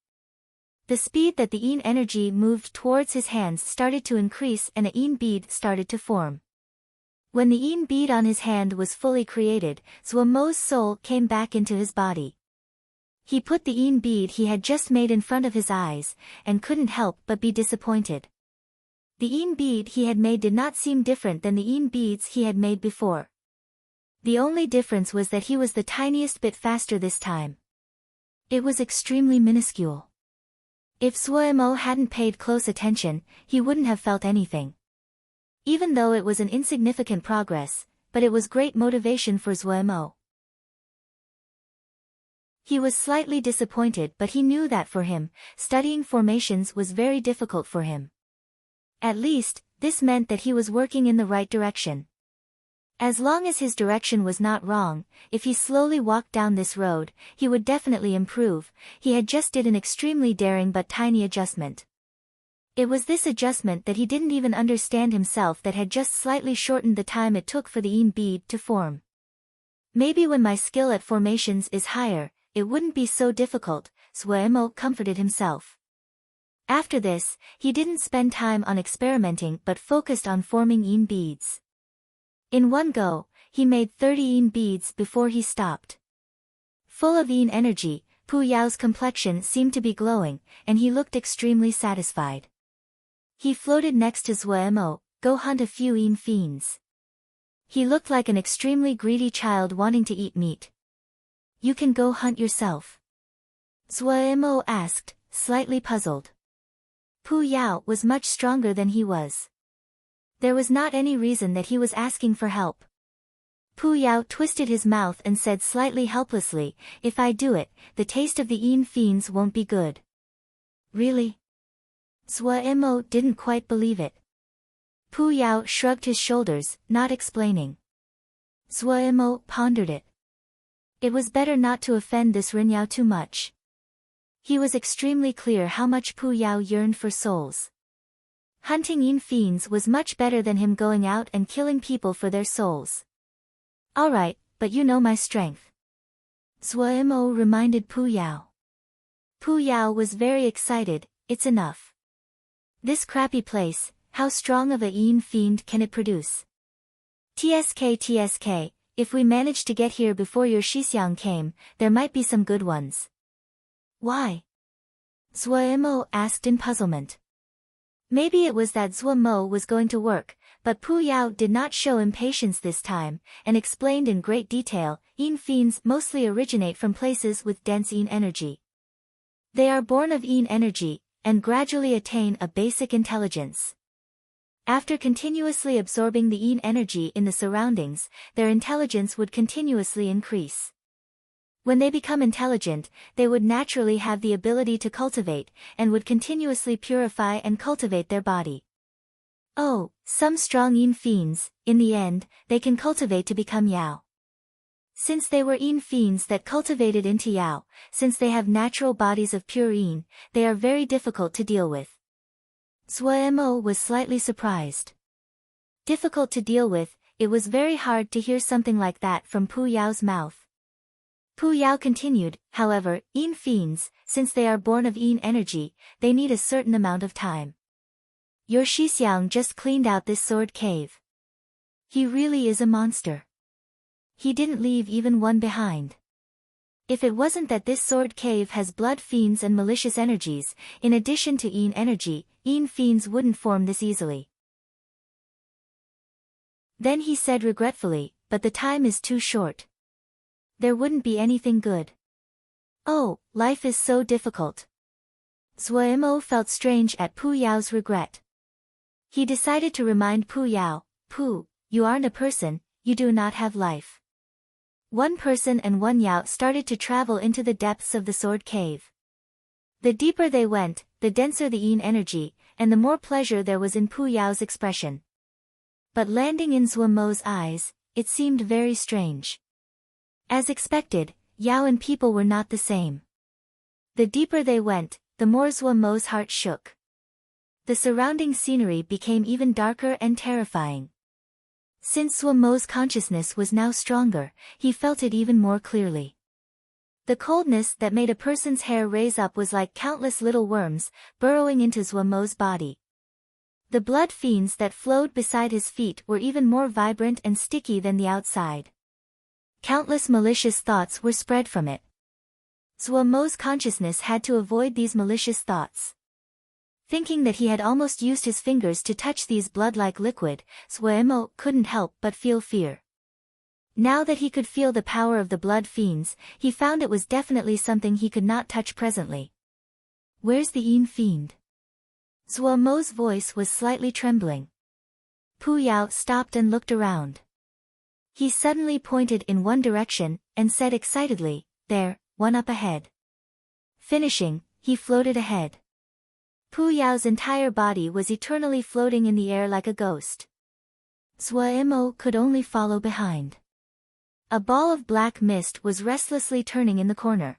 S1: The speed that the yin energy moved towards his hands started to increase and a yin bead started to form. When the yin bead on his hand was fully created, Zuomo's soul came back into his body. He put the yin bead he had just made in front of his eyes, and couldn't help but be disappointed. The yin bead he had made did not seem different than the yin beads he had made before. The only difference was that he was the tiniest bit faster this time. It was extremely minuscule. If Zuo hadn't paid close attention, he wouldn't have felt anything. Even though it was an insignificant progress, but it was great motivation for Zuo. He was slightly disappointed, but he knew that for him, studying formations was very difficult for him. At least, this meant that he was working in the right direction. As long as his direction was not wrong, if he slowly walked down this road, he would definitely improve. He had just did an extremely daring but tiny adjustment. It was this adjustment that he didn't even understand himself that had just slightly shortened the time it took for the yin bead to form. Maybe when my skill at formations is higher, it wouldn't be so difficult, Zuo comforted himself. After this, he didn't spend time on experimenting but focused on forming yin beads. In one go, he made 30 yin beads before he stopped. Full of yin energy, Pu Yao's complexion seemed to be glowing, and he looked extremely satisfied. He floated next to Zuo, go hunt a few yin fiends. He looked like an extremely greedy child wanting to eat meat. You can go hunt yourself? Zuo asked, slightly puzzled. Pu Yao was much stronger than he was. There was not any reason that he was asking for help. Pu Yao twisted his mouth and said slightly helplessly, if I do it, the taste of the yin fiends won't be good. Really? Zuo didn't quite believe it. Pu Yao shrugged his shoulders, not explaining. Zuo pondered it. It was better not to offend this Renyao too much. He was extremely clear how much Pu Yao yearned for souls. Hunting yin fiends was much better than him going out and killing people for their souls. Alright, but you know my strength. Zuo reminded Pu Yao. Pu Yao was very excited, it's enough. This crappy place, how strong of a yin fiend can it produce? TSK, if we managed to get here before your Shixiang came, there might be some good ones. Why? Zuo asked in puzzlement. Maybe it was that Zuo was going to work, but Pu Yao did not show impatience this time, and explained in great detail, yin fiends mostly originate from places with dense yin energy. They are born of yin energy, and gradually attain a basic intelligence. After continuously absorbing the yin energy in the surroundings, their intelligence would continuously increase. When they become intelligent, they would naturally have the ability to cultivate, and would continuously purify and cultivate their body. Oh, some strong yin fiends, in the end, they can cultivate to become Yao. Since they were yin fiends that cultivated into Yao, since they have natural bodies of pure yin, they are very difficult to deal with. Zuo was slightly surprised. Difficult to deal with, it was very hard to hear something like that from Pu Yao's mouth. Pu Yao continued, however, yin fiends, since they are born of yin energy, they need a certain amount of time. Your Shixiang just cleaned out this sword cave. He really is a monster. He didn't leave even one behind. If it wasn't that this sword cave has blood fiends and malicious energies, in addition to Yin energy, Yin fiends wouldn't form this easily. Then he said regretfully, but the time is too short. There wouldn't be anything good. Oh, life is so difficult. Zuo felt strange at Pu Yao's regret. He decided to remind Pu Yao, Pu, you aren't a person, you do not have life. One person and one Yao started to travel into the depths of the sword cave. The deeper they went, the denser the Yin energy, and the more pleasure there was in Pu Yao's expression. But landing in Zuo's eyes, it seemed very strange. As expected, Yao and people were not the same. The deeper they went, the more Zuo's heart shook. The surrounding scenery became even darker and terrifying. Since Zuo's consciousness was now stronger, he felt it even more clearly. The coldness that made a person's hair raise up was like countless little worms, burrowing into Zuo's body. The blood fiends that flowed beside his feet were even more vibrant and sticky than the outside. Countless malicious thoughts were spread from it. Zuo's consciousness had to avoid these malicious thoughts. Thinking that he had almost used his fingers to touch these blood-like liquid, Zuo couldn't help but feel fear. Now that he could feel the power of the blood fiends, he found it was definitely something he could not touch presently. Where's the Yin fiend? Zuo's voice was slightly trembling. Pu Yao stopped and looked around. He suddenly pointed in one direction, and said excitedly, there, one up ahead. Finishing, he floated ahead. Pu Yao's entire body was eternally floating in the air like a ghost. Zuo could only follow behind. A ball of black mist was restlessly turning in the corner.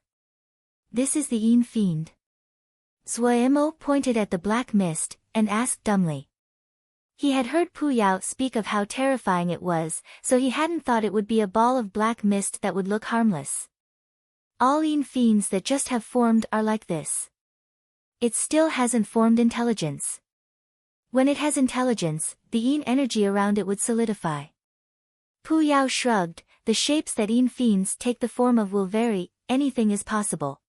S1: This is the Yin fiend. Zuo pointed at the black mist, and asked dumbly. He had heard Pu Yao speak of how terrifying it was, so he hadn't thought it would be a ball of black mist that would look harmless. All Yin fiends that just have formed are like this. It still hasn't formed intelligence. When it has intelligence, the Yin energy around it would solidify. Pu Yao shrugged, the shapes that Yin fiends take the form of will vary, anything is possible.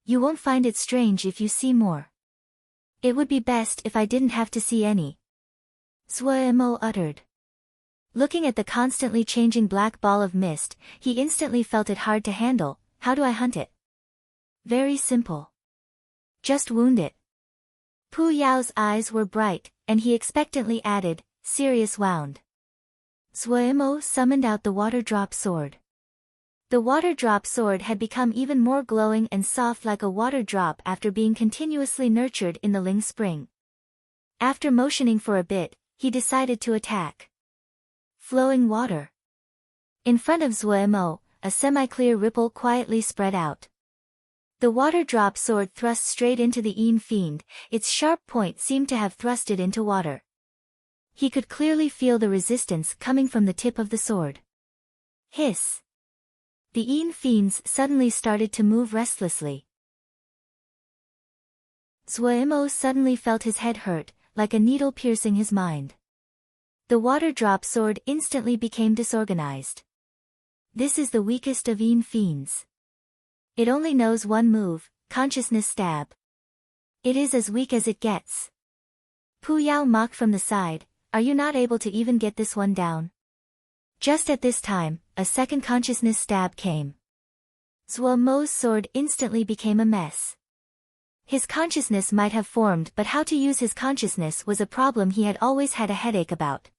S1: You won't find it strange if you see more. It would be best if I didn't have to see any. Zuo uttered. Looking at the constantly changing black ball of mist, he instantly felt it hard to handle. How do I hunt it? Very simple. Just wound it. Pu Yao's eyes were bright, and he expectantly added, serious wound. Zuo summoned out the water drop sword. The water drop sword had become even more glowing and soft like a water drop after being continuously nurtured in the Ling spring. After motioning for a bit, he decided to attack. Flowing water. In front of Zuo, a semi-clear ripple quietly spread out. The water drop sword thrust straight into the Yin fiend, its sharp point seemed to have thrust it into water. He could clearly feel the resistance coming from the tip of the sword. Hiss! The Yin fiends suddenly started to move restlessly. Zuo suddenly felt his head hurt, like a needle piercing his mind. The water drop sword instantly became disorganized. This is the weakest of Yin fiends. It only knows one move, consciousness stab. It is as weak as it gets. Pu Yao mocked from the side, are you not able to even get this one down? Just at this time, a second consciousness stab came. Zuo's sword instantly became a mess. His consciousness might have formed, but how to use his consciousness was a problem he had always had a headache about.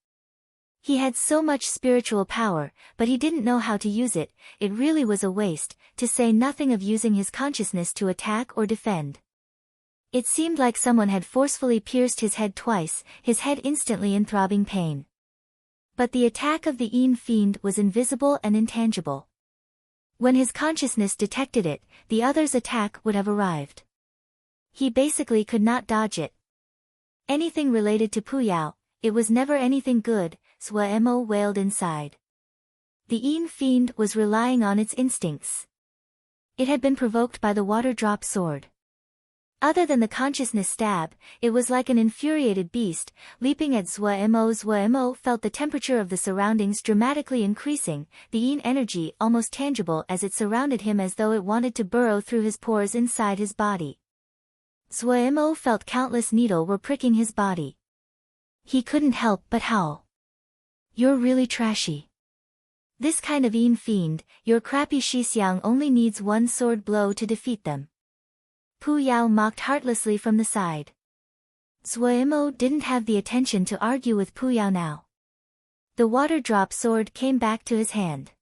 S1: He had so much spiritual power, but he didn't know how to use it. It really was a waste, to say nothing of using his consciousness to attack or defend. It seemed like someone had forcefully pierced his head twice, his head instantly in throbbing pain. But the attack of the Yin fiend was invisible and intangible. When his consciousness detected it, the other's attack would have arrived. He basically could not dodge it. Anything related to Pu Yao, it was never anything good, Zuo wailed inside. The Yin fiend was relying on its instincts. It had been provoked by the water drop sword. Other than the consciousness stab, it was like an infuriated beast, leaping at Zhuo Mo. Zhuo Mo felt the temperature of the surroundings dramatically increasing, the yin energy almost tangible as it surrounded him as though it wanted to burrow through his pores inside his body. Zhuo Mo felt countless needles were pricking his body. He couldn't help but howl. "You're really trashy. This kind of yin fiend, your crappy Shixiang only needs one sword blow to defeat them." Pu Yao mocked heartlessly from the side. Zhuo Mo didn't have the attention to argue with Pu Yao now. The water drop sword came back to his hand.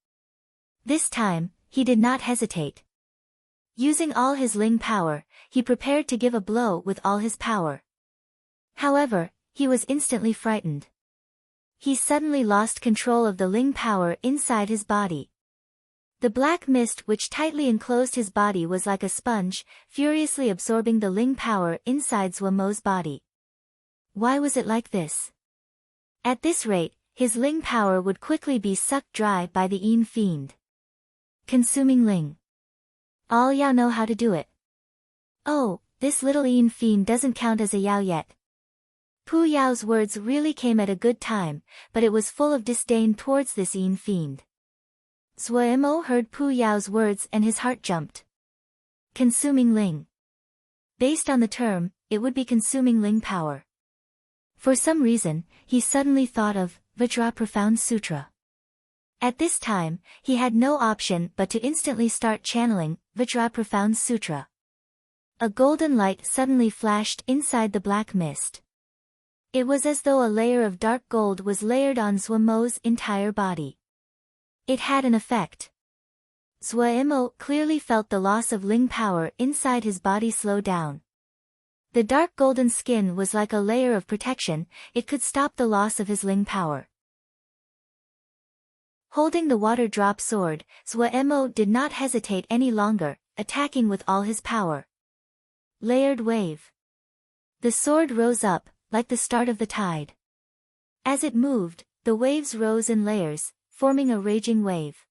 S1: This time, he did not hesitate. Using all his Ling power, he prepared to give a blow with all his power. However, he was instantly frightened. He suddenly lost control of the Ling power inside his body. The black mist which tightly enclosed his body was like a sponge, furiously absorbing the Ling power inside Zhuo Mo's body. Why was it like this? At this rate, his Ling power would quickly be sucked dry by the yin fiend. Consuming Ling. All Yao know how to do it. Oh, this little yin fiend doesn't count as a Yao yet. Pu Yao's words really came at a good time, but it was full of disdain towards this yin fiend. Zhuo Mo heard Pu Yao's words and his heart jumped. Consuming Ling. Based on the term, it would be consuming Ling power. For some reason, he suddenly thought of Vajra Profound Sutra. At this time, he had no option but to instantly start channeling Vajra Profound Sutra. A golden light suddenly flashed inside the black mist. It was as though a layer of dark gold was layered on Zhuo Mo's entire body. It had an effect. Zhuo Mo clearly felt the loss of Ling power inside his body slow down. The dark golden skin was like a layer of protection, it could stop the loss of his Ling power. Holding the water drop sword, Zhuo Mo did not hesitate any longer, attacking with all his power. Layered wave. The sword rose up, like the start of the tide. As it moved, the waves rose in layers, forming a raging wave.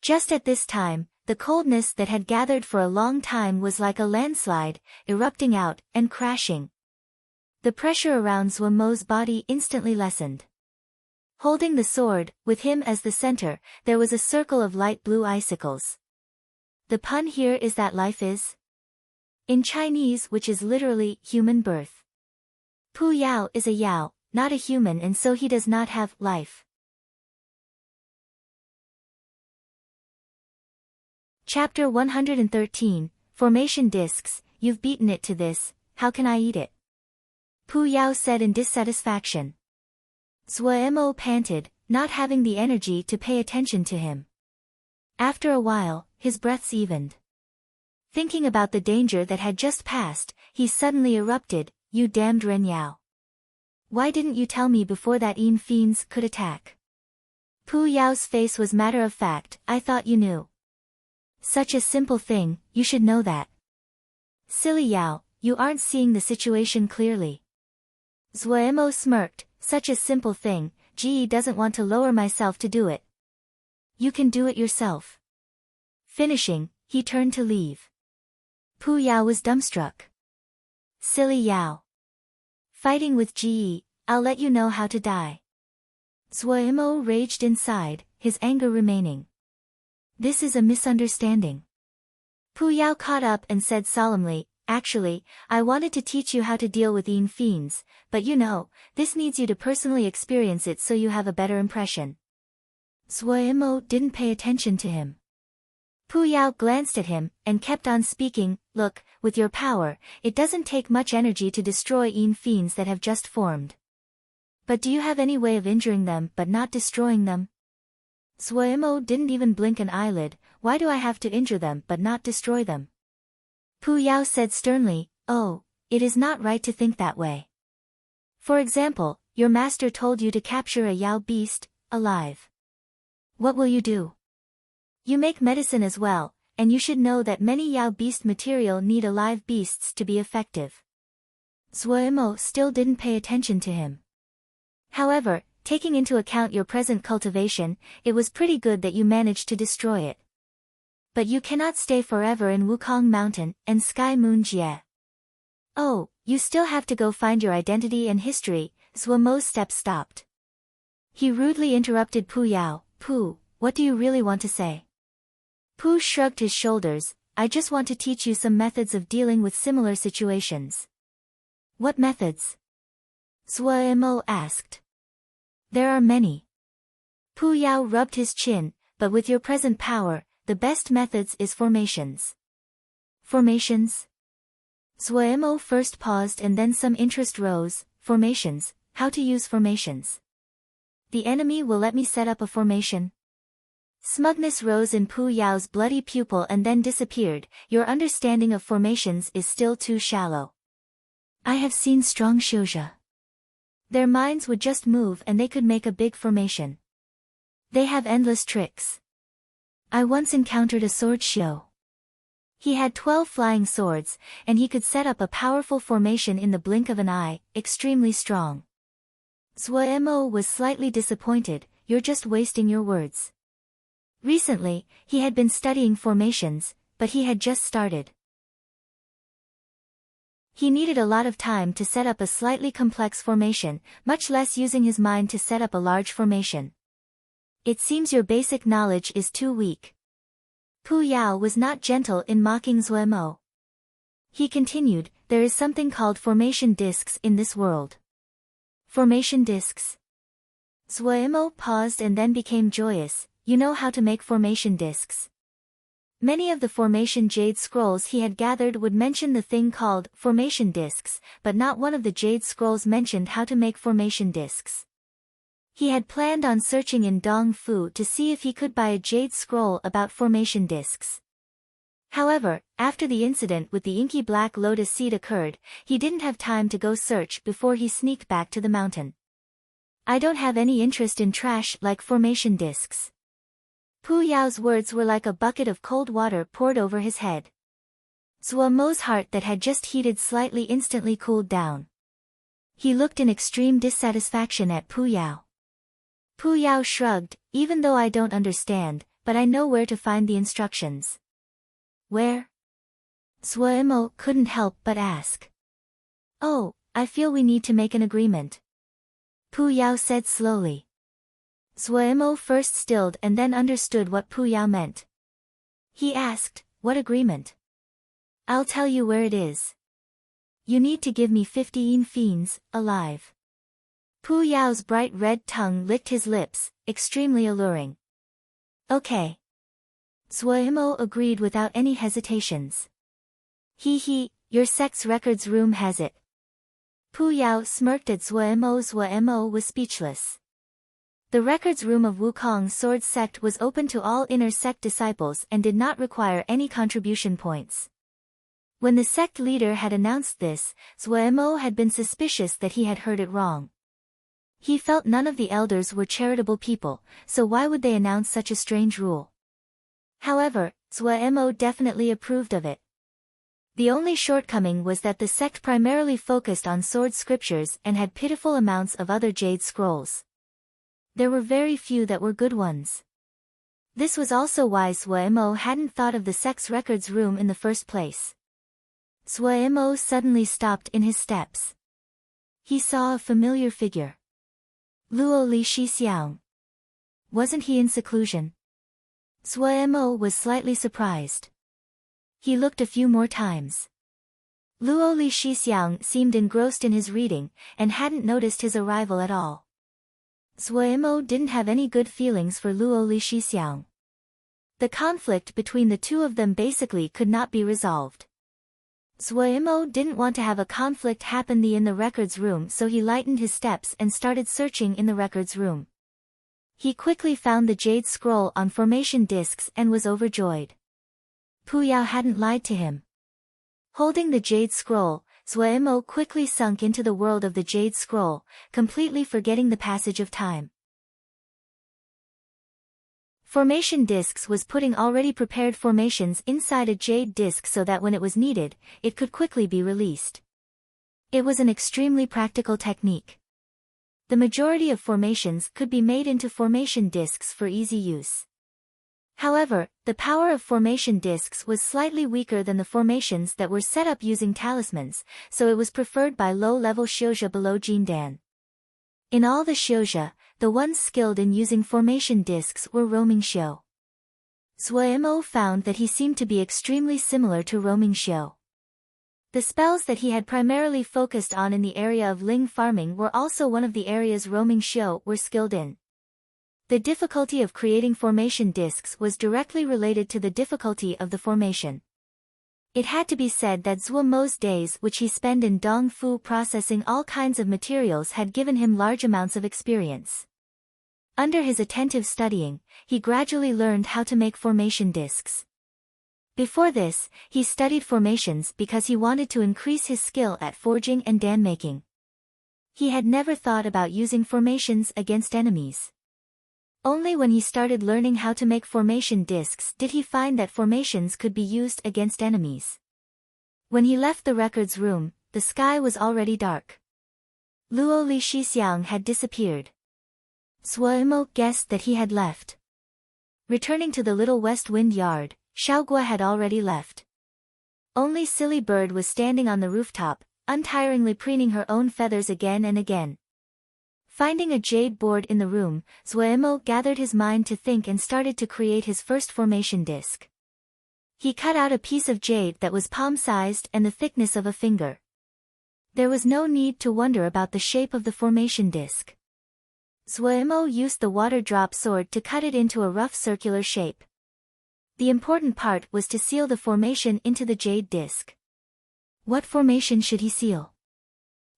S1: Just at this time, the coldness that had gathered for a long time was like a landslide, erupting out and crashing. The pressure around Zhuo Mo's body instantly lessened. Holding the sword, with him as the center, there was a circle of light blue icicles. The pun here is that life is in Chinese, which is literally human birth. Pu Yao is a Yao, not a human, and so he does not have life. Chapter 113, Formation Discs. You've beaten it to this, how can I eat it? Pu Yao said in dissatisfaction. Zhuo Mo panted, not having the energy to pay attention to him. After a while, his breaths evened. Thinking about the danger that had just passed, he suddenly erupted, "You damned Ren Yao. Why didn't you tell me before that yin fiends could attack?" Pu Yao's face was matter of fact. "I thought you knew. Such a simple thing, you should know that." "Silly Yao, you aren't seeing the situation clearly." Zhuo Mo smirked, "Such a simple thing, Ji doesn't want to lower myself to do it. You can do it yourself." Finishing, he turned to leave. Pu Yao was dumbstruck. "Silly Yao. Fighting with Ji, I'll let you know how to die." Zhuo Mo raged inside, his anger remaining. "This is a misunderstanding." Pu Yao caught up and said solemnly, "Actually, I wanted to teach you how to deal with yin fiends, but you know, this needs you to personally experience it so you have a better impression." Zhuo Mo didn't pay attention to him. Pu Yao glanced at him, and kept on speaking, "Look, with your power, it doesn't take much energy to destroy yin fiends that have just formed. But do you have any way of injuring them but not destroying them?" Zhuo Mo didn't even blink an eyelid. "Why do I have to injure them but not destroy them?" Pu Yao said sternly, "Oh, it is not right to think that way. For example, your master told you to capture a Yao beast, alive. What will you do? You make medicine as well, and you should know that many Yao beast material need alive beasts to be effective." Zhuo Mo still didn't pay attention to him. "However, taking into account your present cultivation, it was pretty good that you managed to destroy it. But you cannot stay forever in Wukong Mountain and Sky Moon Jie. Oh, you still have to go find your identity and history. Zuomo's steps stopped. He rudely interrupted Pu Yao. Pu, what do you really want to say? Pu shrugged his shoulders. I just want to teach you some methods of dealing with similar situations. What methods? Zuomo asked. There are many. Pu Yao rubbed his chin, but with your present power, the best methods is formations. Formations? Zuomo first paused and then some interest rose. Formations, how to use formations. The enemy will let me set up a formation. Smugness rose in Pu Yao's bloody pupil and then disappeared. Your understanding of formations is still too shallow. I have seen strong shouja. Their minds would just move and they could make a big formation. They have endless tricks. I once encountered a sword shio. He had 12 flying swords, and he could set up a powerful formation in the blink of an eye, extremely strong. Zuomo was slightly disappointed. You're just wasting your words. Recently, he had been studying formations, but he had just started. He needed a lot of time to set up a slightly complex formation, much less using his mind to set up a large formation. It seems your basic knowledge is too weak. Pu Yao was not gentle in mocking Zuomo. He continued, there is something called formation discs in this world. Formation discs? Zuomo paused and then became joyous. You know how to make formation discs. Many of the formation jade scrolls he had gathered would mention the thing called formation discs, but not one of the jade scrolls mentioned how to make formation discs. He had planned on searching in Dong Fu to see if he could buy a jade scroll about formation discs. However, after the incident with the inky black lotus seed occurred, he didn't have time to go search before he sneaked back to the mountain. I don't have any interest in trash like formation discs. Pu Yao's words were like a bucket of cold water poured over his head. Zuomo's heart that had just heated slightly instantly cooled down. He looked in extreme dissatisfaction at Pu Yao. Pu Yao shrugged, even though I don't understand, but I know where to find the instructions. Where? Zuomo couldn't help but ask. Oh, I feel we need to make an agreement. Pu Yao said slowly. Zuomo first stilled and then understood what Pu Yao meant. He asked, what agreement? I'll tell you where it is. You need to give me 15 fiends, alive. Pu Yao's bright red tongue licked his lips, extremely alluring. Okay. Zuomo agreed without any hesitations. Your sect's records room has it. Pu Yao smirked at Zuomo. Zuomo was speechless. The records room of Wukong's sword sect was open to all inner sect disciples and did not require any contribution points. When the sect leader had announced this, Zuomo had been suspicious that he had heard it wrong. He felt none of the elders were charitable people, so why would they announce such a strange rule? However, Zuomo definitely approved of it. The only shortcoming was that the sect primarily focused on sword scriptures and had pitiful amounts of other jade scrolls. There were very few that were good ones. This was also why Zuomo hadn't thought of the sect's records room in the first place. Zuomo suddenly stopped in his steps. He saw a familiar figure. Luo Li Shixiang. Wasn't he in seclusion? Zuomo was slightly surprised. He looked a few more times. Luo Li Shixiang seemed engrossed in his reading, and hadn't noticed his arrival at all. Zuomo didn't have any good feelings for Luo Li Shixiang. The conflict between the two of them basically could not be resolved. Zuomo didn't want to have a conflict happen in the records room, so he lightened his steps and started searching in the records room. He quickly found the jade scroll on formation discs and was overjoyed. Pu Yao hadn't lied to him. Holding the jade scroll, Zuomo quickly sunk into the world of the jade scroll, completely forgetting the passage of time. Formation discs was putting already prepared formations inside a jade disc so that when it was needed, it could quickly be released. It was an extremely practical technique. The majority of formations could be made into formation discs for easy use. However, the power of formation discs was slightly weaker than the formations that were set up using talismans, so it was preferred by low-level shouja below Jindan. In all the shouja, the ones skilled in using formation discs were roaming shou. Zuo found that he seemed to be extremely similar to roaming shou. The spells that he had primarily focused on in the area of ling farming were also one of the areas roaming shou were skilled in. The difficulty of creating formation discs was directly related to the difficulty of the formation. It had to be said that Zuo Mo's days which he spent in Dong Fu processing all kinds of materials had given him large amounts of experience. Under his attentive studying, he gradually learned how to make formation discs. Before this, he studied formations because he wanted to increase his skill at forging and dan making. He had never thought about using formations against enemies. Only when he started learning how to make formation discs did he find that formations could be used against enemies. When he left the records room, the sky was already dark. Luo Li Shixiang had disappeared. Zuo guessed that he had left. Returning to the little west wind yard, Xiaogua had already left. Only Silly Bird was standing on the rooftop, untiringly preening her own feathers again and again. Finding a jade board in the room, Zuo gathered his mind to think and started to create his first formation disc. He cut out a piece of jade that was palm-sized and the thickness of a finger. There was no need to wonder about the shape of the formation disc. Zuo used the water drop sword to cut it into a rough circular shape. The important part was to seal the formation into the jade disc. What formation should he seal?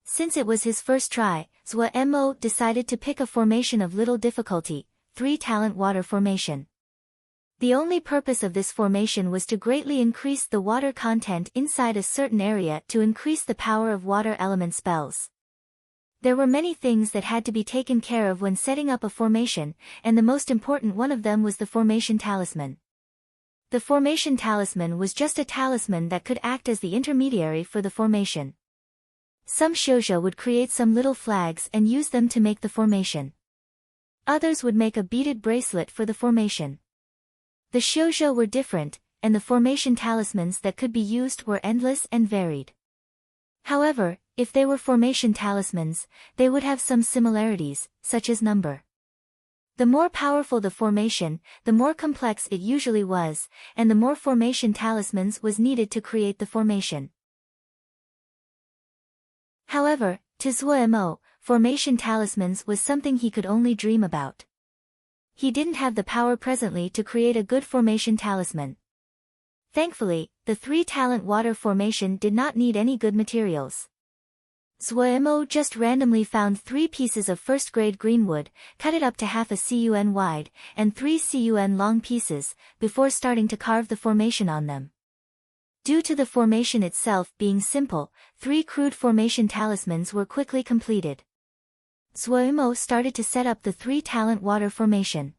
S1: Since it was his first try, Zuo decided to pick a formation of little difficulty, 3-talent water formation. The only purpose of this formation was to greatly increase the water content inside a certain area to increase the power of water element spells. There were many things that had to be taken care of when setting up a formation, and the most important one of them was the formation talisman. The formation talisman was just a talisman that could act as the intermediary for the formation. Some shoujo would create some little flags and use them to make the formation. Others would make a beaded bracelet for the formation. The shoujo were different, and the formation talismans that could be used were endless and varied. However, if they were formation talismans, they would have some similarities, such as number. The more powerful the formation, the more complex it usually was, and the more formation talismans was needed to create the formation. However, to Zuo, formation talismans was something he could only dream about. He didn't have the power presently to create a good formation talisman. Thankfully, the 3-talent water formation did not need any good materials. Zuo just randomly found 3 pieces of first-grade greenwood, cut it up to half a cun wide, and 3 cun long pieces, before starting to carve the formation on them. Due to the formation itself being simple, 3 crude formation talismans were quickly completed. Zuo started to set up the 3-talent water formation.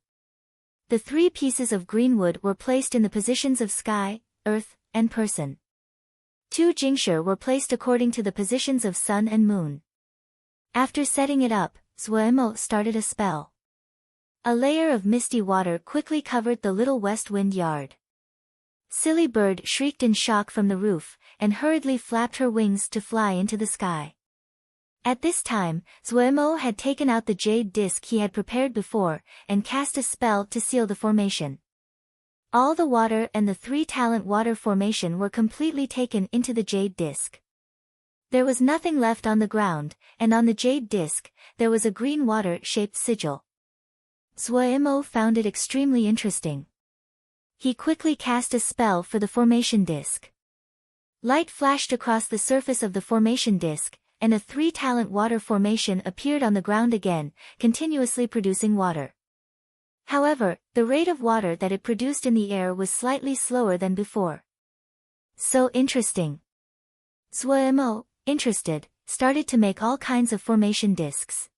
S1: The 3 pieces of greenwood were placed in the positions of sky, earth, and person. 2 jingshi were placed according to the positions of sun and moon. After setting it up, Zuo started a spell. A layer of misty water quickly covered the little west wind yard. Silly Bird shrieked in shock from the roof, and hurriedly flapped her wings to fly into the sky. At this time, Zuo had taken out the jade disc he had prepared before, and cast a spell to seal the formation. All the water and the 3-talent water formation were completely taken into the jade disc. There was nothing left on the ground, and on the jade disc, there was a green water-shaped sigil. Zuo found it extremely interesting. He quickly cast a spell for the formation disc. Light flashed across the surface of the formation disc, and a 3-talent water formation appeared on the ground again, continuously producing water. However, the rate of water that it produced in the air was slightly slower than before. So interesting. Zuo, interested, started to make all kinds of formation discs.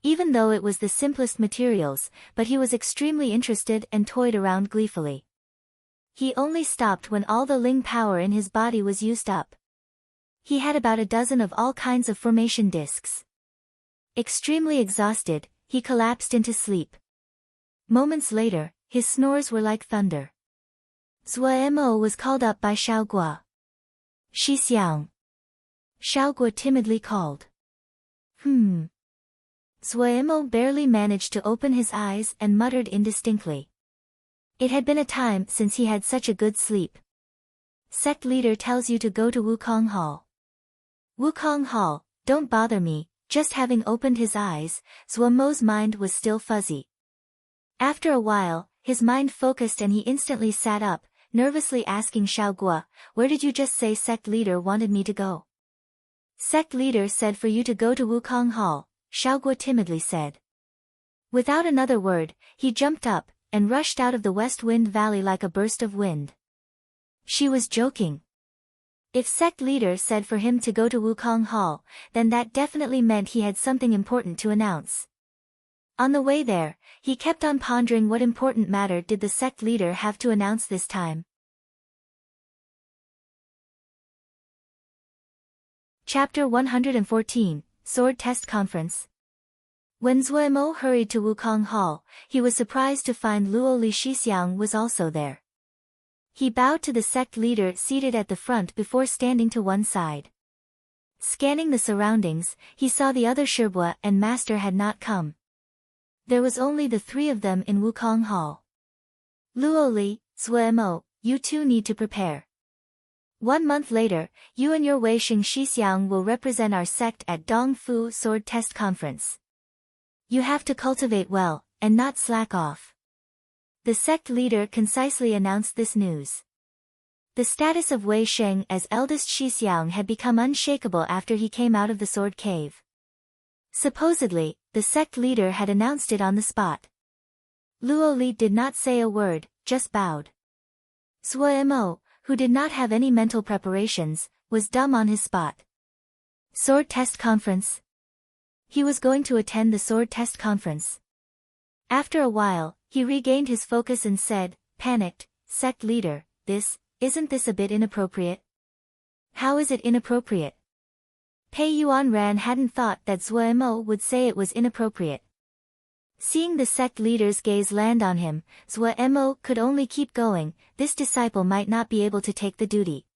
S1: Even though it was the simplest materials, but he was extremely interested and toyed around gleefully. He only stopped when all the ling power in his body was used up. He had about a dozen of all kinds of formation discs. Extremely exhausted, he collapsed into sleep. Moments later, his snores were like thunder. Zuo was called up by Xiaoguo. Xixiang. Xiaoguo timidly called. Zuo barely managed to open his eyes and muttered indistinctly. It had been a time since he had such a good sleep. Sect leader tells you to go to Wukong Hall. Wukong Hall, don't bother me. Just having opened his eyes, Zuo's mind was still fuzzy. After a while, his mind focused and he instantly sat up, nervously asking Xiaoguo, where did you just say sect leader wanted me to go? Sect leader said for you to go to Wukong Hall, Xiaoguo timidly said. Without another word, he jumped up, and rushed out of the West Wind Valley like a burst of wind. She was joking. If sect leader said for him to go to Wukong Hall, then that definitely meant he had something important to announce. On the way there, he kept on pondering what important matter did the sect leader have to announce this time. Chapter 114, Sword Test Conference. When Zuo hurried to Wukong Hall, he was surprised to find Luo Li Shixiang was also there. He bowed to the sect leader seated at the front before standing to one side. Scanning the surroundings, he saw the other Shirbua and master had not come. There was only the three of them in Wukong Hall. Luo Li, Zuo, you two need to prepare. 1 month later, you and your Wei Xing Shixiang will represent our sect at Dongfu Sword Test Conference. You have to cultivate well, and not slack off. The sect leader concisely announced this news. The status of Wei Xing as eldest Shixiang had become unshakable after he came out of the sword cave. Supposedly, the sect leader had announced it on the spot. Luo Li did not say a word, just bowed. Zuo, who did not have any mental preparations, was dumb on his spot. Sword Test Conference? He was going to attend the Sword Test Conference. After a while, he regained his focus and said, panicked, sect leader, isn't this a bit inappropriate? How is it inappropriate? Pei Yuanran hadn't thought that Zuo would say it was inappropriate. Seeing the sect leader's gaze land on him, Zuo could only keep going. This disciple might not be able to take the duty.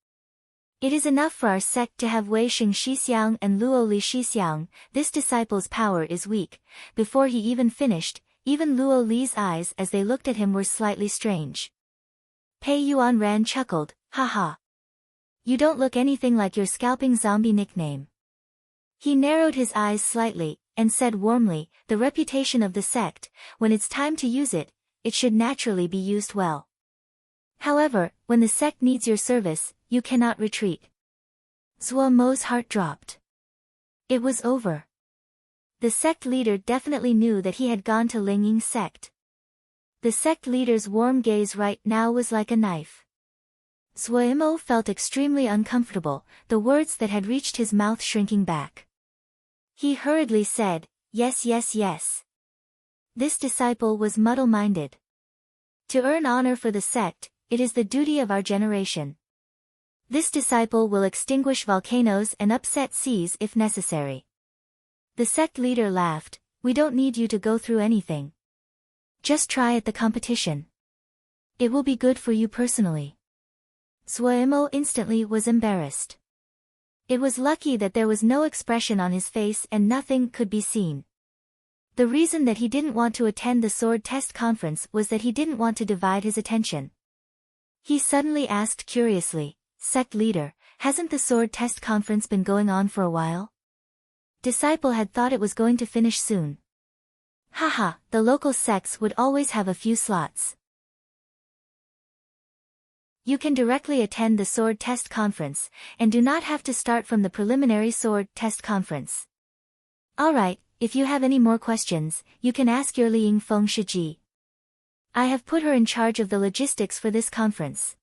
S1: It is enough for our sect to have Wei Xing Shixiang and Luo Li Shixiang. This disciple's power is weak. Before he even finished, even Luo Li's eyes as they looked at him were slightly strange. Pei Yuanran chuckled, haha. You don't look anything like your scalping zombie nickname. He narrowed his eyes slightly, and said warmly, the reputation of the sect, when it's time to use it, it should naturally be used well. However, when the sect needs your service, you cannot retreat. Zuo's heart dropped. It was over. The sect leader definitely knew that he had gone to Lingying's sect. The sect leader's warm gaze right now was like a knife. Zuo felt extremely uncomfortable, the words that had reached his mouth shrinking back. He hurriedly said, yes. This disciple was muddle-minded. To earn honor for the sect, it is the duty of our generation. This disciple will extinguish volcanoes and upset seas if necessary. The sect leader laughed, we don't need you to go through anything. Just try at the competition. It will be good for you personally. Zuo instantly was embarrassed. It was lucky that there was no expression on his face and nothing could be seen. The reason that he didn't want to attend the sword test conference was that he didn't want to divide his attention. He suddenly asked curiously, sect leader, hasn't the sword test conference been going on for a while? Disciple had thought it was going to finish soon. Haha, the local sects would always have a few slots. You can directly attend the sword test conference, and do not have to start from the preliminary sword test conference. Alright, if you have any more questions, you can ask your Liying Feng Shiji. I have put her in charge of the logistics for this conference.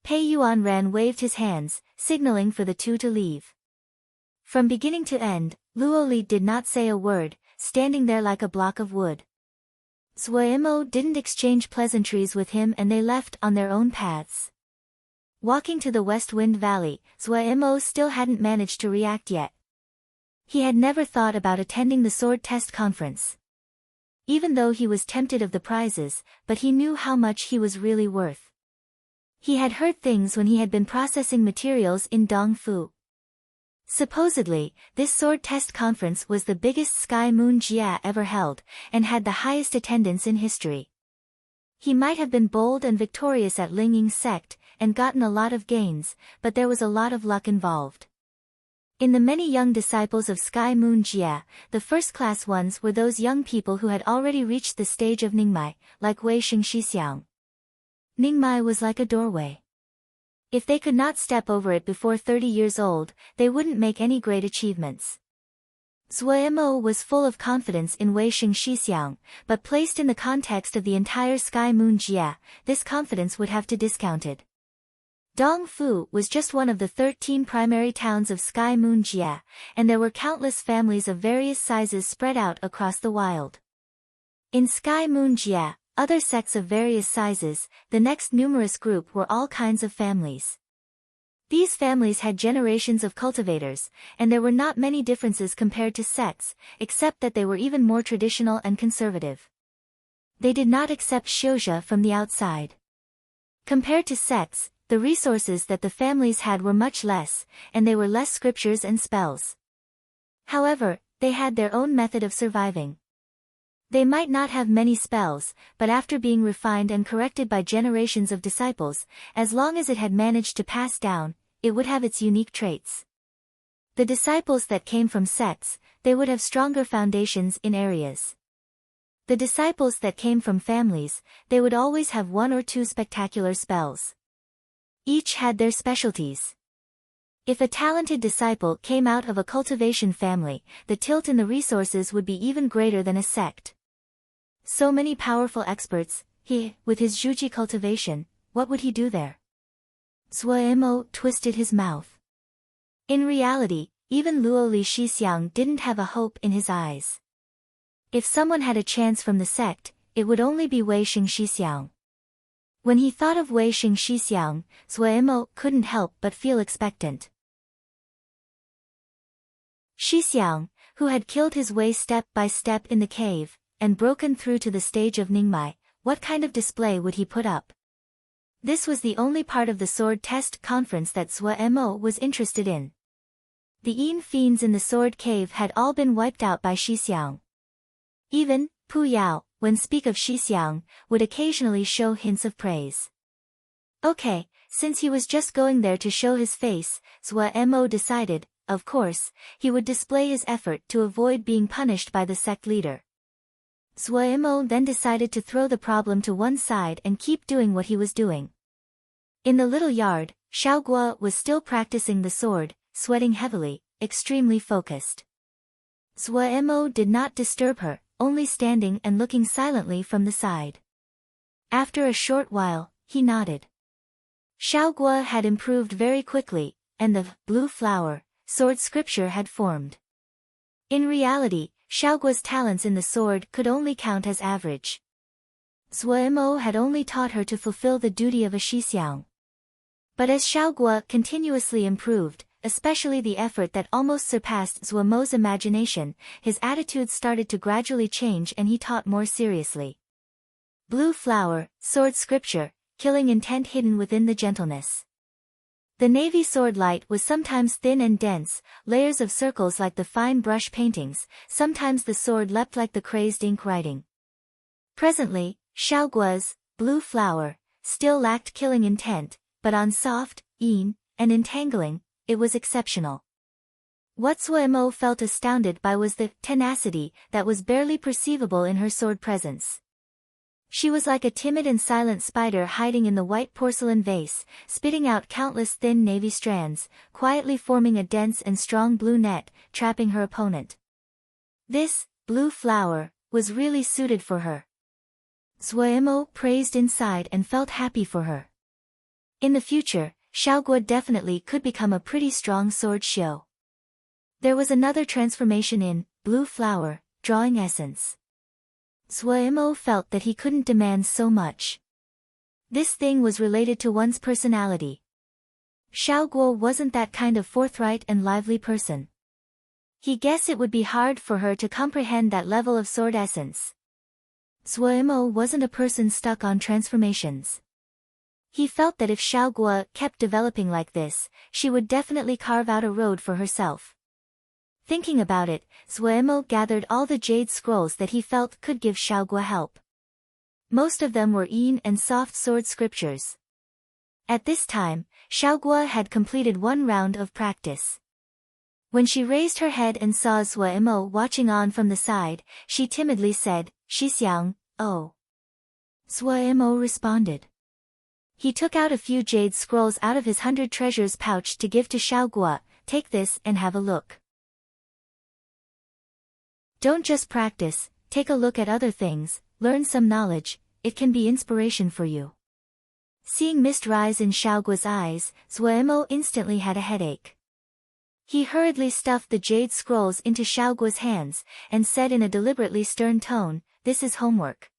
S1: Pei Yuanran waved his hands, signaling for the two to leave. From beginning to end, Luo Li did not say a word, standing there like a block of wood. Zuo didn't exchange pleasantries with him and they left on their own paths. Walking to the West Wind Valley, Zuo still hadn't managed to react yet. He had never thought about attending the sword test conference. Even though he was tempted of the prizes, but he knew how much he was really worth. He had heard things when he had been processing materials in Dongfu. Supposedly, this sword test conference was the biggest Sky Moon Jia ever held, and had the highest attendance in history. He might have been bold and victorious at Lingying's sect, and gotten a lot of gains, but there was a lot of luck involved. In the many young disciples of Sky Moon Jia, the first-class ones were those young people who had already reached the stage of Ningmai, like Wei Xingxixiang. Ningmai was like a doorway. If they could not step over it before 30 years old, they wouldn't make any great achievements. Zuo was full of confidence in Wei Xingxixiang, but placed in the context of the entire Sky Moon Jia, this confidence would have to be discounted. Dongfu was just one of the 13 primary towns of Sky Moon Jia, and there were countless families of various sizes spread out across the wild. In Sky Moon Jia, other sects of various sizes, the next numerous group were all kinds of families. These families had generations of cultivators, and there were not many differences compared to sects, except that they were even more traditional and conservative. They did not accept Xiuzhe from the outside. Compared to sects, the resources that the families had were much less, and they were less scriptures and spells. However, they had their own method of surviving. They might not have many spells, but after being refined and corrected by generations of disciples, as long as it had managed to pass down, it would have its unique traits. The disciples that came from sects, they would have stronger foundations in areas. The disciples that came from families, they would always have one or two spectacular spells. Each had their specialties. If a talented disciple came out of a cultivation family, the tilt in the resources would be even greater than a sect. So many powerful experts, with his Zhuji cultivation, what would he do there? Zuo twisted his mouth. In reality, even Luo Li Shixiang didn't have a hope in his eyes. If someone had a chance from the sect, it would only be Wei Xingxixiang. When he thought of Wei Xingxixiang, Zuo couldn't help but feel expectant. Xixiang, who had killed his way step by step in the cave, and broken through to the stage of Ningmai, what kind of display would he put up? This was the only part of the sword test conference that Zuo was interested in. The Yin fiends in the sword cave had all been wiped out by Xixiang. Even Pu Yao, when speak of Xixiang, would occasionally show hints of praise. Okay, since he was just going there to show his face, Zuo decided, of course, he would display his effort to avoid being punished by the sect leader. Zuo then decided to throw the problem to one side and keep doing what he was doing. In the little yard, Xiaoguo was still practicing the sword, sweating heavily, extremely focused. Zuo did not disturb her, only standing and looking silently from the side. After a short while, he nodded. Xiaoguo had improved very quickly, and the blue flower sword scripture had formed. In reality, Xiaoguo's talents in the sword could only count as average. Zuo had only taught her to fulfill the duty of a Xixiang. But as Xiaoguo continuously improved, especially the effort that almost surpassed Zuo's imagination, his attitude started to gradually change and he taught more seriously. Blue flower, sword scripture, killing intent hidden within the gentleness. The navy sword light was sometimes thin and dense, layers of circles like the fine brush paintings, sometimes the sword leapt like the crazed ink writing. Presently, Xiaoguo's blue flower still lacked killing intent, but on soft, yin, and entangling, it was exceptional. What Zuo felt astounded by was the tenacity that was barely perceivable in her sword presence. She was like a timid and silent spider hiding in the white porcelain vase, spitting out countless thin navy strands, quietly forming a dense and strong blue net, trapping her opponent. This blue flower was really suited for her. Zuo praised inside and felt happy for her. In the future, Xiaoguo definitely could become a pretty strong sword xiu. There was another transformation in blue flower, drawing essence. Zuo felt that he couldn't demand so much. This thing was related to one's personality. Xiaoguo wasn't that kind of forthright and lively person. He guessed it would be hard for her to comprehend that level of sword essence. Zuo wasn't a person stuck on transformations. He felt that if Xiaoguo kept developing like this, she would definitely carve out a road for herself. Thinking about it, Zuemo gathered all the jade scrolls that he felt could give Xiaoguo help. Most of them were Yin and soft sword scriptures. At this time, Xiaoguo had completed one round of practice. When she raised her head and saw Zuemo watching on from the side, she timidly said, "Xixiang, oh." Zuemo responded. He took out a few jade scrolls out of his 100 treasures pouch to give to Xiaoguo. "Take this and have a look. Don't just practice, take a look at other things, learn some knowledge, it can be inspiration for you." Seeing mist rise in Xiaoguo's eyes, Zuemo instantly had a headache. He hurriedly stuffed the jade scrolls into Xiaoguo's hands, and said in a deliberately stern tone, "This is homework.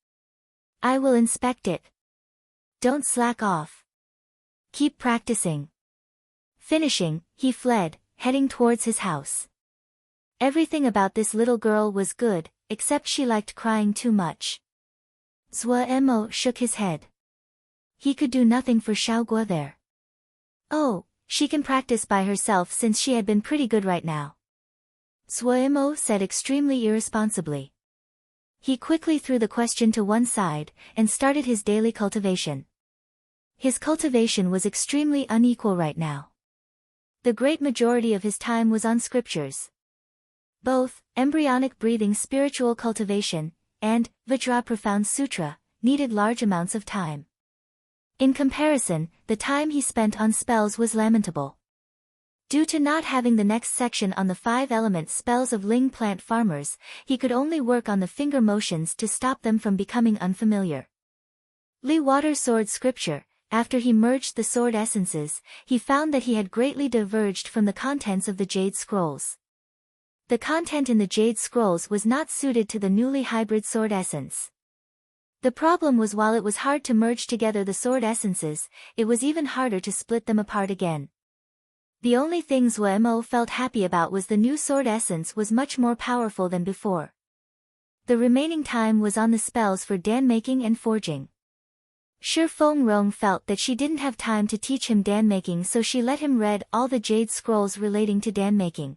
S1: I will inspect it. Don't slack off. Keep practicing." Finishing, he fled, heading towards his house. Everything about this little girl was good, except she liked crying too much. Zuemo shook his head. He could do nothing for Xiaoguo there. "Oh, she can practice by herself since she had been pretty good right now," Zuemo said extremely irresponsibly. He quickly threw the question to one side, and started his daily cultivation. His cultivation was extremely unequal right now. The great majority of his time was on scriptures. Both, embryonic breathing spiritual cultivation, and, Vajra Profound Sutra, needed large amounts of time. In comparison, the time he spent on spells was lamentable. Due to not having the next section on the 5-element spells of Ling plant farmers, he could only work on the finger motions to stop them from becoming unfamiliar. Li Water Sword Scripture. After he merged the sword essences, he found that he had greatly diverged from the contents of the Jade Scrolls. The content in the Jade Scrolls was not suited to the newly hybrid sword essence. The problem was while it was hard to merge together the sword essences, it was even harder to split them apart again. The only thing Zuemo felt happy about was the new sword essence was much more powerful than before. The remaining time was on the spells for dan-making and forging. Shi Fengrong felt that she didn't have time to teach him dan-making, so she let him read all the Jade Scrolls relating to dan-making.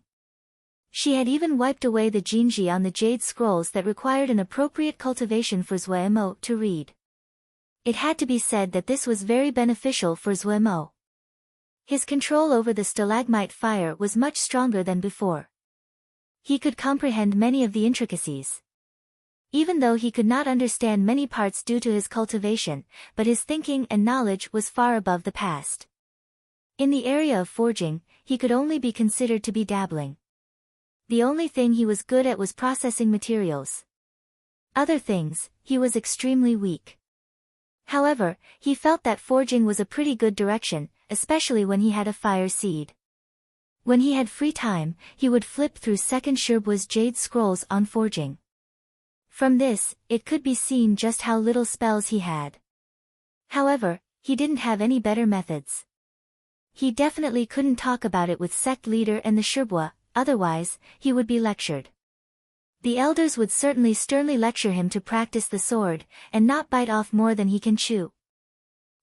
S1: She had even wiped away the Jinji on the Jade Scrolls that required an appropriate cultivation for Zuemo to read. It had to be said that this was very beneficial for Zuemo. His control over the stalagmite fire was much stronger than before. He could comprehend many of the intricacies. Even though he could not understand many parts due to his cultivation, but his thinking and knowledge was far above the past. In the area of forging, he could only be considered to be dabbling. The only thing he was good at was processing materials. Other things, he was extremely weak. However, he felt that forging was a pretty good direction, especially when he had a fire seed. When he had free time, he would flip through Second Sherbua's Jade Scrolls on forging. From this, it could be seen just how little spells he had. However, he didn't have any better methods. He definitely couldn't talk about it with sect leader and the Sherbua, otherwise, he would be lectured. The elders would certainly sternly lecture him to practice the sword, and not bite off more than he can chew.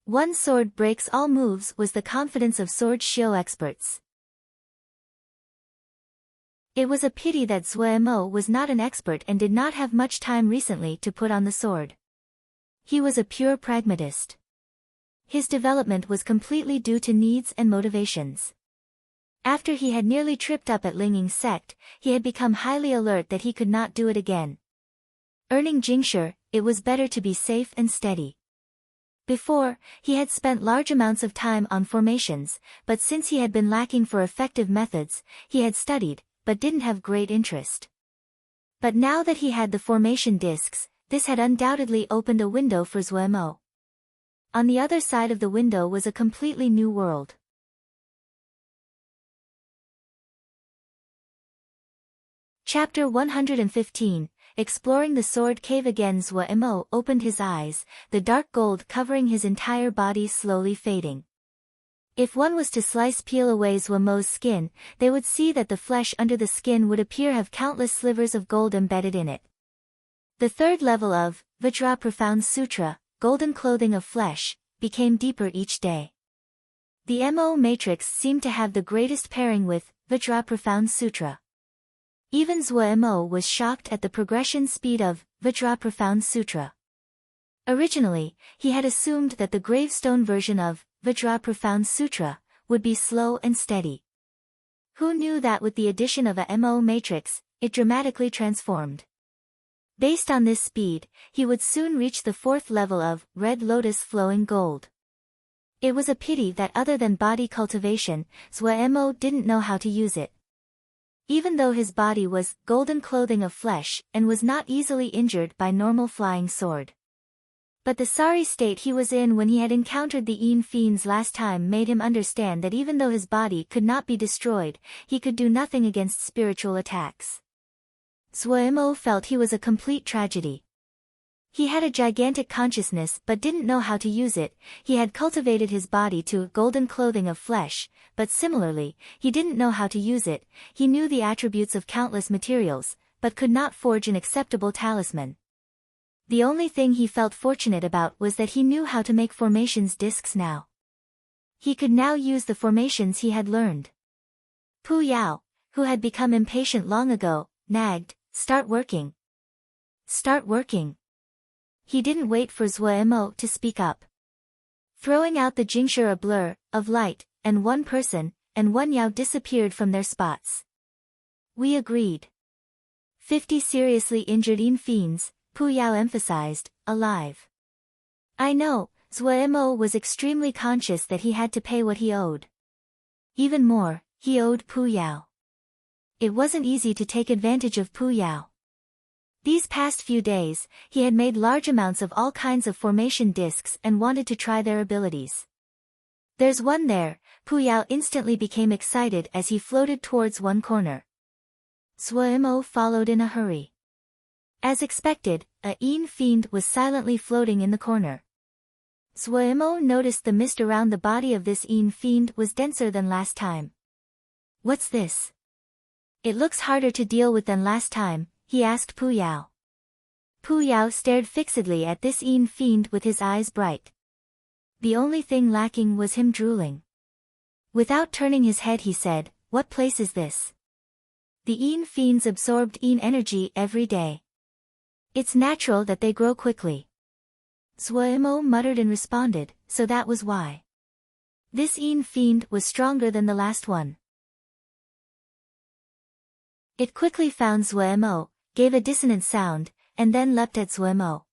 S1: "One sword breaks all moves" was the confidence of sword shio experts. It was a pity that Zuemo was not an expert and did not have much time recently to put on the sword. He was a pure pragmatist. His development was completely due to needs and motivations. After he had nearly tripped up at Lingying's sect, he had become highly alert that he could not do it again. Earning Jingshi, it was better to be safe and steady. Before, he had spent large amounts of time on formations, but since he had been lacking for effective methods, he had studied, but didn't have great interest. But now that he had the formation discs, this had undoubtedly opened a window for Zuemo. On the other side of the window was a completely new world. Chapter 115, Exploring the Sword Cave. Again Zuemo opened his eyes, the dark gold covering his entire body slowly fading. If one was to peel away Zuemo's skin, they would see that the flesh under the skin would appear have countless slivers of gold embedded in it. The third level of Vajra Profound Sutra, Golden Clothing of Flesh, became deeper each day. The Mo matrix seemed to have the greatest pairing with Vajra Profound Sutra. Even Zhuo Mo was shocked at the progression speed of Vajra Profound Sutra. Originally, he had assumed that the gravestone version of Vajra Profound Sutra would be slow and steady. Who knew that with the addition of a Mo matrix, it dramatically transformed. Based on this speed, he would soon reach the 4th level of Red Lotus Flowing Gold. It was a pity that other than body cultivation, Zhuo Mo didn't know how to use it. Even though his body was golden clothing of flesh and was not easily injured by normal flying sword. But the sorry state he was in when he had encountered the Yin fiends last time made him understand that even though his body could not be destroyed, he could do nothing against spiritual attacks. Zhuo Mo felt he was a complete tragedy. He had a gigantic consciousness but didn't know how to use it. He had cultivated his body to golden clothing of flesh, but similarly, he didn't know how to use it. He knew the attributes of countless materials, but could not forge an acceptable talisman. The only thing he felt fortunate about was that he knew how to make formations discs now. He could now use the formations he had learned. Pu Yao, who had become impatient long ago, nagged, "Start working. Start working." He didn't wait for Zhuo Mo to speak up. Throwing out the Jingshi a blur of light, and one person, and one Yao disappeared from their spots. "We agreed." 50 seriously injured Yin fiends, Pu Yao emphasized, alive. "I know." Zhuo Mo was extremely conscious that he had to pay what he owed. Even more, he owed Pu Yao. It wasn't easy to take advantage of Pu Yao. These past few days, he had made large amounts of all kinds of formation discs and wanted to try their abilities. "There's one there." Pu Yao instantly became excited as he floated towards one corner. Zhuo Mo followed in a hurry. As expected, a Yin fiend was silently floating in the corner. Zhuo Mo noticed the mist around the body of this Yin fiend was denser than last time. "What's this? It looks harder to deal with than last time," he asked Pu Yao. Pu Yao stared fixedly at this Yin fiend with his eyes bright. The only thing lacking was him drooling. Without turning his head he said, "What place is this?" "The Yin fiends absorbed Yin energy every day. It's natural that they grow quickly." Zhuo Mo muttered and responded, "So that was why." This Yin fiend was stronger than the last one. It quickly found Zhuo Mo, gave a dissonant sound, and then leapt at Zhuo Mo.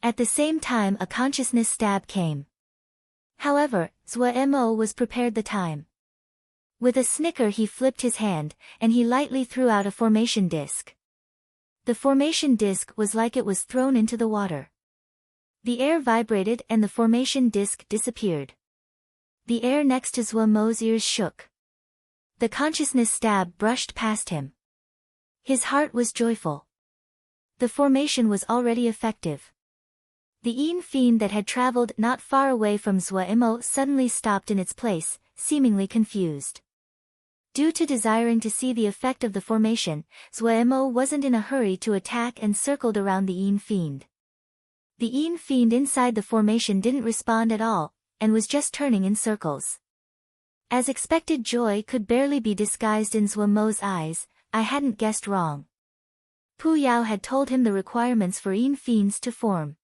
S1: At the same time a consciousness stab came. However, Zhuo Mo was prepared the time. With a snicker he flipped his hand, and he lightly threw out a formation disc. The formation disc was like it was thrown into the water. The air vibrated and the formation disc disappeared. The air next to Zhuo Mo's ears shook. The consciousness stab brushed past him. His heart was joyful. The formation was already effective. The Yin fiend that had traveled not far away from Zhuo Mo suddenly stopped in its place, seemingly confused. Due to desiring to see the effect of the formation, Zhuo Mo wasn't in a hurry to attack and circled around the Yin fiend. The Yin fiend inside the formation didn't respond at all, and was just turning in circles. As expected, joy could barely be disguised in Zhuo Mo's eyes. "I hadn't guessed wrong." Pu Yao had told him the requirements for Yin fiends to form.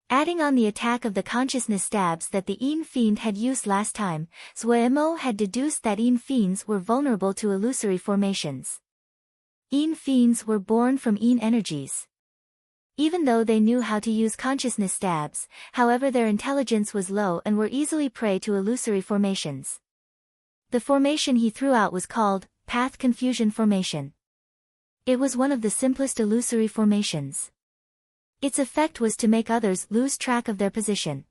S1: Adding on the attack of the consciousness stabs that the Yin fiend had used last time, Zhuo Mo had deduced that Yin fiends were vulnerable to illusory formations. Yin fiends were born from Yin energies. Even though they knew how to use consciousness stabs, however their intelligence was low and were easily prey to illusory formations. The formation he threw out was called Path Confusion Formation. It was one of the simplest illusory formations. Its effect was to make others lose track of their position.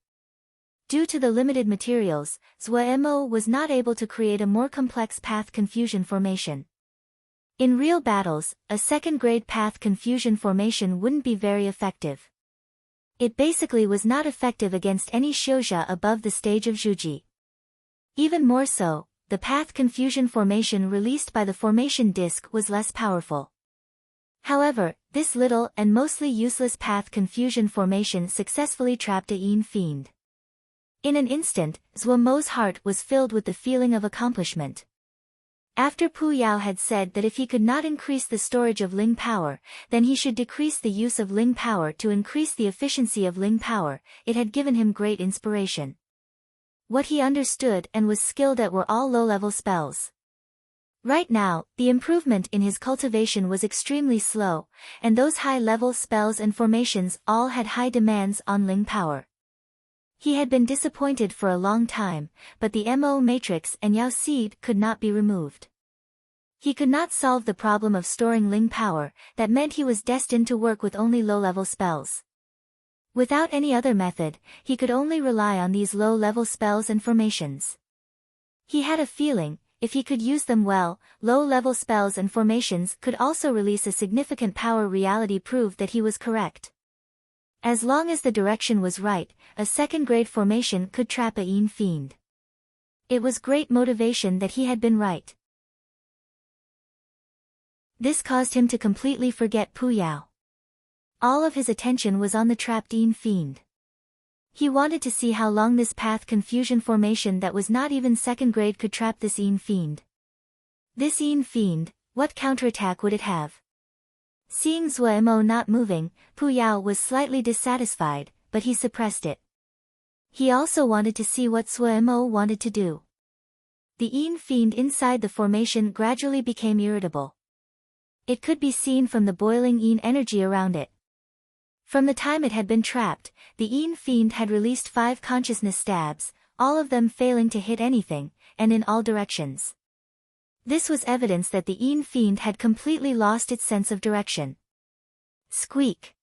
S1: Due to the limited materials, Zhuo Mo was not able to create a more complex path confusion formation. In real battles, a second-grade path confusion formation wouldn't be very effective. It basically was not effective against any Xiuzha above the stage of Zhuji. Even more so, the path confusion formation released by the formation disc was less powerful. However, this little and mostly useless path confusion formation successfully trapped a Yin fiend. In an instant, Zhuo Mo's heart was filled with the feeling of accomplishment. After Pu Yao had said that if he could not increase the storage of Ling power, then he should decrease the use of Ling power to increase the efficiency of Ling power, it had given him great inspiration. What he understood and was skilled at were all low-level spells. Right now, the improvement in his cultivation was extremely slow, and those high-level spells and formations all had high demands on Ling power. He had been disappointed for a long time, but the Mo matrix and Yao seed could not be removed. He could not solve the problem of storing Ling power, that meant he was destined to work with only low-level spells. Without any other method, he could only rely on these low-level spells and formations. He had a feeling, if he could use them well, low-level spells and formations could also release a significant power. Reality proved that he was correct. As long as the direction was right, a second-grade formation could trap a Yin fiend. It was great motivation that he had been right. This caused him to completely forget Pu Yao. All of his attention was on the trapped Yin fiend. He wanted to see how long this path confusion formation that was not even second grade could trap this Yin fiend. This Yin fiend, what counterattack would it have? Seeing Zhuo Mo not moving, Pu Yao was slightly dissatisfied, but he suppressed it. He also wanted to see what Zhuo Mo wanted to do. The Yin fiend inside the formation gradually became irritable. It could be seen from the boiling Yin energy around it. From the time it had been trapped, the Yin fiend had released 5 consciousness stabs, all of them failing to hit anything, and in all directions. This was evidence that the Yin fiend had completely lost its sense of direction. Squeak!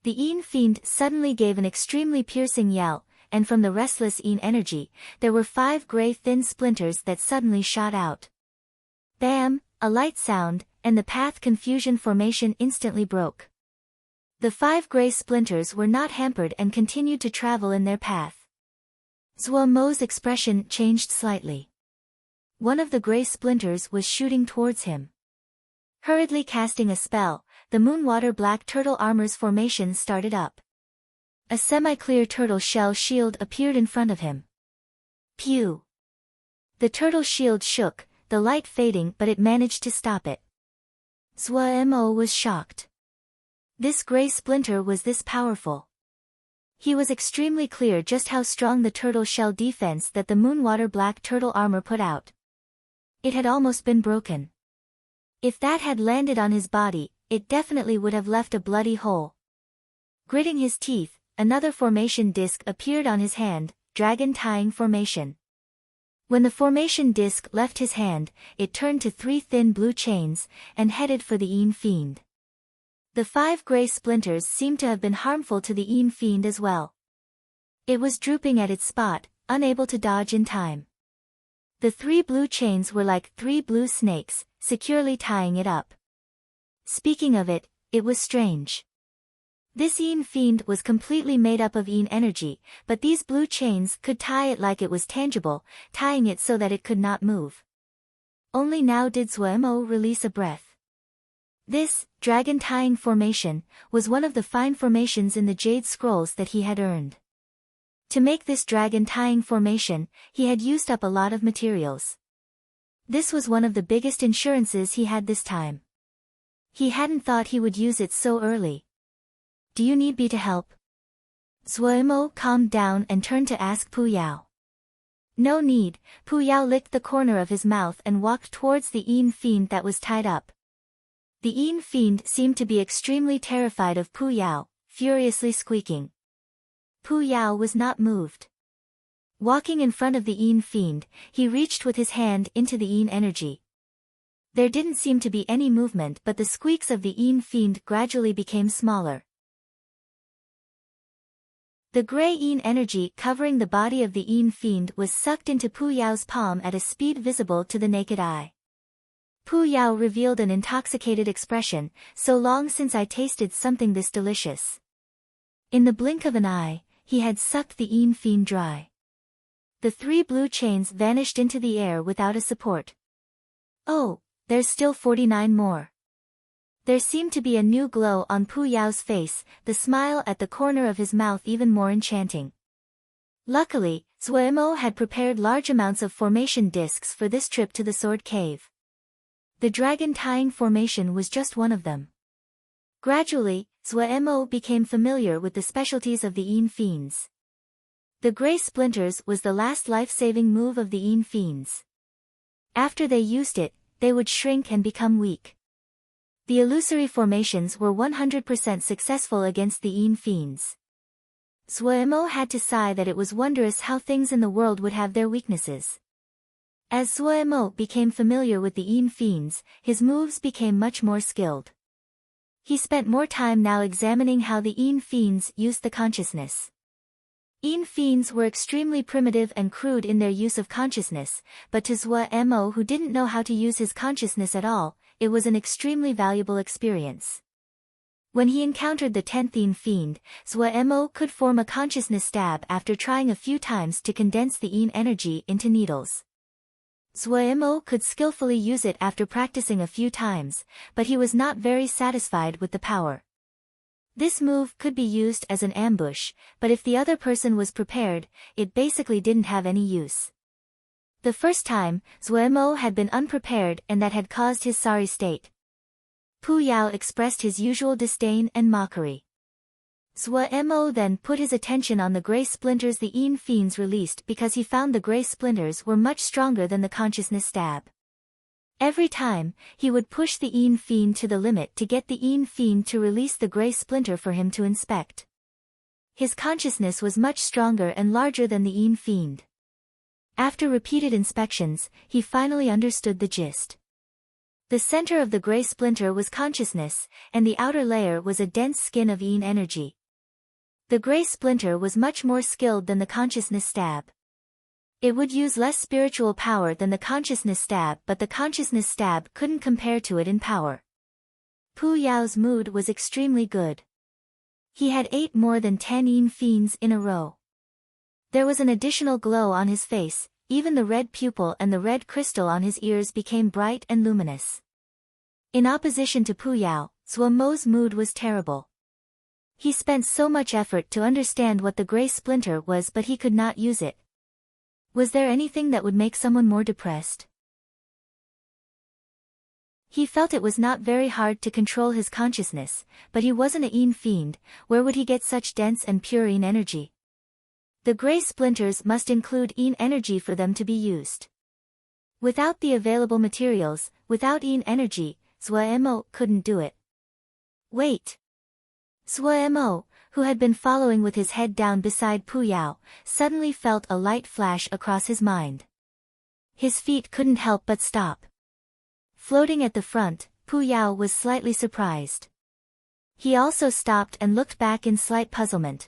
S1: The Yin fiend suddenly gave an extremely piercing yell, and from the restless Yin energy, there were 5 gray thin splinters that suddenly shot out. Bam! A light sound, and the path confusion formation instantly broke. The 5 gray splinters were not hampered and continued to travel in their path. Zhuo Mo's expression changed slightly. One of the gray splinters was shooting towards him. Hurriedly casting a spell, the Moonwater Black Turtle Armor's formation started up. A semi-clear turtle shell shield appeared in front of him. Pew! The turtle shield shook, the light fading, but it managed to stop it. Zhuo Mo was shocked. This gray splinter was this powerful. He was extremely clear just how strong the turtle shell defense that the Moonwater Black Turtle Armor put out. It had almost been broken. If that had landed on his body, it definitely would have left a bloody hole. Gritting his teeth, another formation disc appeared on his hand, Dragon Tying Formation. When the formation disc left his hand, it turned to 3 thin blue chains, and headed for the Yin fiend. The 5 gray splinters seemed to have been harmful to the Yin fiend as well. It was drooping at its spot, unable to dodge in time. The 3 blue chains were like 3 blue snakes, securely tying it up. Speaking of it, it was strange. This Yin fiend was completely made up of Yin energy, but these blue chains could tie it like it was tangible, tying it so that it could not move. Only now did Zhuo Mo release a breath. This, Dragon Tying Formation, was one of the fine formations in the Jade Scrolls that he had earned. To make this Dragon Tying Formation, he had used up a lot of materials. This was one of the biggest insurances he had this time. He hadn't thought he would use it so early. Do you need me to help? Zhuo Mo calmed down and turned to ask Pu Yao. No need, Pu Yao licked the corner of his mouth and walked towards the Yin fiend that was tied up. The Yin fiend seemed to be extremely terrified of Pu Yao, furiously squeaking. Pu Yao was not moved. Walking in front of the Yin fiend, he reached with his hand into the Yin energy. There didn't seem to be any movement, but the squeaks of the Yin fiend gradually became smaller. The gray Yin energy covering the body of the Yin fiend was sucked into Pu Yao's palm at a speed visible to the naked eye. Pu Yao revealed an intoxicated expression, so long since I tasted something this delicious. In the blink of an eye, he had sucked the Yin fiend dry. The 3 blue chains vanished into the air without a support. Oh, there's still 49 more. There seemed to be a new glow on Pu Yao's face, the smile at the corner of his mouth even more enchanting. Luckily, Zuemo had prepared large amounts of formation discs for this trip to the Sword Cave. The dragon tying formation was just one of them. Gradually, Zuemo became familiar with the specialties of the Yin Fiends. The Grey Splinters was the last life-saving move of the Yin Fiends. After they used it, they would shrink and become weak. The illusory formations were 100% successful against the Yin Fiends. Zuemo had to sigh that it was wondrous how things in the world would have their weaknesses. As Zuemo became familiar with the Yin Fiends, his moves became much more skilled. He spent more time now examining how the Yin Fiends used the consciousness. Yin Fiends were extremely primitive and crude in their use of consciousness, but to Zuemo, who didn't know how to use his consciousness at all, it was an extremely valuable experience. When he encountered the 10th Yin Fiend, Zuemo could form a consciousness stab after trying a few times to condense the Yin energy into needles. Zuemo could skillfully use it after practicing a few times, but he was not very satisfied with the power. This move could be used as an ambush, but if the other person was prepared, it basically didn't have any use. The first time, Zuemo had been unprepared and that had caused his sorry state. Pu Yao expressed his usual disdain and mockery. Zuemo then put his attention on the Grey Splinters the Yin Fiends released because he found the Grey Splinters were much stronger than the consciousness stab. Every time, he would push the Yin Fiend to the limit to get the Yin Fiend to release the Grey Splinter for him to inspect. His consciousness was much stronger and larger than the Yin Fiend. After repeated inspections, he finally understood the gist. The center of the Grey Splinter was consciousness, and the outer layer was a dense skin of Yin energy. The Grey Splinter was much more skilled than the consciousness stab. It would use less spiritual power than the consciousness stab, but the consciousness stab couldn't compare to it in power. Pu Yao's mood was extremely good. He had ate more than 10 Yin Fiends in a row. There was an additional glow on his face, even the red pupil and the red crystal on his ears became bright and luminous. In opposition to Pu Yao, Zuemo's mood was terrible. He spent so much effort to understand what the Grey Splinter was, but he could not use it. Was there anything that would make someone more depressed? He felt it was not very hard to control his consciousness, but he wasn't a Yin Fiend. Where would he get such dense and pure Yin energy? The Grey Splinters must include Yin energy for them to be used. Without the available materials, without Yin energy, Zuemo couldn't do it. Wait! Zuemo, who had been following with his head down beside Pu Yao, suddenly felt a light flash across his mind. His feet couldn't help but stop. Floating at the front, Pu Yao was slightly surprised. He also stopped and looked back in slight puzzlement.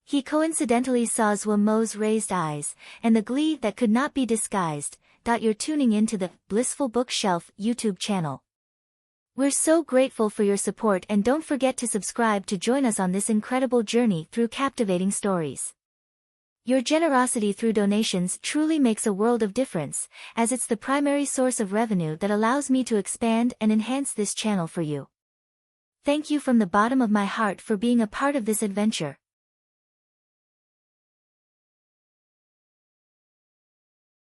S1: He coincidentally saw Zuemo's raised eyes, and the glee that could not be disguised. You're tuning into the Blissful Bookshelf YouTube channel. We're so grateful for your support, and don't forget to subscribe to join us on this incredible journey through captivating stories. Your generosity through donations truly makes a world of difference, as it's the primary source of revenue that allows me to expand and enhance this channel for you. Thank you from the bottom of my heart for being a part of this adventure.